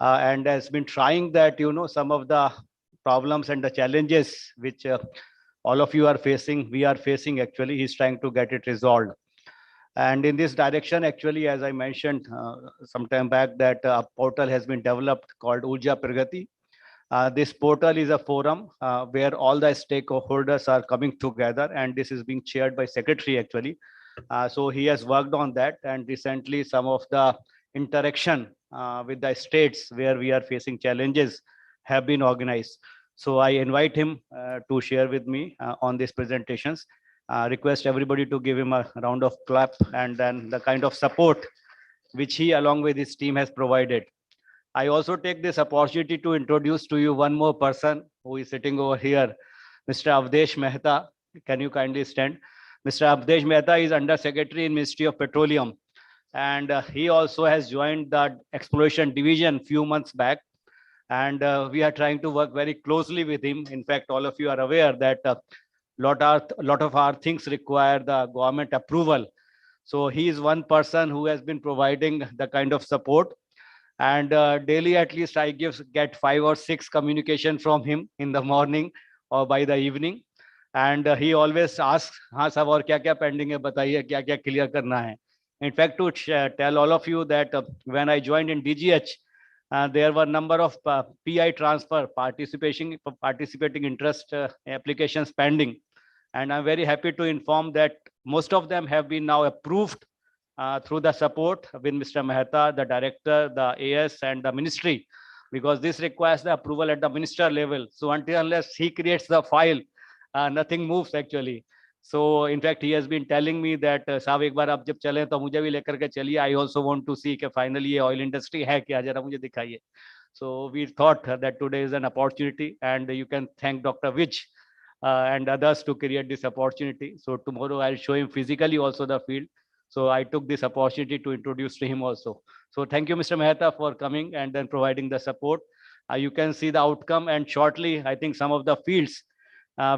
S15: and has been trying that, some of the problems and the challenges which all of you are facing, we are facing actually, he's trying to get it resolved. And in this direction, actually, as I mentioned some time back, that a portal has been developed called Urja Pragati. This portal is a forum where all the stakeholders are coming together, and this is being chaired by secretary actually. So he has worked on that, and recently some of the interaction with the states where we are facing challenges have been organized. So I invite him to share with me on these presentations. Request everybody to give him a round of clap, and then the kind of support which he along with his team has provided. I also take this opportunity to introduce to you one more person who is sitting over here, Mr. Avdesh Mehta. Can you kindly stand? Mr. Avdesh Mehta is Under Secretary in Ministry of Petroleum, and he also has joined the Exploration Division few months back, and we are trying to work very closely with him. In fact, all of you are aware that lot of our things require the government approval. So he is one person who has been providing the kind of support, and daily at least I get 5 or 6 communication from him in the morning or by the evening, and he always asks, हाँ सब और क्या क्या pending है बताइए, क्या क्या clear करना है. In fact, to tell all of you that when I joined in DGH, there were number of PI transfer participating interest applications pending, and I'm very happy to inform that most of them have been now approved through the support with Mr. Mehta, the director, the AS, and the ministry, because this requires the approval at the minister level. So until unless he creates the file, nothing moves actually. So in fact, he has been telling me that साहब एक बार आप जब चले तो मुझे भी लेकर के चलिए. I also want to see कि finally ये oil industry है क्या, जरा मुझे दिखाइए. So we thought that today is an opportunity, and you can thank Dr. Vij and others to create this opportunity. So tomorrow I'll show him physically also the field. So I took this opportunity to introduce to him also. So thank you, Mr. Mehta, for coming and then providing the support. You can see the outcome, and shortly, I think some of the fields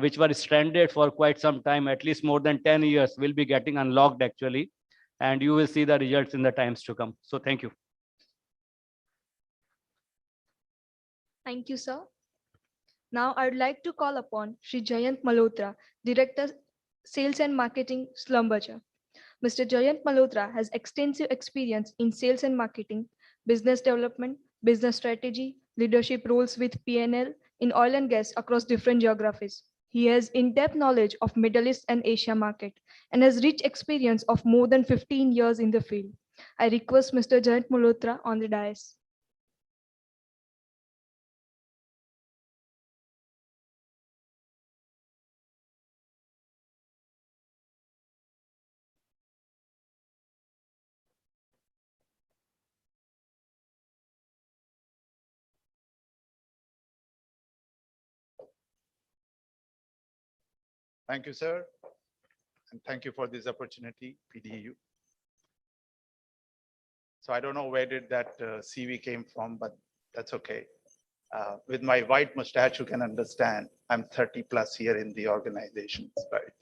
S15: which were stranded for quite some time, at least more than 10 years, will be getting unlocked actually. And you will see the results in the times to come. So thank you.
S1: Thank you, sir. Now I'd like to call upon Shri Jayant Malhotra, Director, Sales and Marketing, Slumberger. Mr. Jayant Malhotra has extensive experience in sales and marketing, business development, business strategy, leadership roles with P&L in oil and gas across different geographies. He has in-depth knowledge of Middle East and Asia market and has rich experience of more than 15 years in the field. I request Mr. Jayant Malhotra on the dais.
S16: Thank you, sir. And thank you for this opportunity, PDU. So I don't know where did that CV came from, but that's okay. With my white mustache, you can understand I'm 30 plus here in the organizations, right?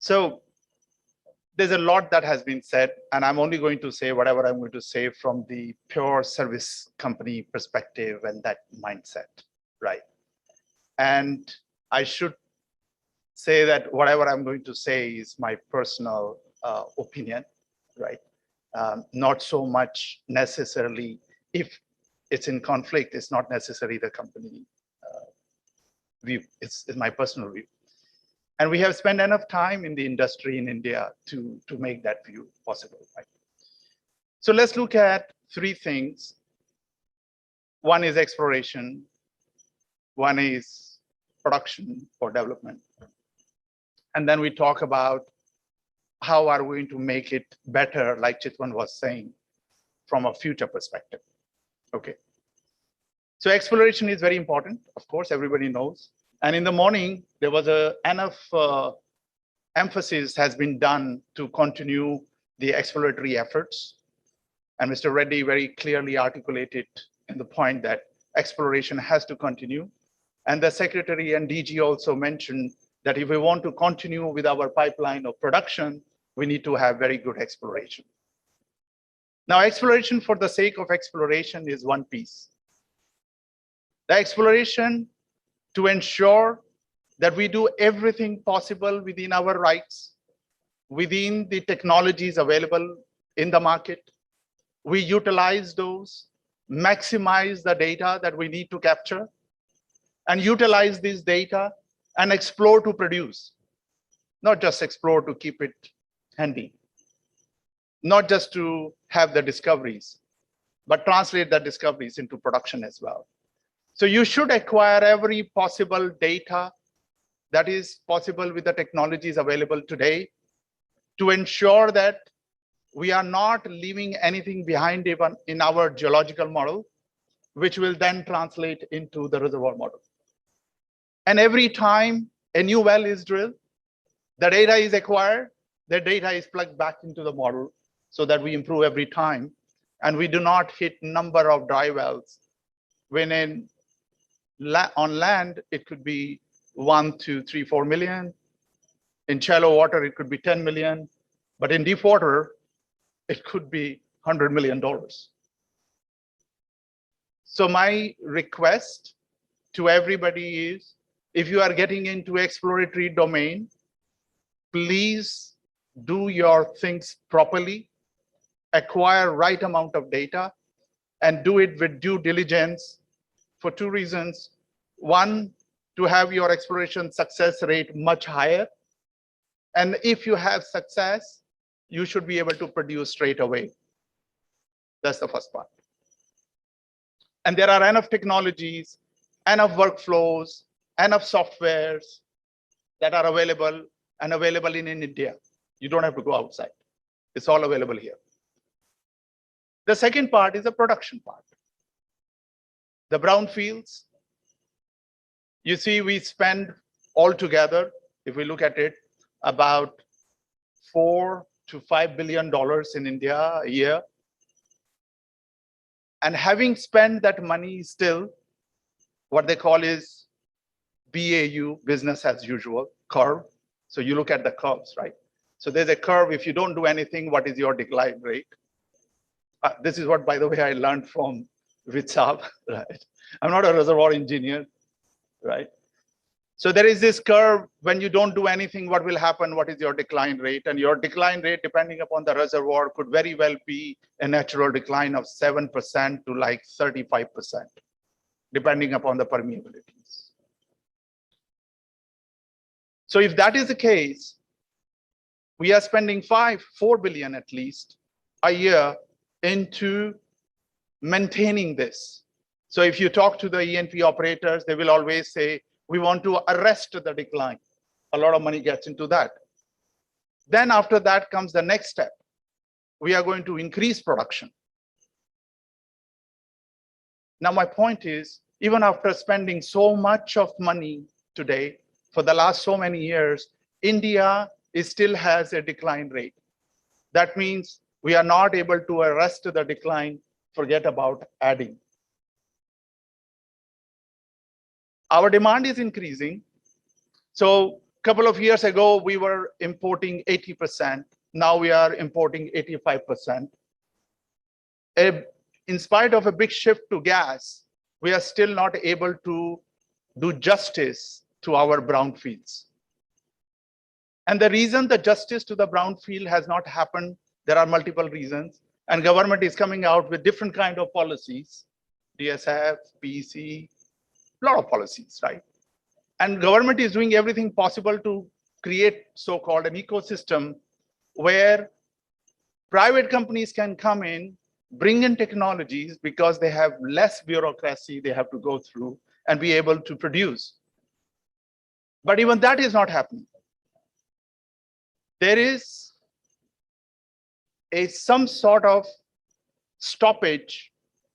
S16: So there's a lot that has been said, and I'm only going to say whatever I'm going to say from the pure service company perspective and that mindset. Right. And I should say that whatever I'm going to say is my personal opinion, right? Not so much necessarily, if it's in conflict, it's not necessarily the company view, it's my personal view. And we have spent enough time in the industry in India to make that view possible, right? So let's look at 3 things. One is exploration. One is production or development. And then we talk about how are we going to make it better, like Chitwan was saying, from a future perspective. Okay. So exploration is very important. Of course, everybody knows. And in the morning, there was enough emphasis has been done to continue the exploratory efforts. And Mr. Reddy very clearly articulated in the point that exploration has to continue. And the Secretary and DG also mentioned that if we want to continue with our pipeline of production, we need to have very good exploration. Now, exploration for the sake of exploration is one piece. The exploration to ensure that we do everything possible within our rights, within the technologies available in the market. We utilize those, maximize the data that we need to capture, and utilize this data and explore to produce, not just explore to keep it handy, not just to have the discoveries, but translate the discoveries into production as well. So you should acquire every possible data that is possible with the technologies available today to ensure that we are not leaving anything behind even in our geological model, which will then translate into the reservoir model. And every time a new well is drilled, the data is acquired, the data is plugged back into the model so that we improve every time. And we do not hit number of dry wells. When on land, it could be 1, 2, 3, 4 million. In shallow water, it could be 10 million. But in deep water, it could be $100 million. So my request to everybody is, if you are getting into exploratory domain, please do your things properly, acquire right amount of data, and do it with due diligence for two reasons. One, to have your exploration success rate much higher. And if you have success, you should be able to produce straight away. That's the first part. And there are enough technologies, enough workflows, enough softwares that are available and available in India. You don't have to go outside. It's all available here. The second part is the production part. The brownfields, you see, we spend altogether, if we look at it, about $4 to $5 billion in India a year. And having spent that money still, what they call is BAU, business as usual, curve. So you look at the curves, right? So there's a curve. If you don't do anything, what is your decline rate? This is what, by the way, I learned from Vitsab, right? I'm not a reservoir engineer, right? So there is this curve. When you don't do anything, what will happen? What is your decline rate? And your decline rate, depending upon the reservoir, could very well be a natural decline of 7% to like 35%, depending upon the permeabilities. So if that is the case, we are spending $4 billion at least a year into maintaining this. So if you talk to the E&P operators, they will always say, we want to arrest the decline. A lot of money gets into that. Then after that comes the next step. We are going to increase production. Now my point is, even after spending so much of money today, for the last so many years, India still has a decline rate. That means we are not able to arrest the decline, forget about adding. Our demand is increasing. So a couple of years ago, we were importing 80%. Now we are importing 85%. In spite of a big shift to gas, we are still not able to do justice to our brownfields. And the reason the justice to the brownfield has not happened, there are multiple reasons. And government is coming out with different kind of policies, DSF, PEC, a lot of policies, right? And government is doing everything possible to create so-called an ecosystem where private companies can come in, bring in technologies because they have less bureaucracy they have to go through and be able to produce. But even that is not happening. There is some sort of stoppage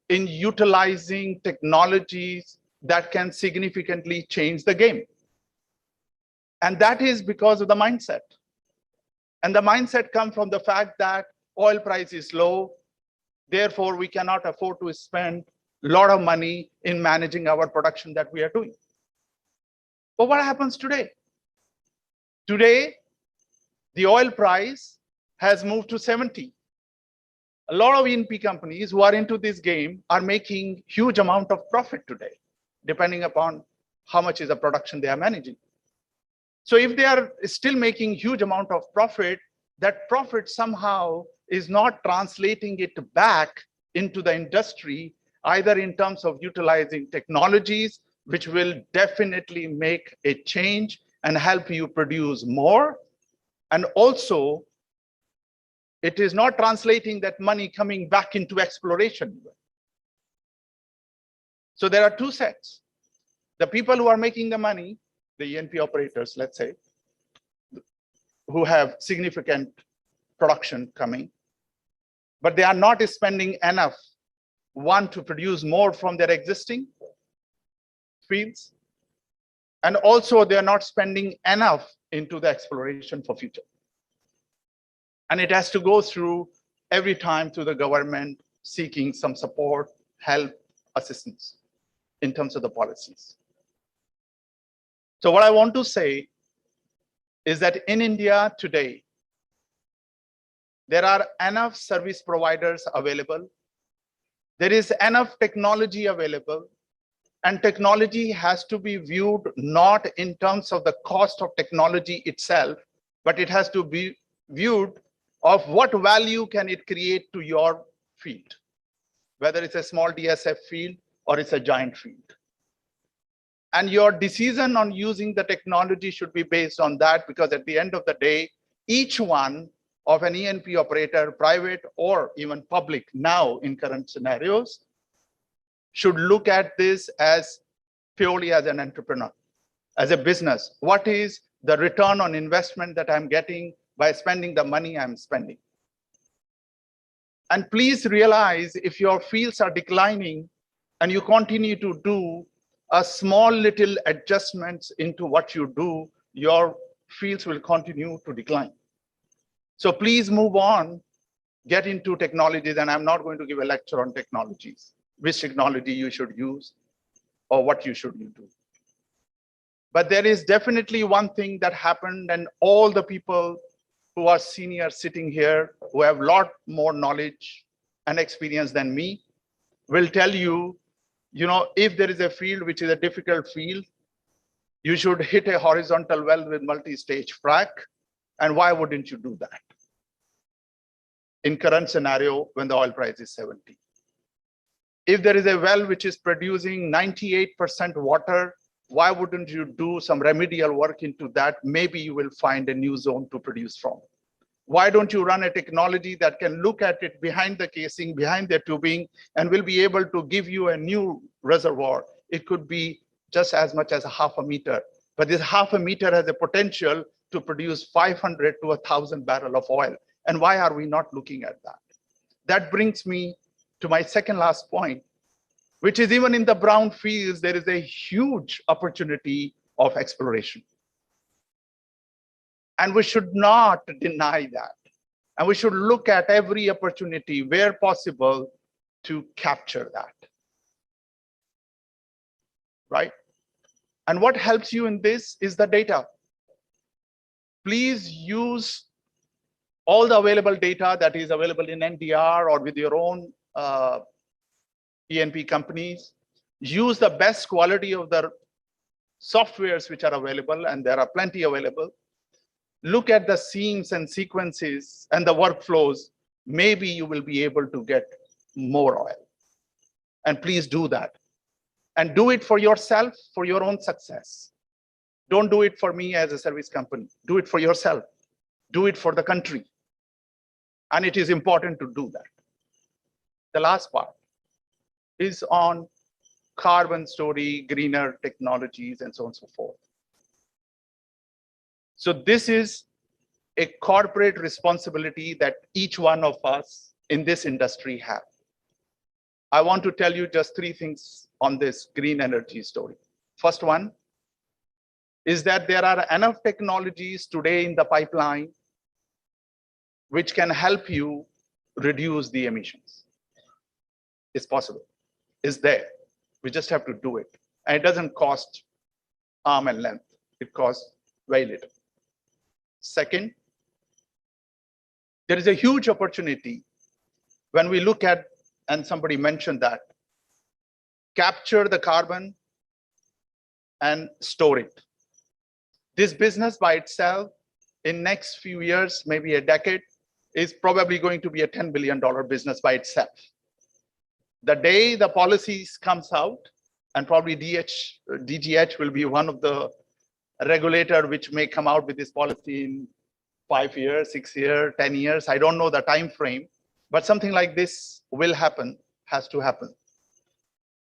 S16: in utilizing technologies that can significantly change the game. And that is because of the mindset. And the mindset comes from the fact that oil price is low, therefore we cannot afford to spend a lot of money in managing our production that we are doing. But what happens today? Today, the oil price has moved to 70. A lot of E&P companies who are into this game are making huge amount of profit today, depending upon how much is the production they are managing. So if they are still making huge amount of profit, that profit somehow is not translating it back into the industry, either in terms of utilizing technologies, which will definitely make a change and help you produce more. And also, it is not translating that money coming back into exploration. So there are two sets. The people who are making the money, the E&P operators, let's say, who have significant production coming, but they are not spending enough, one, to produce more from their existing fields, and also they are not spending enough into the exploration for future. And it has to go through every time to the government seeking some support, help, assistance in terms of the policies. So what I want to say is that in India today, there are enough service providers available. There is enough technology available, and technology has to be viewed not in terms of the cost of technology itself, but it has to be viewed of what value can it create to your field, whether it's a small DSF field or it's a giant field. And your decision on using the technology should be based on that, because at the end of the day, each one of an E&P operator, private or even public now in current scenarios, should look at this as purely as an entrepreneur, as a business. What is the return on investment that I'm getting by spending the money I'm spending? And please realize, if your fields are declining and you continue to do a small little adjustments into what you do, your fields will continue to decline. So please move on, get into technologies, and I'm not going to give a lecture on technologies, which technology you should use or what you should do. But there is definitely one thing that happened, and all the people who are senior sitting here, who have a lot more knowledge and experience than me, will tell you, if there is a field which is a difficult field, you should hit a horizontal well with multi-stage frac. And why wouldn't you do that in current scenario when the oil price is 70? If there is a well which is producing 98% water, why wouldn't you do some remedial work into that? Maybe you will find a new zone to produce from. Why don't you run a technology that can look at it behind the casing, behind the tubing, and will be able to give you a new reservoir? It could be just as much as a half a meter, but this half a meter has a potential to produce 500 to 1,000 barrels of oil. And why are we not looking at that? That brings me to my second last point, which is even in the brown fields, there is a huge opportunity of exploration. And we should not deny that. And we should look at every opportunity where possible to capture that. Right? And what helps you in this is the data. Please use all the available data that is available in NDR or with your own E&P companies. Use the best quality of the softwares which are available, and there are plenty available. Look at the seams and sequences and the workflows. Maybe you will be able to get more oil. And please do that. And do it for yourself, for your own success. Don't do it for me as a service company. Do it for yourself. Do it for the country. And it is important to do that. The last part is on carbon story, greener technologies, and so on and so forth. So this is a corporate responsibility that each one of us in this industry have. I want to tell you just three things on this green energy story. First one is that there are enough technologies today in the pipeline which can help you reduce the emissions. It's possible. It's there. We just have to do it. And it doesn't cost arm and length. It costs very little. Second, there is a huge opportunity when we look at, and somebody mentioned that, capture the carbon and store it. This business by itself in next few years, maybe a decade, is probably going to be a $10 billion business by itself. The day the policies comes out, and probably DGH will be one of the regulator which may come out with this policy in 5 years, 6 years, 10 years. I don't know the time frame, but something like this will happen, has to happen.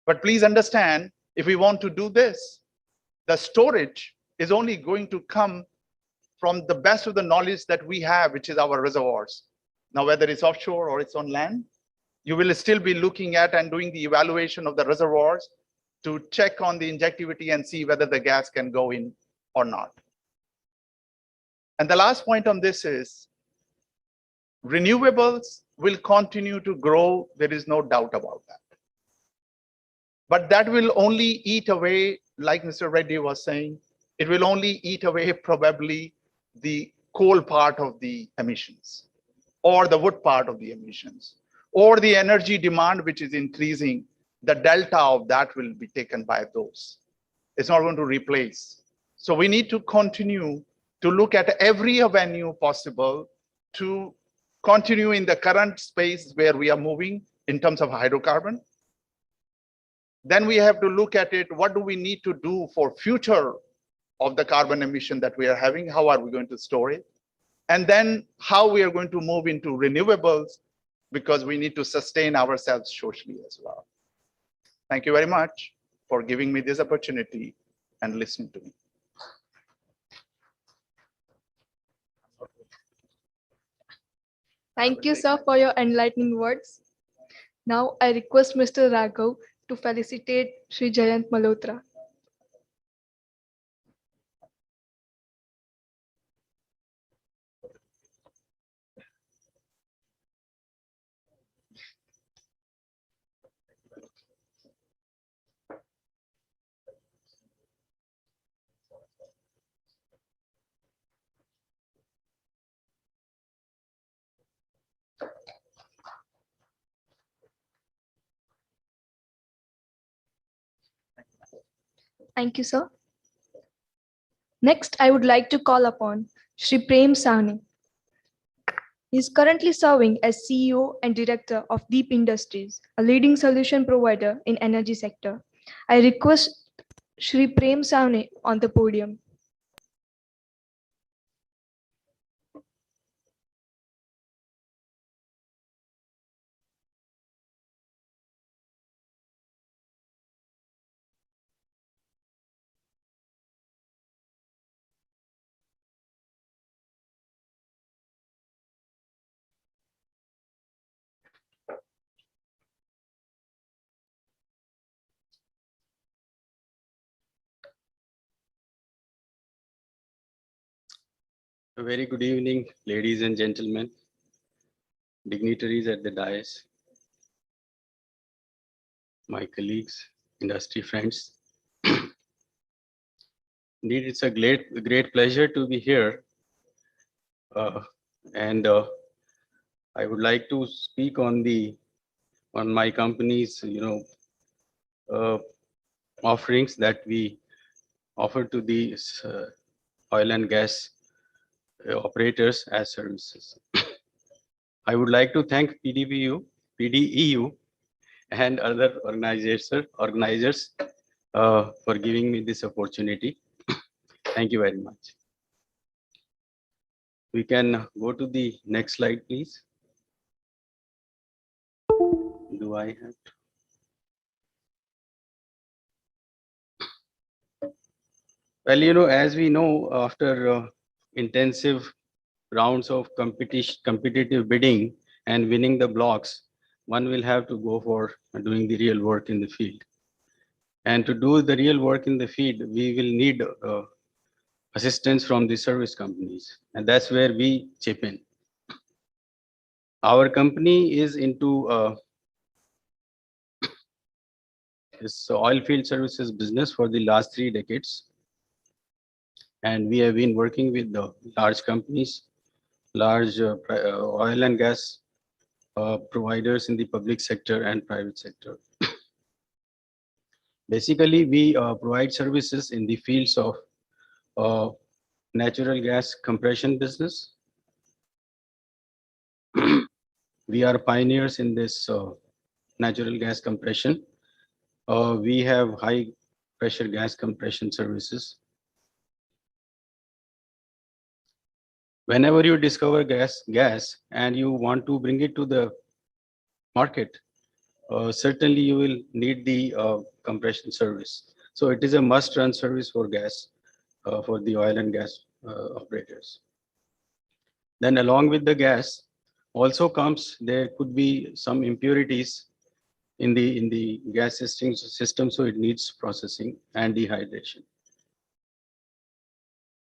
S16: But please understand, if we want to do this, the storage is only going to come from the best of the knowledge that we have, which is our reservoirs. Now, whether it's offshore or it's on land, you will still be looking at and doing the evaluation of the reservoirs to check on the injectivity and see whether the gas can go in or not. And the last point on this is renewables will continue to grow. There is no doubt about that. But that will only eat away, like Mr. Reddy was saying, it will only eat away probably the coal part of the emissions, or the wood part of the emissions, or the energy demand which is increasing. The delta of that will be taken by those. It's not going to replace. So we need to continue to look at every avenue possible to continue in the current space where we are moving in terms of hydrocarbon. Then we have to look at it, what do we need to do for future of the carbon emission that we are having? How are we going to store it? And then how we are going to move into renewables, because we need to sustain ourselves socially as well. Thank you very much for giving me this opportunity and listening to me.
S1: Thank you, sir, for your enlightening words. Now I request Mr. Raghav to felicitate Sri Jayant Malhotra. Thank you, sir. Next, I would like to call upon Shri Prem Sahni. He is currently serving as CEO and Director of Deep Industries, a leading solution provider in energy sector. I request Shri Prem Sahni on the podium.
S17: A very good evening, ladies and gentlemen, dignitaries at the dais, my colleagues, industry friends. Indeed, it's a great pleasure to be here. And I would like to speak on my company's, offerings that we offer to the oil and gas operators as services. I would like to thank PDEU, and other organizers for giving me this opportunity. Thank you very much. We can go to the next slide, please. Do I have to? Well, as we know, after intensive rounds of competitive bidding and winning the blocks, one will have to go for doing the real work in the field. And to do the real work in the field, we will need assistance from the service companies. And that's where we chip in. Our company is into this oil field services business for the last 3 decades. And we have been working with the large companies, large oil and gas providers in the public sector and private sector. Basically, we provide services in the fields of natural gas compression business. We are pioneers in this natural gas compression. We have high pressure gas compression services. Whenever you discover gas and you want to bring it to the market, certainly you will need the compression service. So it is a must-run service for gas, for the oil and gas operators. Then along with the gas, also comes, there could be some impurities in the gas system, so it needs processing and dehydration.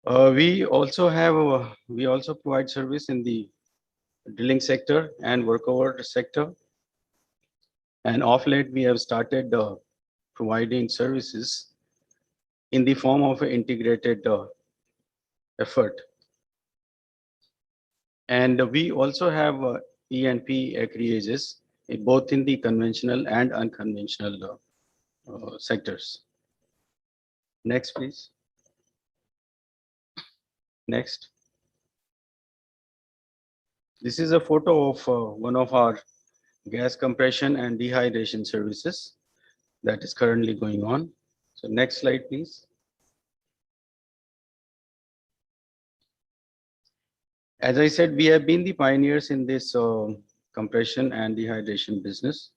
S17: We also provide service in the drilling sector and workover sector. And of late, we have started providing services in the form of an integrated effort. And we also have E&P acreages, both in the conventional and unconventional sectors. Next, please. Next. This is a photo of one of our gas compression and dehydration services that is currently going on. So next slide, please. As I said, we have been the pioneers in this compression and dehydration business.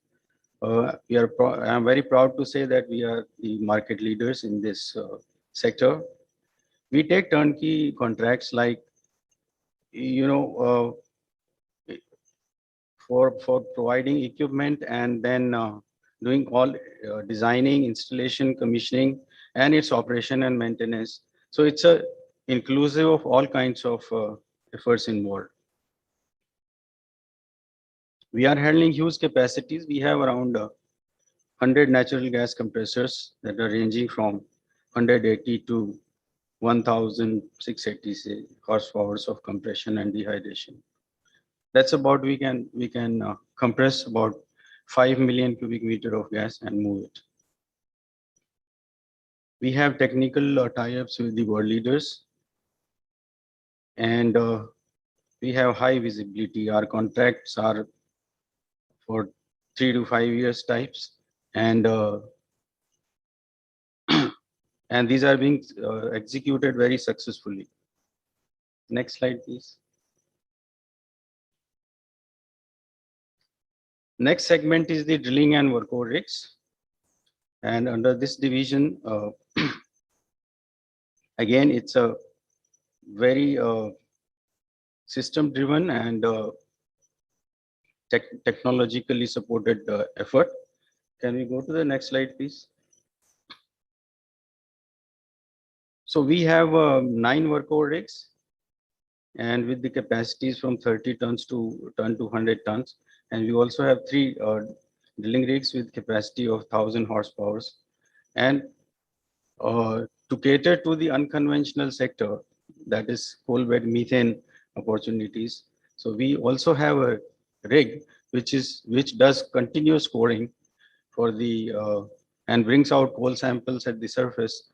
S17: I'm very proud to say that we are the market leaders in this sector. We take turnkey contracts like, for providing equipment and then doing all designing, installation, commissioning, and its operation and maintenance. So it's a inclusive of all kinds of efforts involved. We are handling huge capacities. We have around 100 natural gas compressors that are ranging from 180 to 1,680 horsepower of compression and dehydration. That's about, we can compress about 5 million cubic meter of gas and move it. We have technical tie-ups with the world leaders, and we have high visibility. Our contracts are for 3 to 5 years types, and and these are being executed very successfully. Next slide, please. Next segment is the drilling and workover rigs. And under this division, again, it's a very system driven and technologically supported effort. Can we go to the next slide, please? So we have 9 workover rigs, and with the capacities from 30 tons to 100 tons. And we also have 3 drilling rigs with capacity of 1,000 horsepower. And to cater to the unconventional sector, that is coal bed methane opportunities. So we also have a rig which does continuous coring for the and brings out coal samples at the surface,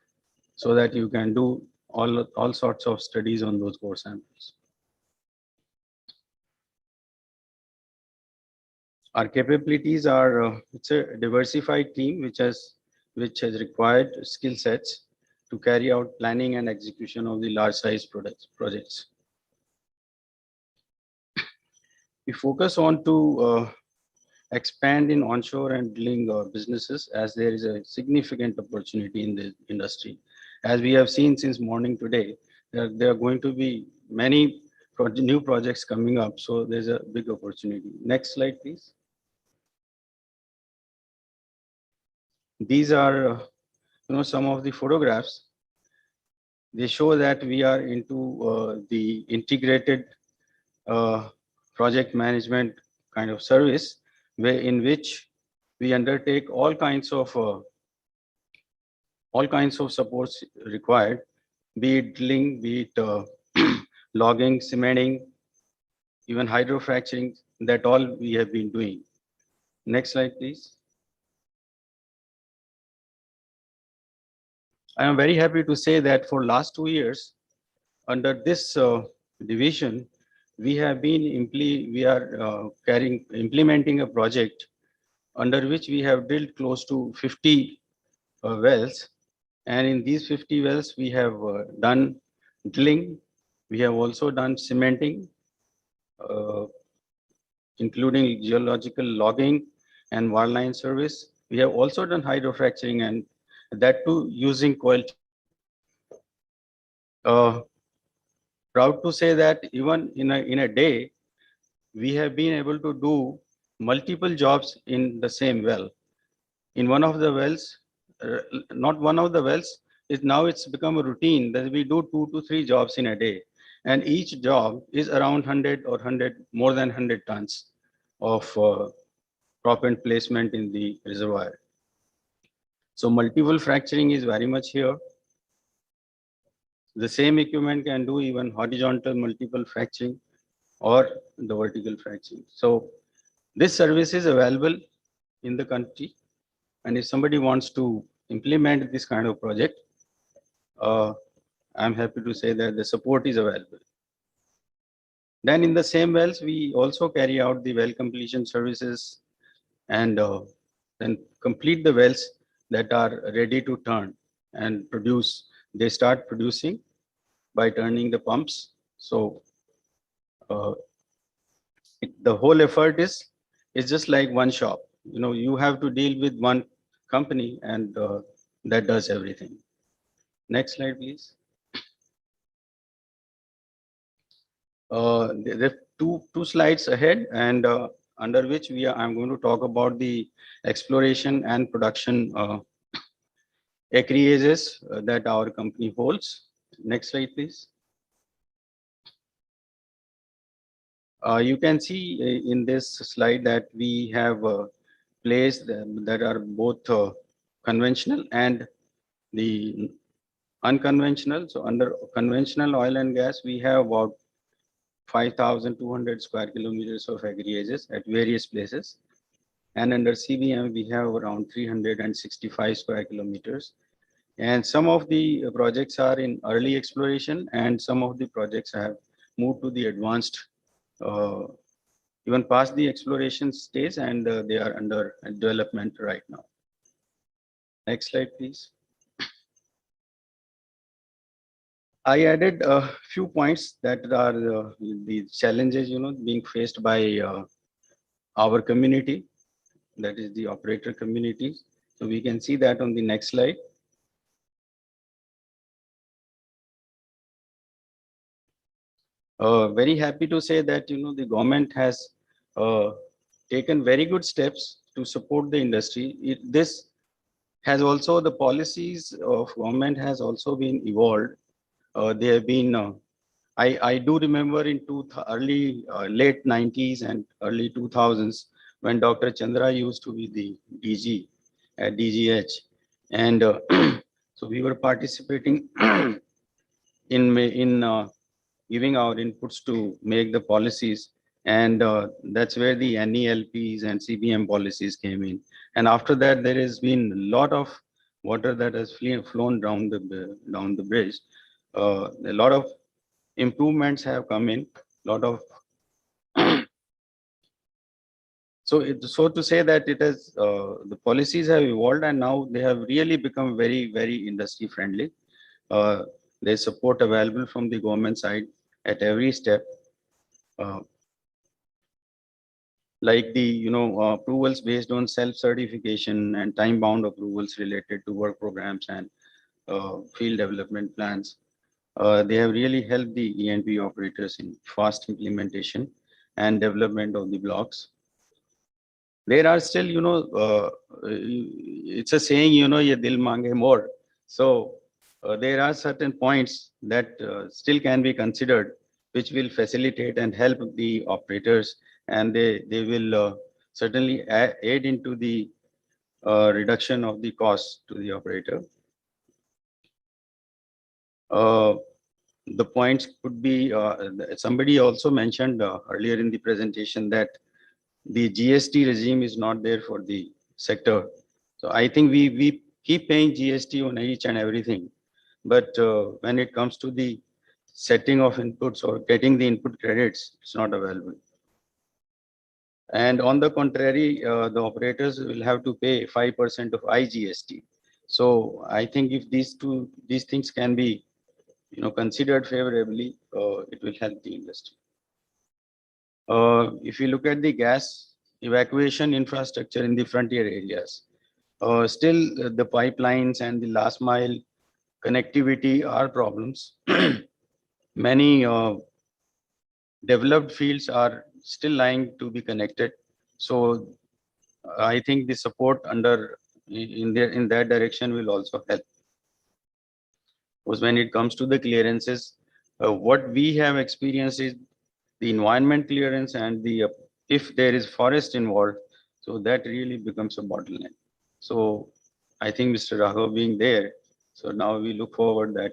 S17: so that you can do all sorts of studies on those core samples. Our capabilities are, it's a diversified team which has required skill sets to carry out planning and execution of the large size projects. We focus on to expand in onshore and drilling businesses, as there is a significant opportunity in the industry. As we have seen since morning today, there are going to be many new projects coming up, so there's a big opportunity. Next slide, please. These are, some of the photographs. They show that we are into the integrated project management kind of service, where in which we undertake all kinds of supports required, be it drilling, be it logging, cementing, even hydrofracturing. That all we have been doing. Next slide, please. I am very happy to say that for last 2 years, under this division, we have been implementing a project under which we have drilled close to 50 wells, and in these 50 wells we have done drilling. We have also done cementing, including geological logging and wireline service. We have also done hydrofracturing, and that too using coil. Proud to say that even in a day, we have been able to do multiple jobs in the same well. In one of the wells, not one of the wells, it's become a routine that we do 2 to 3 jobs in a day, and each job is around 100 or 100 more than 100 tons of proppant placement in the reservoir. So multiple fracturing is very much here. The same equipment can do even horizontal multiple fracturing or the vertical fracturing. So this service is available in the country, and if somebody wants to implement this kind of project, I'm happy to say that the support is available. Then in the same wells, we also carry out the well completion services and then complete the wells that are ready to turn and produce. They start producing by turning the pumps. So the whole effort is just like one shop. You have to deal with one company, and that does everything. Next slide, please. There are two slides ahead, and under which I'm going to talk about the exploration and production acreages that our company holds. Next slide, please. You can see in this slide that we have placed that are both conventional and the unconventional. So under conventional oil and gas, we have about 5,200 square kilometers of acreages at various places. And under CBM, we have around 365 square kilometers. And some of the projects are in early exploration, and some of the projects have moved to the advanced, even past the exploration stage, and they are under development right now. Next slide, please. I added a few points that are the challenges, being faced by our community, that is the operator community. So we can see that on the next slide. Very happy to say that, the government has taken very good steps to support the industry. This has also, the policies of government has also been evolved. They have been, I do remember in late 90s and early 2000s when Dr. Chandra used to be the DG at DGH. And so we were participating in giving our inputs to make the policies. And that's where the NELPs and CBM policies came in. And after that, there has been a lot of water that has flown down the bridge. A lot of improvements have come in, a lot of so to say that it has the policies have evolved, and now they have really become very, very industry friendly. There's support available from the government side at every step, like the approvals based on self-certification and time-bound approvals related to work programs and field development plans. They have really helped the E&P operators in fast implementation and development of the blocks. there are still, it's a saying, ye dil mange more. So there are certain points that still can be considered, which will facilitate and help the operators, and they will certainly aid into the reduction of the cost to the operator. The points could be, somebody also mentioned earlier in the presentation that the GST regime is not there for the sector. So I think we keep paying GST on each and everything. But when it comes to the setting of inputs or getting the input credits, it's not available. And on the contrary, the operators will have to pay 5% of IGST. So I think if these things can be considered favorably, it will help the industry. If you look at the gas evacuation infrastructure in the frontier areas, still the pipelines and the last mile connectivity are problems. Many developed fields are still lying to be connected. So I think the support in that direction will also help. Because when it comes to the clearances, what we have experienced is the environment clearance and the if there is forest involved, so that really becomes a bottleneck. So I think Mr. Raghav being there, so now we look forward that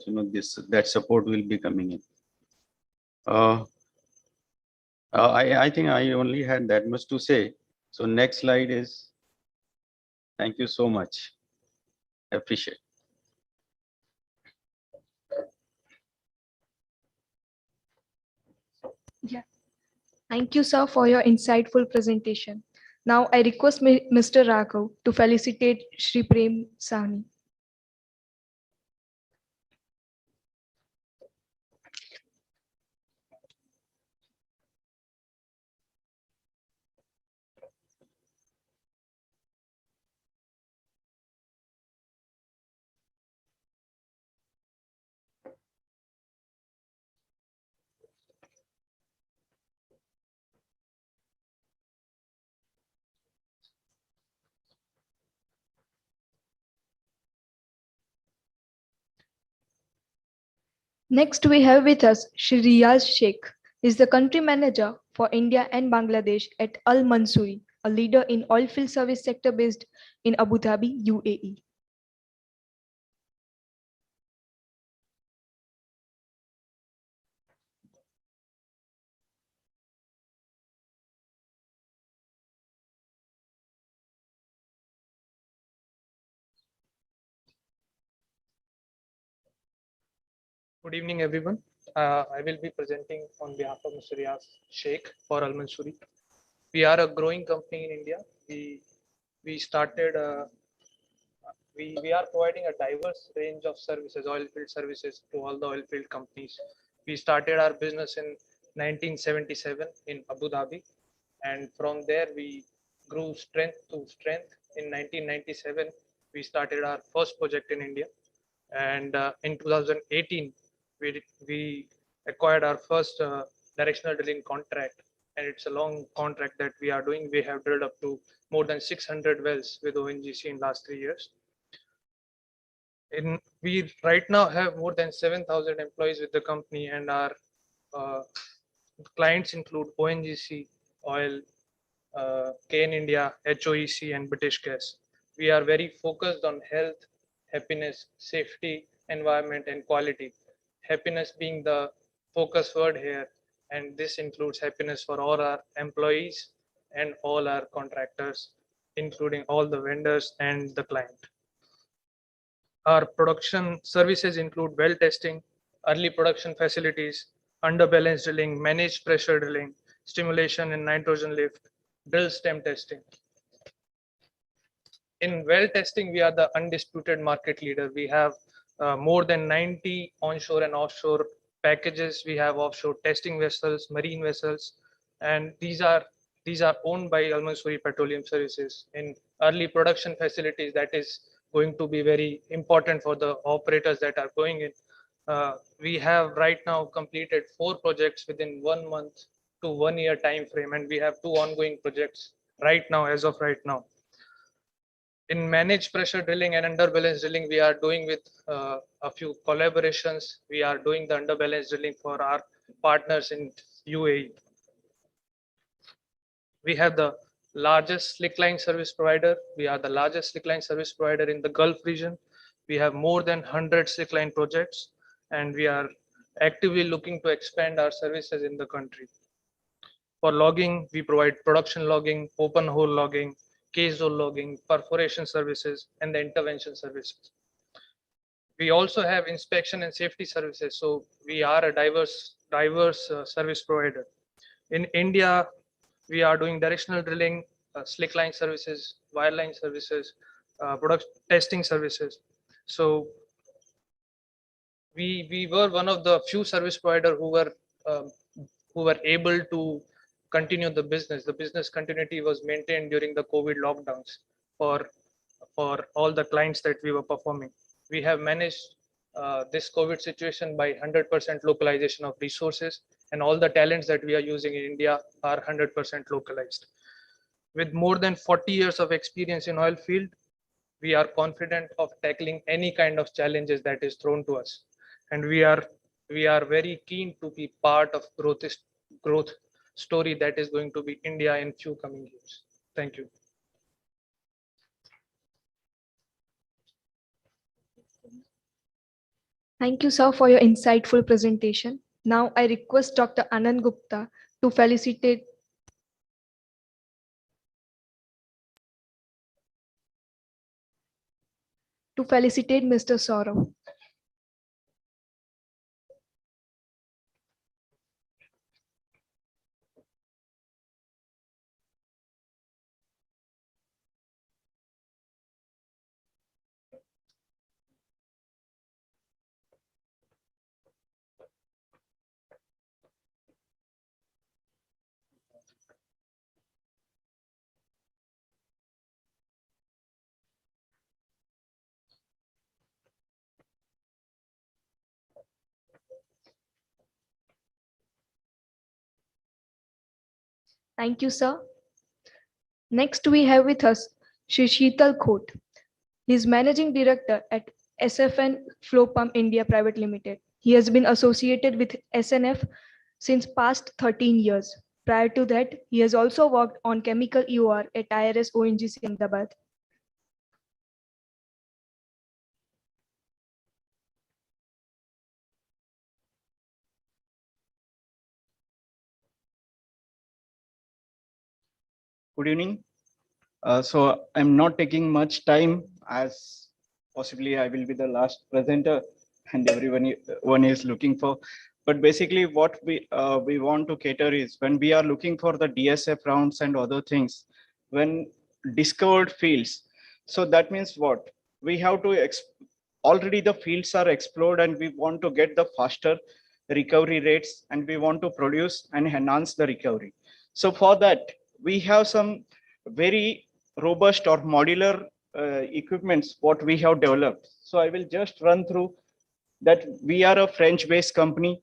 S17: that support will be coming in. I think I only had that much to say. So next slide is, thank you so much. I appreciate.
S1: Yeah. Thank you, sir, for your insightful presentation. Now I request Mr. Raghav to felicitate Shri Prem Sahni. Next, we have with us Shri Riyaz Sheikh. He is the country manager for India and Bangladesh at Al Mansouri, a leader in oilfield service sector based in Abu Dhabi, UAE.
S5: Good evening, everyone. I will be presenting on behalf of Mr. Riyaz Sheikh for Al Mansouri. We are a growing company in India. We started. We are providing a diverse range of services, oil field services, to all the oil field companies. We started our business in 1977 in Abu Dhabi, and from there we grew strength to strength. In 1997, we started our first project in India, and in 2018 we acquired our first directional drilling contract, and it's a long contract that we are doing. We have drilled up to more than 600 wells with ONGC in last 3 years. We right now have more than 7,000 employees with the company, and our clients include ONGC, Oil, KN India, HOEC, and British Gas. We are very focused on health, happiness, safety, environment, and quality. Happiness being the focus word here, and this includes happiness for all our employees and all our contractors, including all the vendors and the client. Our production services include well testing, early production facilities, underbalance drilling, managed pressure drilling, stimulation and nitrogen lift, drill stem testing. In well testing, we are the undisputed market leader. We have more than 90 onshore and offshore packages. We have offshore testing vessels, marine vessels, and these are owned by Al Mansouri Petroleum Services. In early production facilities, that is going to be very important for the operators that are going in. We have right now completed 4 projects within 1 month to 1 year time frame, and we have 2 ongoing projects right now, as of right now. In managed pressure drilling and underbalance drilling, we are doing with a few collaborations. We are doing the underbalance drilling for our partners in UAE. We have the largest slickline service provider. We are the largest slickline service provider in the Gulf region. We have more than 100 slickline projects, and we are actively looking to expand our services in the country. For logging, we provide production logging, open hole logging, case hole logging, perforation services, and the intervention services. We also have inspection and safety services. So we are a diverse service provider. In India, we are doing directional drilling, slickline services, wireline services, product testing services. So we were one of the few service provider who were able to continue the business. The business continuity was maintained during the COVID lockdowns for all the clients that we were performing. We have managed this COVID situation by 100% localization of resources, and all the talents that we are using in India are 100% localized. With more than 40 years of experience in oil field, we are confident of tackling any kind of challenges that is thrown to us. And we are very keen to be part of growth story that is going to be India in few coming years. Thank you.
S1: Thank you, sir, for your insightful presentation. Now I request Dr. Anand Gupta to felicitate Mr. Saurav. Thank you, sir. Next, we have with us Shri Sheetal Khot. He is Managing Director at SFN Flow Pump India Private Limited. He has been associated with SNF since past 13 years. Prior to that, he has also worked on chemical EOR at IRS ONGC Ahmedabad.
S18: Good evening. So I'm not taking much time, as possibly I will be the last presenter and one is looking for. But basically what we want to cater is, when we are looking for the DSF rounds and other things, when discovered fields, so that means what? We have to, already the fields are explored and we want to get the faster recovery rates and we want to produce and enhance the recovery. So for that, we have some very robust or modular equipments what we have developed. So I will just run through that. We are a French-based company,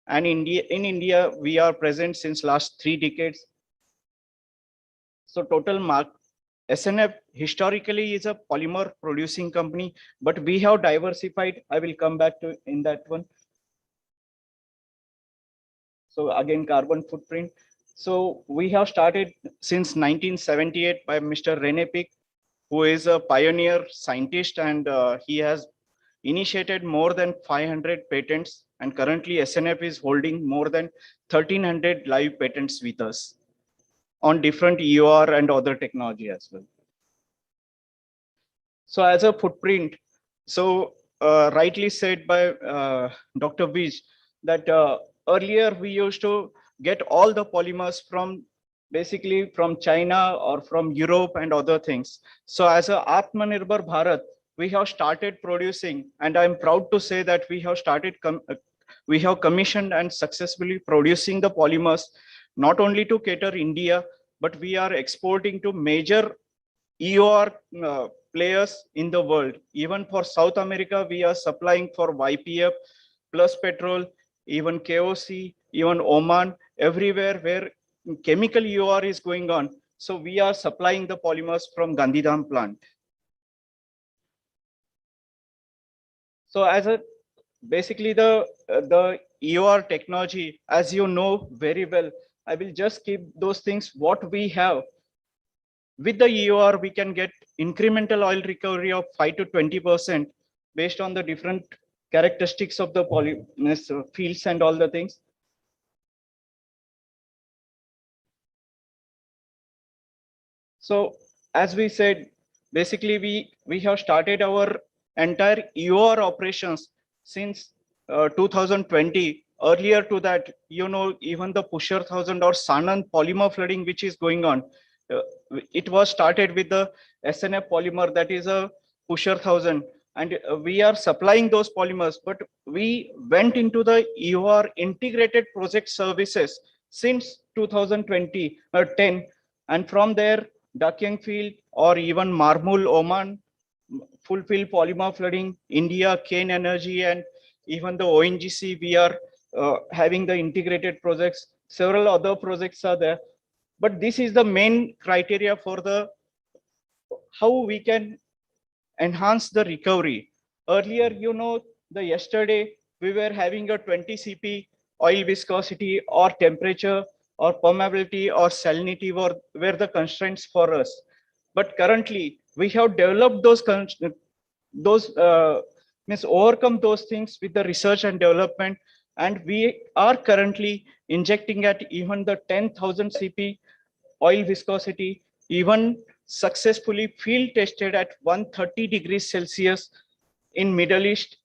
S18: and in India we are present since last 3 decades. So total SNF historically is a polymer producing company, but we have diversified. I will come back to in that one. So again, carbon footprint. So we have started since 1978 by Mr. René Pick, who is a pioneer scientist, and he has initiated more than 500 patents, and currently SNF is holding more than 1300 live patents with us on different EOR and other technology as well. So as a footprint, so rightly said by Dr. Bij, that earlier we used to get all the polymers from basically from China or from Europe and other things. So as a Atmanirbhar Bharat, we have started producing, and I'm proud to say that we have commissioned and successfully producing the polymers, not only to cater India, but we are exporting to major EOR players in the world. Even for South America, we are supplying for YPF, Plus Petrol, even KOC, even Oman, everywhere where chemical EOR is going on. So we are supplying the polymers from Gandhidham plant. So as a basically the EOR technology, as you know very well, I will just keep those things what we have. With the EOR, we can get incremental oil recovery of 5 to 20% based on the different characteristics of the polymer fields and all the things. So as we said, basically we have started our entire EOR operations since 2020. Earlier to that, you know, even the Pusher 1000 or Sanand polymer flooding, which is going on, it was started with the SNF polymer, that is a Pusher 1000. And we are supplying those polymers, but we went into the EOR integrated project services since 2020 or 10. And from there, Dakyang field or even Marmul, Oman, fulfill polymer flooding, India, Kane Energy, and even the ONGC, we are having the integrated projects. Several other projects are there. But this is the main criteria for the how we can enhance the recovery. Earlier, you know, the yesterday we were having a 20 CP oil viscosity or temperature or permeability or salinity were the constraints for us. But currently we have developed means overcome those things with the research and development. And we are currently injecting at even the 10,000 CP oil viscosity, even successfully field tested at 130 degrees Celsius in Middle East,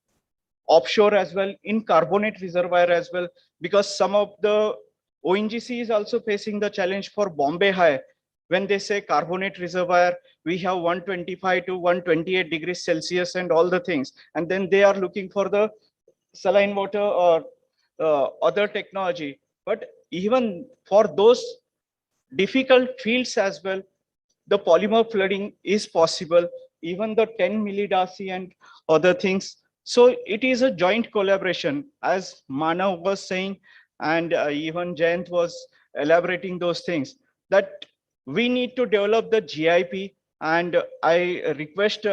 S18: offshore as well, in carbonate reservoir as well, because some of the ONGC is also facing the challenge for Bombay High. When they say carbonate reservoir, we have 125 to 128 degrees Celsius and all the things. And then they are looking for the saline water or other technology. But even for those difficult fields as well, the polymer flooding is possible, even the 10 millidarcy and other things. So it is a joint collaboration, as Manav was saying, and even Jayant was elaborating those things, that we need to develop the GIP. And I request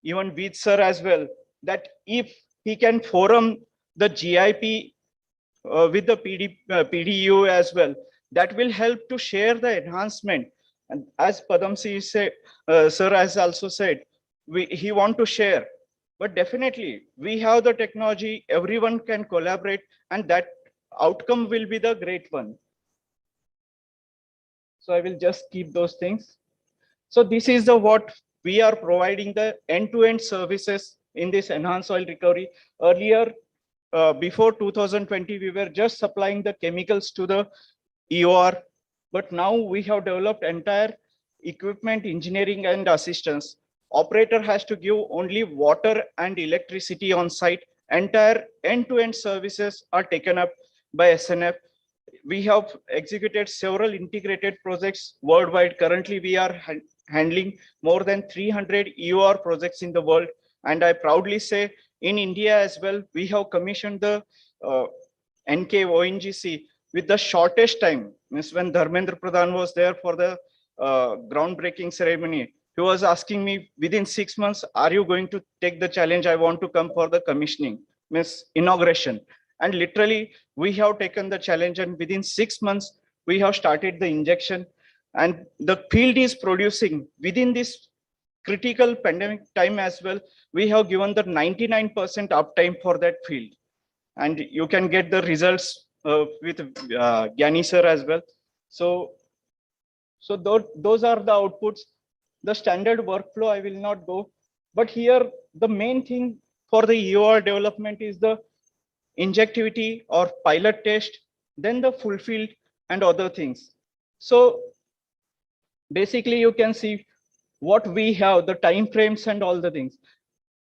S18: even Veet sir as well, that if he can forum the GIP with the PDU as well, that will help to share the enhancement. And as Padamsi said, sir has also said, he want to share. But definitely, we have the technology, everyone can collaborate, and that outcome will be the great one. So I will just keep those things. So this is the what we are providing, the end-to-end services in this enhanced oil recovery. Earlier, before 2020, we were just supplying the chemicals to the EOR, but now we have developed entire equipment, engineering, and assistance. Operator has to give only water and electricity on site. Entire end-to-end services are taken up by SNF. We have executed several integrated projects worldwide. Currently, we are handling more than 300 EOR projects in the world. And I proudly say, in India as well, we have commissioned the NK ONGC with the shortest time. Means when Dharmendra Pradhan was there for the groundbreaking ceremony, he was asking me, within 6 months, are you going to take the challenge? I want to come for the commissioning, means inauguration. And literally, we have taken the challenge, and within 6 months, we have started the injection. And the field is producing within this critical pandemic time as well. We have given the 99% uptime for that field. And you can get the results with Gyani sir as well. So those are the outputs. The standard workflow, I will not go. But here, the main thing for the EOR development is the injectivity or pilot test, then the full field and other things. So basically, you can see what we have, the time frames and all the things.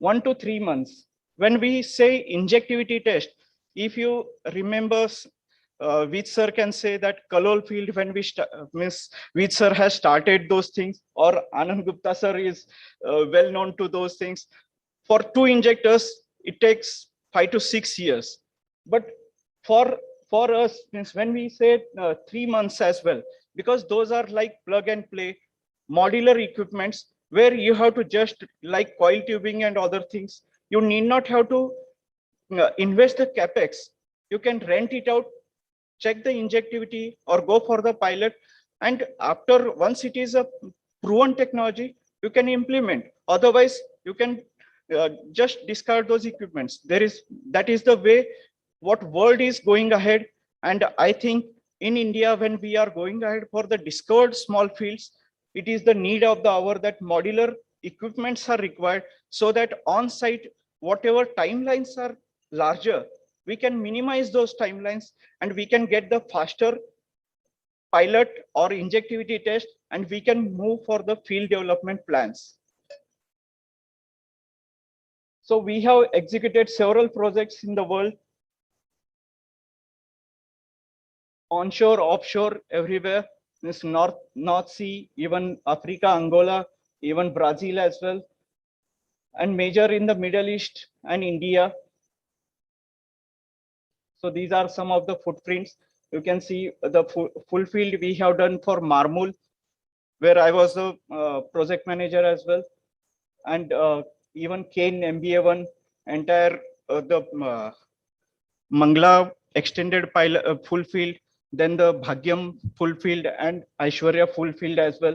S18: 1 to 3 months. When we say injectivity test, if you remember, Veet sir can say that Kalol field, when we means Veet sir has started those things, or Anand Gupta sir is well known to those things. For 2 injectors, it takes 5 to 6 years. But for us, means when we say 3 months as well, because those are like plug and play modular equipments where you have to just like coil tubing and other things. You need not have to invest the capex. You can rent it out, check the injectivity or go for the pilot. And after once it is a proven technology, you can implement. Otherwise, you can just discard those equipments. That is the way what world is going ahead. And I think in India, when we are going ahead for the discovered small fields, it is the need of the hour that modular equipments are required so that on site, whatever timelines are larger, we can minimize those timelines and we can get the faster pilot or injectivity test and we can move for the field development plans. So we have executed several projects in the world, onshore, offshore, everywhere. This North Sea, even Africa, Angola, even Brazil as well, and major in the Middle East and India. So these are some of the footprints. You can see the full field we have done for Marmul, where I was the project manager as well. And even Kane MBA1, entire the Mangla extended pilot full field, then the Bhagyam full field and Aishwarya full field as well.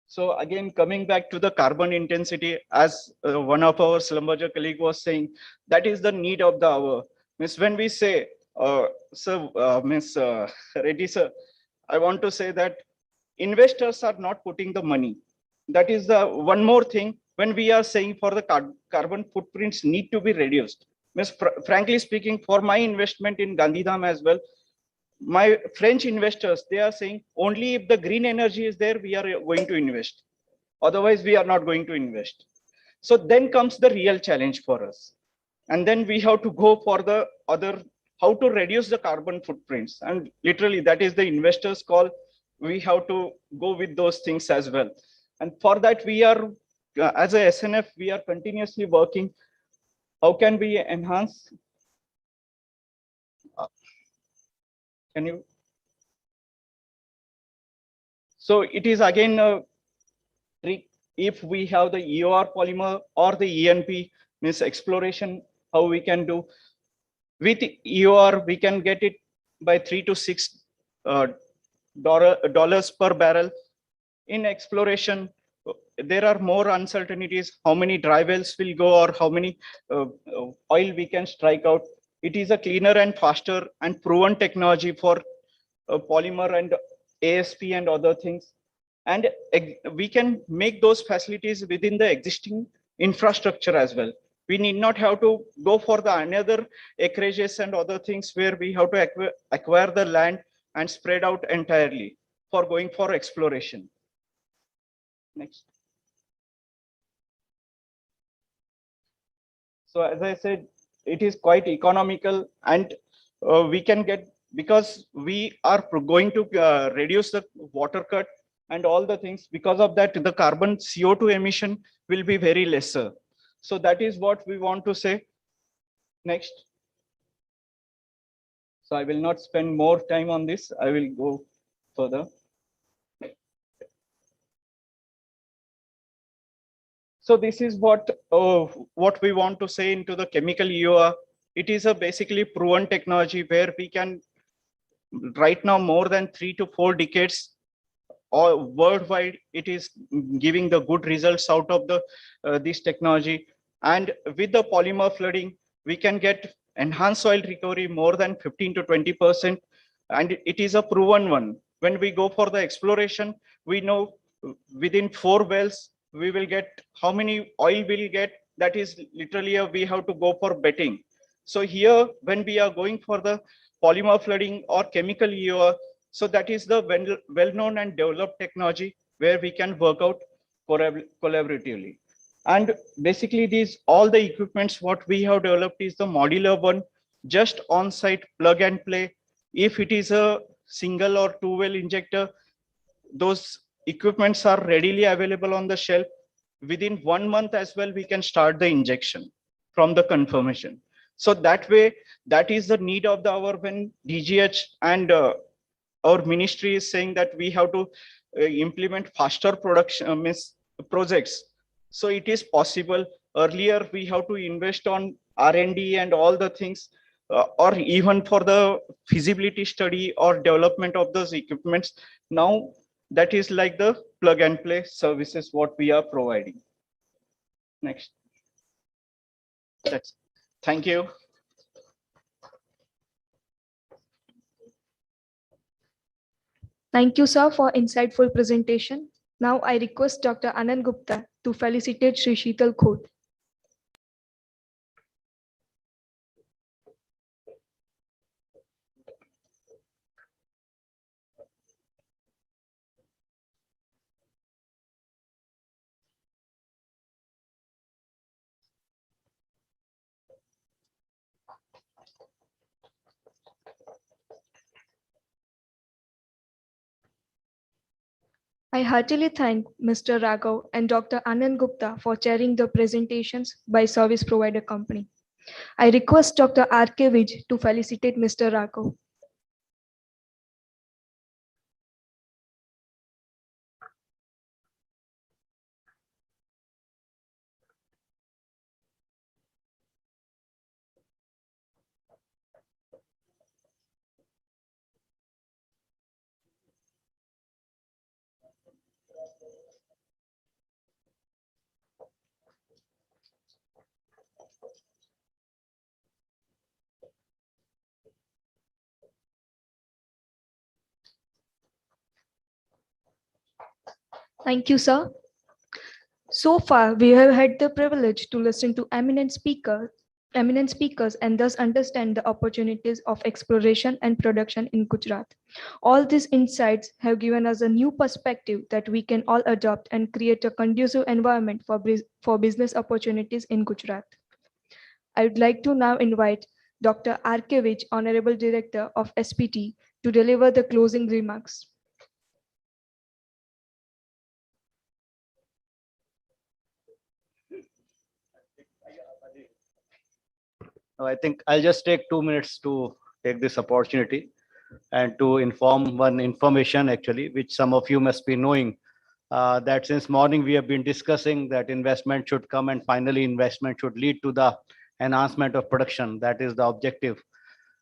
S18: So again, coming back to the carbon intensity, as one of our Slumberger colleague was saying, that is the need of the hour. Miss, when we say, Miss Reddy sir, I want to say that investors are not putting the money. That is the one more thing when we are saying for the carbon footprints need to be reduced. Miss, frankly speaking, for my investment in Gandhidham as well, my French investors, they are saying only if the green energy is there, we are going to invest. Otherwise, we are not going to invest. So then comes the real challenge for us. And then we have to go for the other, how to reduce the carbon footprints. And literally that is the investors' call. We have to go with those things as well. And for that, we are, as a SNF, we are continuously working. How can we enhance? Can you? So it is again a trick. If we have the EOR polymer or the ENP, means exploration, how we can do. With EOR, we can get it by $3 to $6 dollars per barrel. In exploration, there are more uncertainties. How many dry wells will go or how many oil we can strike out. It is a cleaner and faster and proven technology for polymer and ASP and other things. And we can make those facilities within the existing infrastructure as well. We need not have to go for the another acreages and other things where we have to acquire the land and spread out entirely for going for exploration. Next. So as I said, it is quite economical and we can get, because we are going to reduce the water cut and all the things, because of that, the carbon CO2 emission will be very lesser. So that is what we want to say. Next. So I will not spend more time on this. I will go further. So this is what we want to say into the chemical EOR. It is a basically proven technology where we can right now more than 3 to 4 decades or worldwide, it is giving the good results out of the this technology. And with the polymer flooding, we can get enhanced soil recovery more than 15 to 20%. And it is a proven one. When we go for the exploration, we know within 4 wells, we will get how many oil we'll get. That is literally we have to go for betting. So here, when we are going for the polymer flooding or chemical EOR, so that is the well-known and developed technology where we can work out collaboratively. And basically these, all the equipments, what we have developed is the modular one, just on-site plug and play. If it is a single or 2 well injector, those equipments are readily available on the shelf. Within 1 month as well, we can start the injection from the confirmation. So that way, that is the need of the hour when DGH and our ministry is saying that we have to implement faster production means projects. So it is possible. Earlier, we have to invest on R&D and all the things, or even for the feasibility study or development of those equipments. Now, that is like the plug and play services what we are providing. Next. Thank you.
S1: Thank you, sir, for insightful presentation. Now I request Dr. Anand Gupta to felicitate Shri Sheetal Khot. I heartily thank Mr. Raghav and Dr. Anand Gupta for chairing the presentations by Service Provider Company. I request Dr. R.K. Vij to felicitate Mr. Raghav. Thank you, sir. So far, we have had the privilege to listen to eminent speakers and thus understand the opportunities of exploration and production in Gujarat. All these insights have given us a new perspective that we can all adopt and create a conducive environment for business opportunities in Gujarat. I would like to now invite Dr. R.K. Vij, Honorable Director of SPT, to deliver the closing remarks.
S15: I think I'll just take 2 minutes to take this opportunity and to inform one information actually, which some of you must be knowing, that since morning we have been discussing that investment should come and finally investment should lead to the enhancement of production. That is the objective.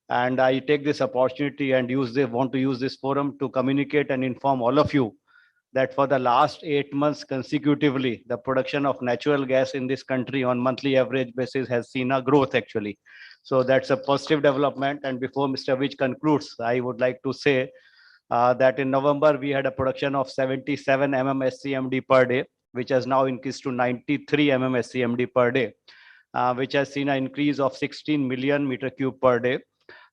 S15: And I take this opportunity and want to use this forum to communicate and inform all of you that for the last 8 months consecutively, the production of natural gas in this country on monthly average basis has seen a growth actually. So that's a positive development. And before Mr. Vij concludes, I would like to say that in November, we had a production of 77 SCMD per day, which has now increased to 93 SCMD per day, which has seen an increase of 16 million meter cube per day,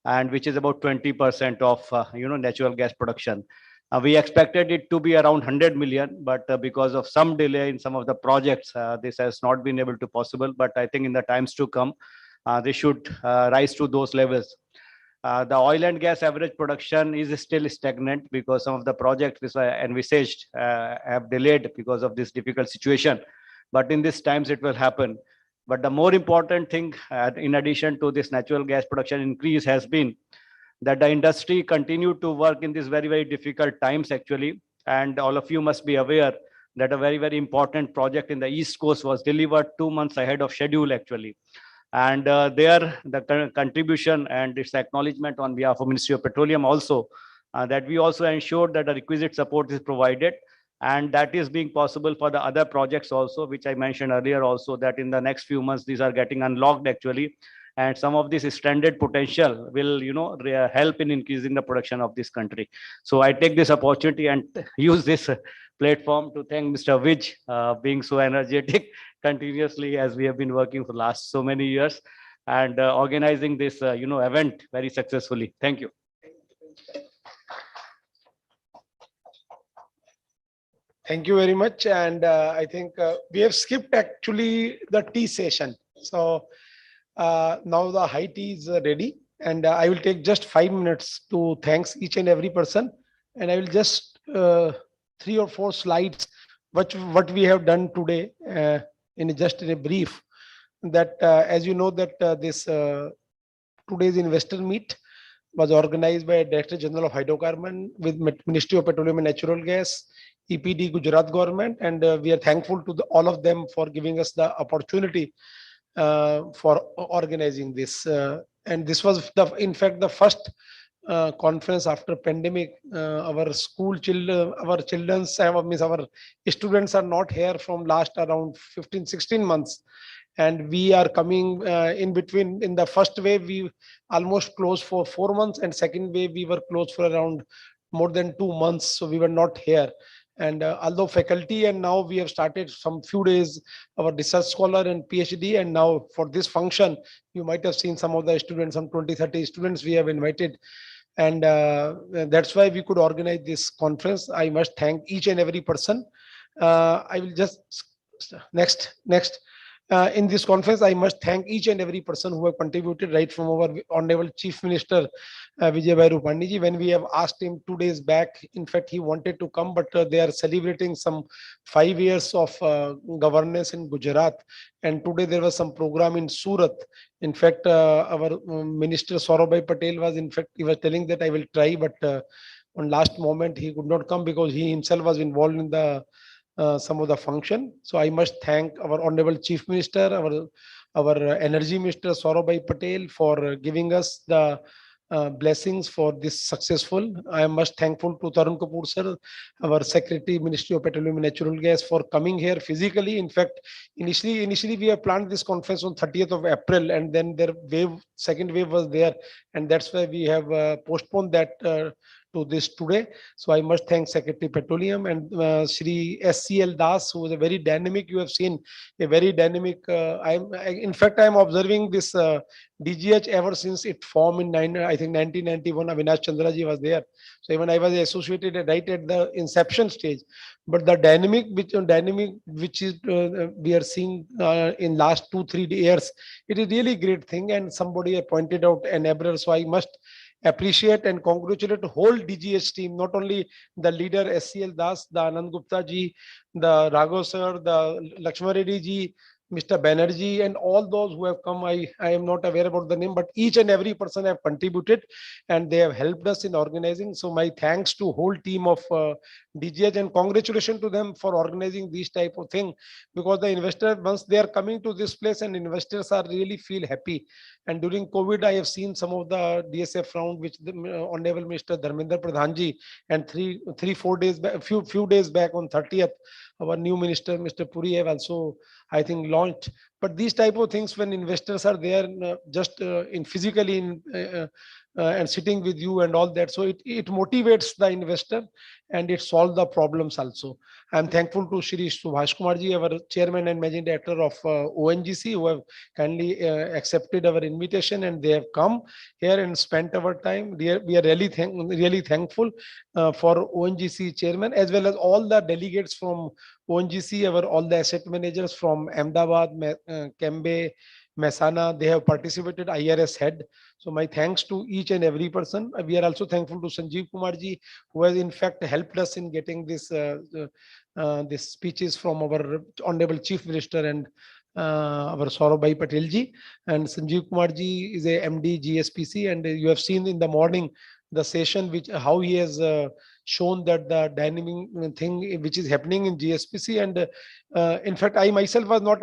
S15: and which is about 20% of natural gas production. We expected it to be around 100 million, but because of some delay in some of the projects, this has not been able to possible. But I think in the times to come, they should rise to those levels. The oil and gas average production is still stagnant because some of the projects which are envisaged have delayed because of this difficult situation. But in these times, it will happen. But the more important thing, in addition to this natural gas production increase, has been that the industry continued to work in these very, very difficult times actually. And all of you must be aware that a very, very important project in the East Coast was delivered 2 months ahead of schedule actually. And there, the contribution and its acknowledgement on behalf of Ministry of Petroleum also, that we also ensured that the requisite support is provided. And that is being possible for the other projects also, which I mentioned earlier also, that in the next few months, these are getting unlocked actually. And some of this stranded potential will, help in increasing the production of this country. So I take this opportunity and use this platform to thank Mr. Vij, being so energetic continuously as we have been working for the last so many years and organizing this, event very successfully. Thank you.
S7: Thank you very much. And I think we have skipped actually the tea session. So now the high tea is ready. And I will take just 5 minutes to thanks each and every person. And I will just 3 or 4 slides, what we have done today in a brief. that as you know that this today's investor meet was organized by Director General of Hydrocarbon with Ministry of Petroleum and Natural Gas, EPD Gujarat government, and we are thankful to all of them for giving us the opportunity for organizing this. And this was in fact the first conference after pandemic. Our school children, our children's, means our students are not here from last around 15, 16 months. And we are coming in between. In the first wave, we almost closed for 4 months, and second wave, we were closed for around more than 2 months. So we were not here. And although faculty, and now we have started some few days, our research scholar and PhD, and now for this function, you might have seen some of the students, some 20, 30 students we have invited. And that's why we could organize this conference. I must thank each and every person. I will just, next. In this conference, I must thank each and every person who have contributed, right from our Honorable Chief Minister Vijay Bhai Rupani ji. When we have asked him 2 days back, in fact, he wanted to come, but they are celebrating some 5 years of governance in Gujarat. And today there was some program in Surat. In fact, our Minister Saurabh Patel was, in fact, he was telling that I will try, but on last moment he could not come because he himself was involved in the some of the function. So I must thank our Honorable Chief Minister, our Energy Minister Saurabh Patel for giving us the blessings for this successful. I am most thankful to Tarun Kapoor sir, our Secretary, Ministry of Petroleum and Natural Gas, for coming here physically. In fact, initially we have planned this conference on 30th of April, and then their second wave was there, and that's why we have postponed that to this today. So I must thank Secretary Petroleum and Shri SCL Das, who is a very dynamic. You have seen a very dynamic. In fact, I am observing this DGH ever since it formed in I think 1991. Avinash Chandraji was there. So even I was associated right at the inception stage. But the dynamic which is we are seeing in last 2-3 years, it is really great thing. And somebody pointed out enabler. So I must appreciate and congratulate the whole DGH team, not only the leader SCL Das, the Anand Gupta ji, the Raghav sir, the Lakshman Reddy ji, Mr. Banerjee, and all those who have come. I am not aware about the name, but each and every person have contributed and they have helped us in organizing. So my thanks to whole team of DGH, and congratulations to them for organizing these type of thing, because the investor, once they are coming to this place, and investors are really feel happy. And during COVID, I have seen some of the DSF round, which the Honorable Mr. Dharmendra Pradhanji, and 4 days back, few days back on 30th, our new minister, Mr. Puri, have also, I think, launched. But these type of things, when investors are there, just in physically and sitting with you and all that, so it motivates the investor and it solves the problems also. I am thankful to Shri Subhash Kumar ji, our chairman and managing director of ONGC, who have kindly accepted our invitation, and they have come here and spent our time. We are really thankful for ONGC chairman, as well as all the delegates from ONGC, all the asset managers from Ahmedabad, Kembe, Mehsana. They have participated, IRS head. So my thanks to each and every person. We are also thankful to Sanjeev Kumar ji, who has in fact helped us in getting this this speeches from our Honorable Chief Minister and our Saurabh Patel ji. And Sanjeev Kumar ji is a MD GSPC, and you have seen in the morning the session which how he has shown that the dynamic thing which is happening in GSPC. And in fact, I myself was not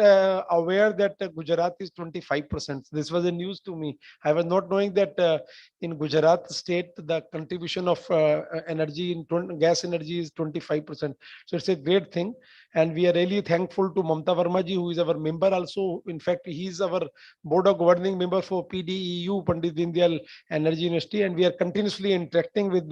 S7: aware that Gujarat is 25%. This was a news to me. I was not knowing that in Gujarat state the contribution of energy in gas energy is 25%. So it's a great thing, and we are really thankful to Mamta Verma ji, who is our member also. In fact, he is our board of governing member for PDEU, Pandit Dindayal Energy University, and we are continuously interacting with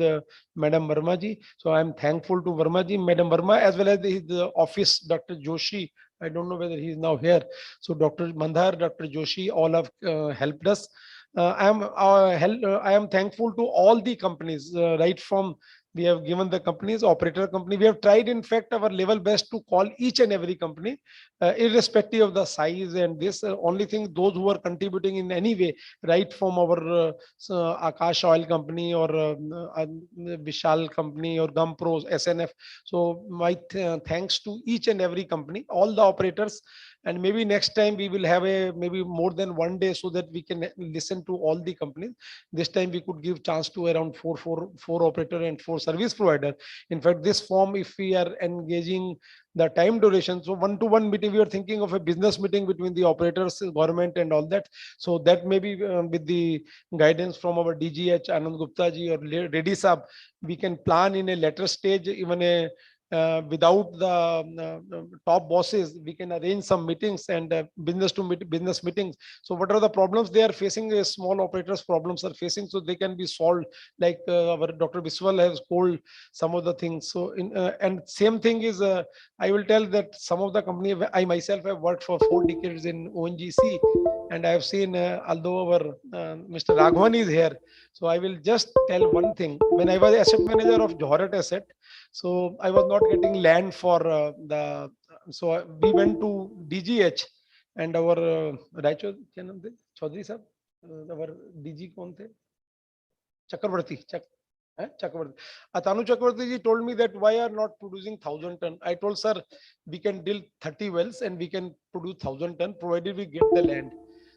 S7: Madam Verma ji. So I am thankful to Verma ji, Madam Verma, as well as the office, Dr. Joshi. I don't know whether he is now here. So Dr. Mandhar, Dr. Joshi, all have helped us. I am thankful to all the companies, right from we have given the companies, operator company. We have tried, in fact, our level best to call each and every company, irrespective of the size. And this only thing, those who are contributing in any way, right from our Akash Oil Company or Vishal Company or Gumpros, SNF. So my thanks to each and every company, all the operators. And maybe next time we will have a maybe more than one day so that we can listen to all the companies. This time we could give chance to around four operator and 4 service provider. In fact, this form, if we are engaging the time duration, so one-to-one meeting, we are thinking of a business meeting between the operators, government, and all that. So that maybe with the guidance from our DGH Anand Gupta ji or Reddy Saab, we can plan in a later stage, even a without the top bosses, we can arrange some meetings and business meetings. So what are the problems they are facing, small operators problems are facing, so they can be solved, like our Dr. Biswal has told some of the things. So and same thing is, I will tell that some of the company, I myself have worked for 4 decades in ONGC, and I have seen, although our Mr. Raghavan is here, so I will just tell one thing. When I was asset manager of Gujarat asset, so I was not getting land for so we went to DGH, and our Raichur, क्या नाम थे? Chaudhary sir, our DG कौन थे? Chakravarti. Chakravarti. Atanu Chakravarti ji told me that why are not producing 1,000 ton. I told sir, we can drill 30 wells and we can produce 1,000 ton provided we get the land.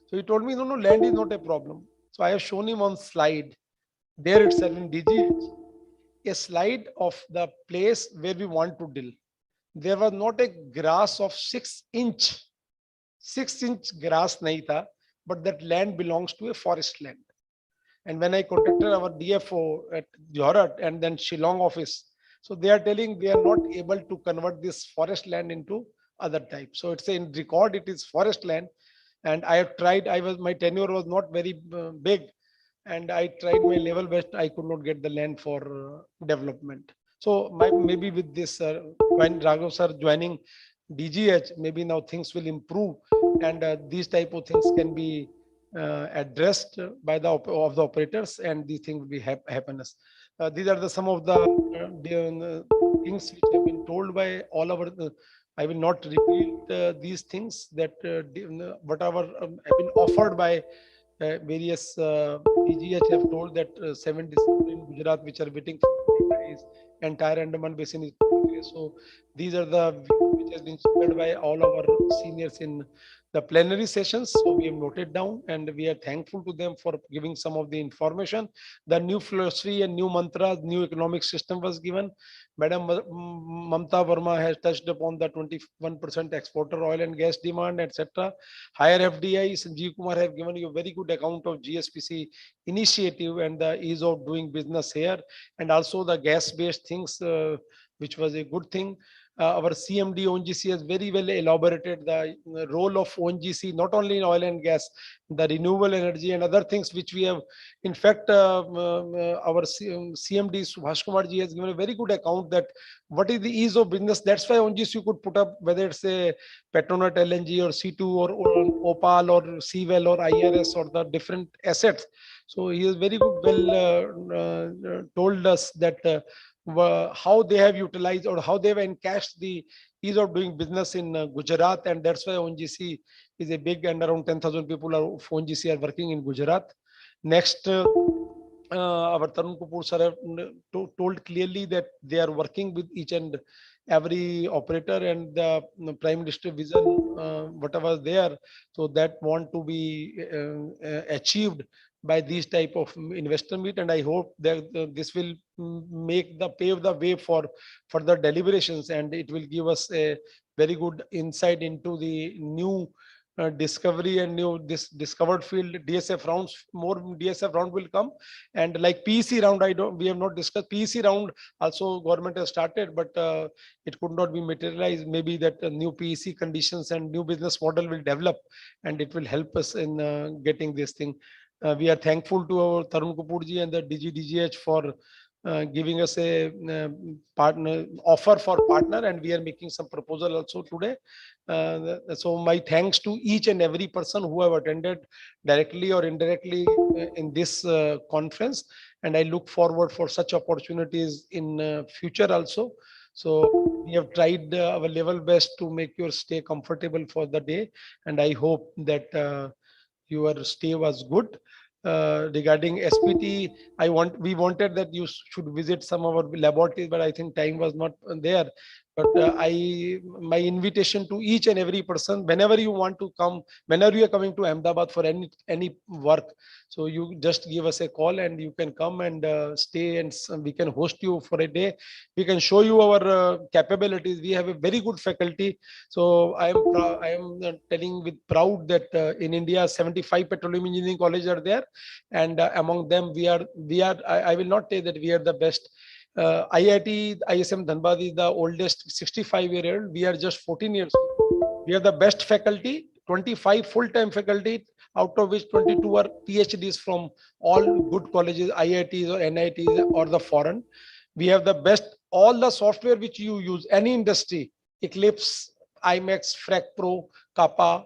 S7: So he told me, no, land is not a problem. So I have shown him on slide there itself in DGH, a slide of the place where we want to drill. There was not a grass of 6-inch grass nahi tha, but that land belongs to a forest land. And when I contacted our DFO at Gujarat and then Shillong office, so they are telling they are not able to convert this forest land into other type. So it's in record, it is forest land. And I have tried, my tenure was not very big, and I tried my level best. I could not get the land for development. So maybe with this, when Raghav sir joining DGH, maybe now things will improve, and these type of things can be addressed by the operators, and these things will be happiness. These are some of the things which have been told by all our. I will not repeat these things that whatever have been offered by various DGH have told that 7 districts in Gujarat which are waiting for is entire Andaman Basin is. So these are the which has been shared by all our seniors in the plenary sessions. So we have noted down, and we are thankful to them for giving some of the information. The new philosophy and new mantras, new economic system was given. Madam Mamta Verma has touched upon the 21% exporter oil and gas demand, etc. Higher FDI, Sanjeev Kumar have given you a very good account of GSPC initiative and the ease of doing business here, and also the gas-based things, which was a good thing. Our CMD ONGC has very well elaborated the role of ONGC, not only in oil and gas, the renewable energy and other things which we have. In fact, our CMD Subhash Kumar ji has given a very good account that what is the ease of business. That's why ONGC could put up, whether it's a Petronet LNG or C2 or Opal or CWEL or IRS or the different assets. So he is very good, told us that how they have utilized or how they have encashed the ease of doing business in Gujarat, and that's why ONGC is a big, and around 10,000 people of ONGC are working in Gujarat. Next, our Tarun Kapoor sir have told clearly that they are working with each and every operator, and the Prime Minister vision, whatever there, so that want to be achieved by these type of investor meet. And I hope that this will pave the way for further deliberations, and it will give us a very good insight into the new discovery and this discovered field. DSF rounds, more DSF round will come, and like PEC round, we have not discussed PEC round. Also, government has started, but it could not be materialized. Maybe that new PEC conditions and new business model will develop, and it will help us in getting this thing. We are thankful to our Tarun Kapoor ji and the DGH for giving us a partner offer for partner, and we are making some proposal also today. So my thanks to each and every person who have attended directly or indirectly in this conference, and I look forward for such opportunities in future also. So we have tried our level best to make your stay comfortable for the day, and I hope that your stay was good. Regarding SPT, we wanted that you should visit some of our laboratories, but I think time was not there. But my invitation to each and every person, whenever you want to come, whenever you are coming to Ahmedabad for any work, so you just give us a call and you can come and stay, and we can host you for a day. We can show you our capabilities. We have a very good faculty. So I am telling with proud that in India 75 petroleum engineering colleges are there, and among them I will not say that we are the best. IIT ISM Dhanbad is the oldest 65-year-old. We are just 14 years. We are the best faculty, 25 full-time faculty, out of which 22 are PhDs from all good colleges, IITs or NITs or the foreign. We have the best, all the software which you use, any industry, Eclipse, IMAX, Frac Pro, Kappa,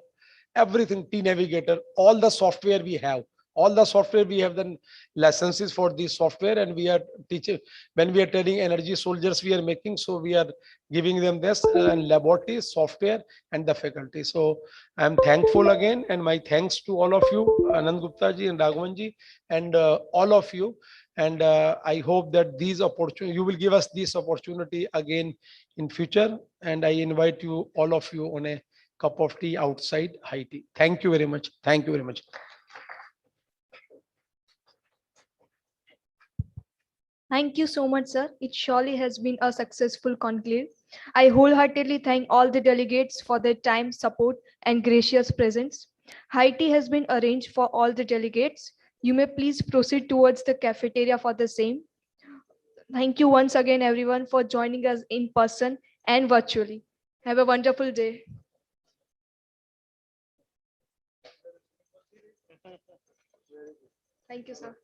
S7: everything, T Navigator, all the software we have. All the software we have the licenses for the software, and we are teaching. When we are telling energy soldiers we are making, so we are giving them this and laboratories, software, and the faculty. So I'm thankful again, and my thanks to all of you, Anand Gupta ji and Raghavan ji, and all of you. And I hope that these opportunity you will give us this opportunity again in future. And I invite you, all of you, on a cup of tea outside high tea. Thank you very much. Thank you very much.
S1: Thank you so much, sir. It surely has been a successful conclave. I wholeheartedly thank all the delegates for their time, support, and gracious presence. High tea has been arranged for all the delegates. You may please proceed towards the cafeteria for the same. Thank you once again, everyone, for joining us in person and virtually. Have a wonderful day. Thank you, sir.